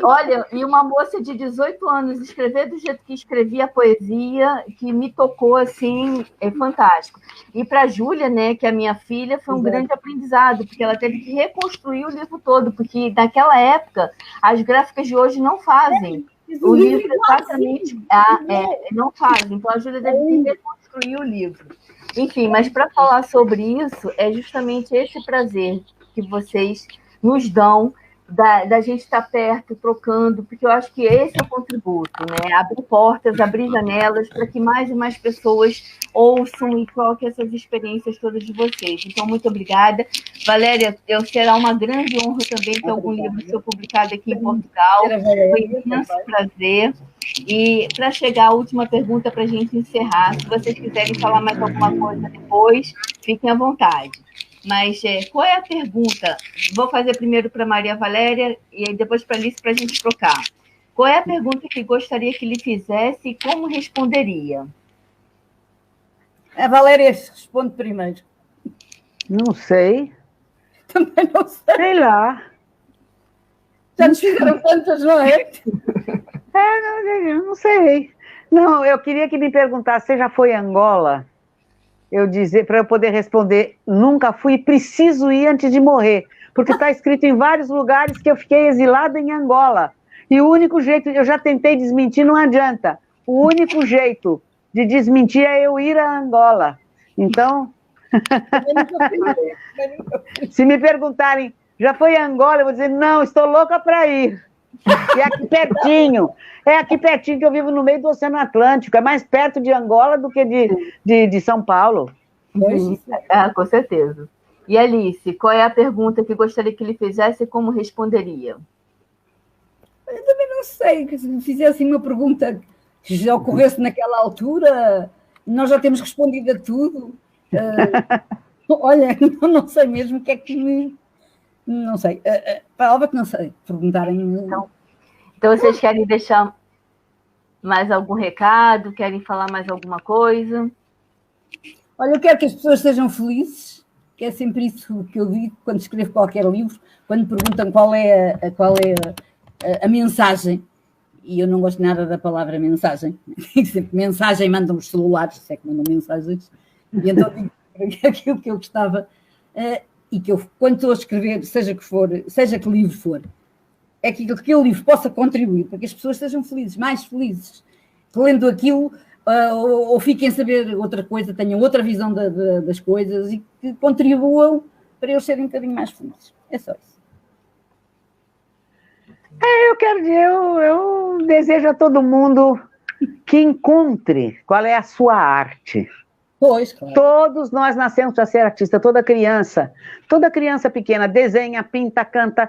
Olha, e uma moça de 18 anos escrever do jeito que escrevia a poesia, que me tocou, assim, é fantástico. E para a Júlia, né, que é a minha filha, foi um grande aprendizado, porque ela teve que reconstruir o livro todo, porque naquela época as gráficas de hoje não fazem. O livro exatamente não faz. Então a Júlia deve reconstruir o livro. Enfim, mas para falar sobre isso, é justamente esse prazer que vocês nos dão da gente estar perto, trocando, porque eu acho que esse é o contributo, né? Abrir portas, abrir janelas, para que mais e mais pessoas ouçam e troquem essas experiências todas de vocês. Então, muito obrigada. Valéria, será uma grande honra também ter algum livro seu publicado aqui em Portugal. Foi um imenso prazer. E, para chegar à última pergunta, para a gente encerrar, se vocês quiserem falar mais alguma coisa depois, fiquem à vontade. Mas qual é a pergunta? Vou fazer primeiro para Maria Valéria e depois para a Alice, para a gente trocar. Qual é a pergunta que gostaria que lhe fizesse e como responderia?
A Valéria responde primeiro.
Não sei.
Também não sei.
Sei lá.
Já nos fizeram tantas, não é?
Não sei. Não, eu queria que me perguntasse, você já foi a Angola? Eu dizer, para eu poder responder, nunca fui e preciso ir antes de morrer, porque está escrito em vários lugares que eu fiquei exilada em Angola. E o único jeito, eu já tentei desmentir, não adianta. O único jeito de desmentir é eu ir a Angola. Então, se me perguntarem, já foi a Angola? Eu vou dizer, não, estou louca para ir. É aqui pertinho. É aqui pertinho, que eu vivo no meio do Oceano Atlântico. É mais perto de Angola do que de São Paulo.
Com certeza. E Alice, qual é a pergunta que gostaria que ele fizesse e como responderia?
Eu também não sei. Se me fizesse uma pergunta que já ocorresse naquela altura, nós já temos respondido a tudo. Olha, não sei mesmo o que é que me... Não sei. Palavra que não sei. Perguntarem...
Então, vocês querem deixar mais algum recado? Querem falar mais alguma coisa?
Olha, eu quero que as pessoas sejam felizes, que é sempre isso que eu digo quando escrevo qualquer livro, quando me perguntam qual é a mensagem, e eu não gosto nada da palavra mensagem. Sempre mensagem mandam os celulares, se é que mandam mensagens, e então digo aquilo que eu gostava, e que eu, quando estou a escrever, seja que livro for, é que aquele livro possa contribuir para que as pessoas sejam felizes, mais felizes, que lendo aquilo ou fiquem a saber outra coisa, tenham outra visão das coisas e que contribuam para eles serem um bocadinho mais felizes. É só isso.
Eu desejo a todo mundo que encontre qual é a sua arte.
Pois, claro.
Todos nós nascemos para ser artista, toda criança pequena desenha, pinta, canta,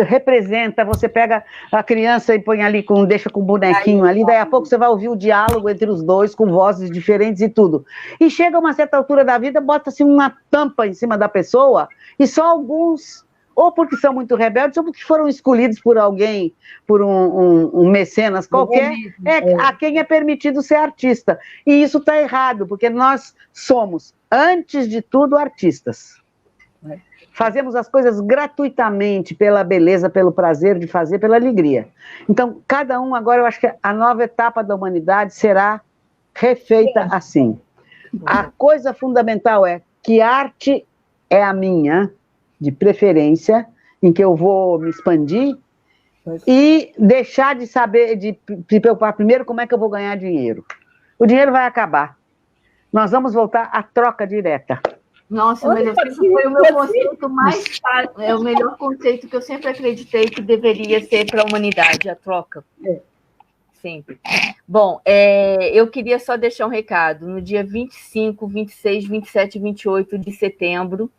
representa, você pega a criança e põe ali, deixa com o bonequinho ali, daí a pouco você vai ouvir o diálogo entre os dois, com vozes diferentes e tudo. E chega a uma certa altura da vida, bota-se uma tampa em cima da pessoa, e só alguns, ou porque são muito rebeldes, ou porque foram escolhidos por alguém, por um mecenas qualquer, a quem é permitido ser artista. E isso está errado, porque nós somos, antes de tudo, artistas. Fazemos as coisas gratuitamente, pela beleza, pelo prazer de fazer, pela alegria. Então, cada um, agora, eu acho que a nova etapa da humanidade será refeita assim. A coisa fundamental é que arte é a minha, de preferência, em que eu vou me expandir, e deixar de saber, de se preocupar primeiro como é que eu vou ganhar dinheiro. O dinheiro vai acabar. Nós vamos voltar à troca direta.
Nossa, mas esse foi o meu conceito mais fácil, é o melhor conceito que eu sempre acreditei que deveria ser para a humanidade, a troca. Sempre. Bom, eu queria só deixar um recado. No dia 25, 26, 27 e 28 de setembro,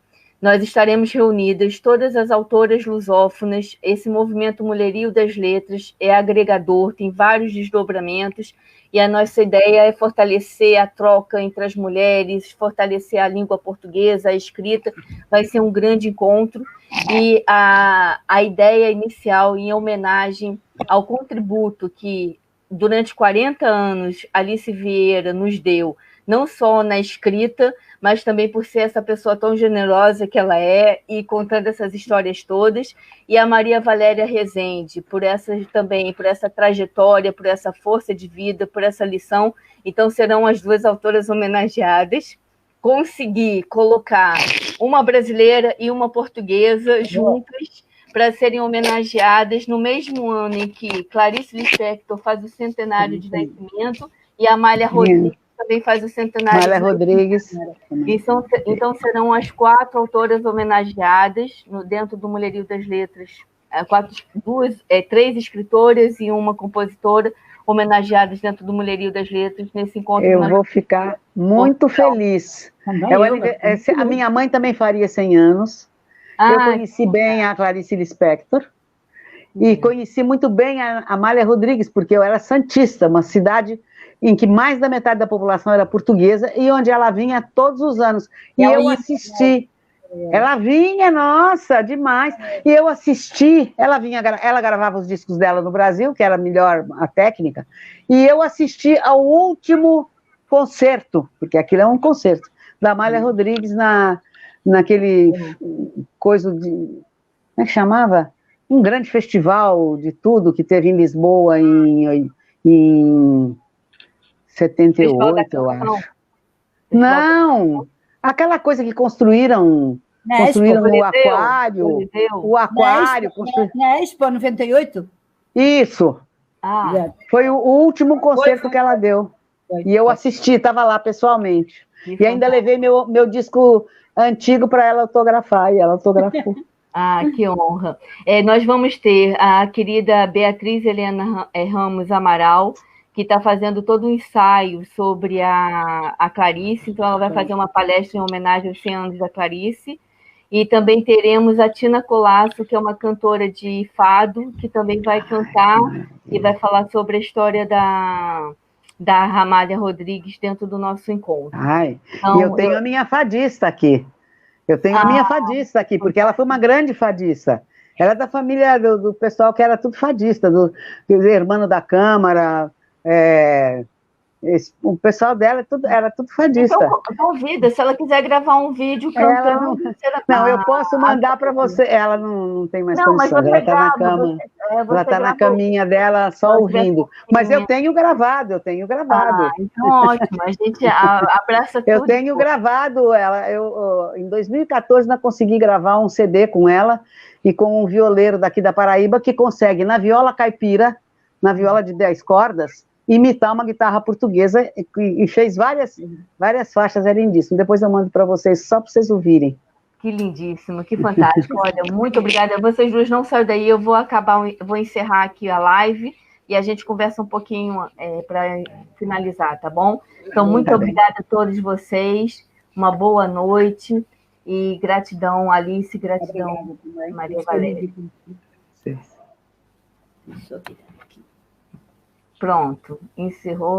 nós estaremos reunidas, todas as autoras lusófonas. Esse movimento Mulherio das Letras é agregador, tem vários desdobramentos, e a nossa ideia é fortalecer a troca entre as mulheres, fortalecer a língua portuguesa, a escrita. Vai ser um grande encontro, e a ideia inicial, em homenagem ao contributo que, durante 40 anos, Alice Vieira nos deu, não só na escrita, mas também por ser essa pessoa tão generosa que ela é, e contando essas histórias todas, e a Maria Valéria Rezende, por essa trajetória, por essa força de vida, por essa lição. Então, serão as duas autoras homenageadas. Consegui colocar uma brasileira e uma portuguesa juntas para serem homenageadas no mesmo ano em que Clarice Lispector faz o centenário de nascimento e a Amália Rodrigues também faz o centenário.
Amália Rodrigues.
Então serão as 4 autoras homenageadas dentro do Mulherio das Letras. 3 escritoras e uma compositora homenageadas dentro do Mulherio das Letras nesse encontro.
Eu vou ficar muito feliz. A minha mãe também faria 100 anos. Eu conheci bem a Clarice Lispector e conheci muito bem a Amália Rodrigues, porque eu era santista, uma cidade em que mais da metade da população era portuguesa e onde ela vinha todos os anos. E eu assisti. Ela vinha, nossa, demais. E eu assisti, ela gravava os discos dela no Brasil, que era melhor a técnica, e eu assisti ao último concerto, porque aquilo é um concerto, da Amália Rodrigues naquele coisa de... Como é que chamava? Um grande festival de tudo que teve em Lisboa em 78, eu acho. Não! Aquela coisa que construíram o aquário. O aquário.
Na Expo 98?
Isso. Foi o último concerto que ela deu. E eu assisti, estava lá pessoalmente. E ainda levei meu disco antigo para ela autografar, e ela autografou.
Que honra. Nós vamos ter a querida Beatriz Helena Ramos Amaral, que está fazendo todo um ensaio sobre a Clarice, então ela vai fazer uma palestra em homenagem aos 100 anos da Clarice, e também teremos a Tina Colasso, que é uma cantora de fado, que também vai cantar e vai falar sobre a história da Amália Rodrigues dentro do nosso encontro.
Então, e eu tenho a minha fadista aqui. Porque ela foi uma grande fadista. Ela é da família do pessoal que era tudo fadista, do irmão da Câmara, o pessoal dela era tudo fadista.
Então, convida, se ela quiser gravar um vídeo cantando...
Não, eu posso mandar para você. Ela não tem mais condições, ela está na cama. Ela está na caminha dela, só ouvindo. Mas eu tenho gravado.
Então ótimo, a gente abraça tudo.
Eu tenho gravado ela. Em 2014, eu consegui gravar um CD com ela e com um violeiro daqui da Paraíba que consegue, na viola caipira, na viola de 10 cordas, imitar uma guitarra portuguesa e fez várias faixas, é lindíssimo. Depois eu mando para vocês, só para vocês ouvirem.
Que lindíssimo, que fantástico. Olha, muito obrigada. Vocês duas não saiam daí, eu vou encerrar aqui a live e a gente conversa um pouquinho para finalizar, tá bom? Então, muito obrigada a todos vocês, uma boa noite e gratidão, Alice, gratidão, Maria Valéria. Pronto, encerrou.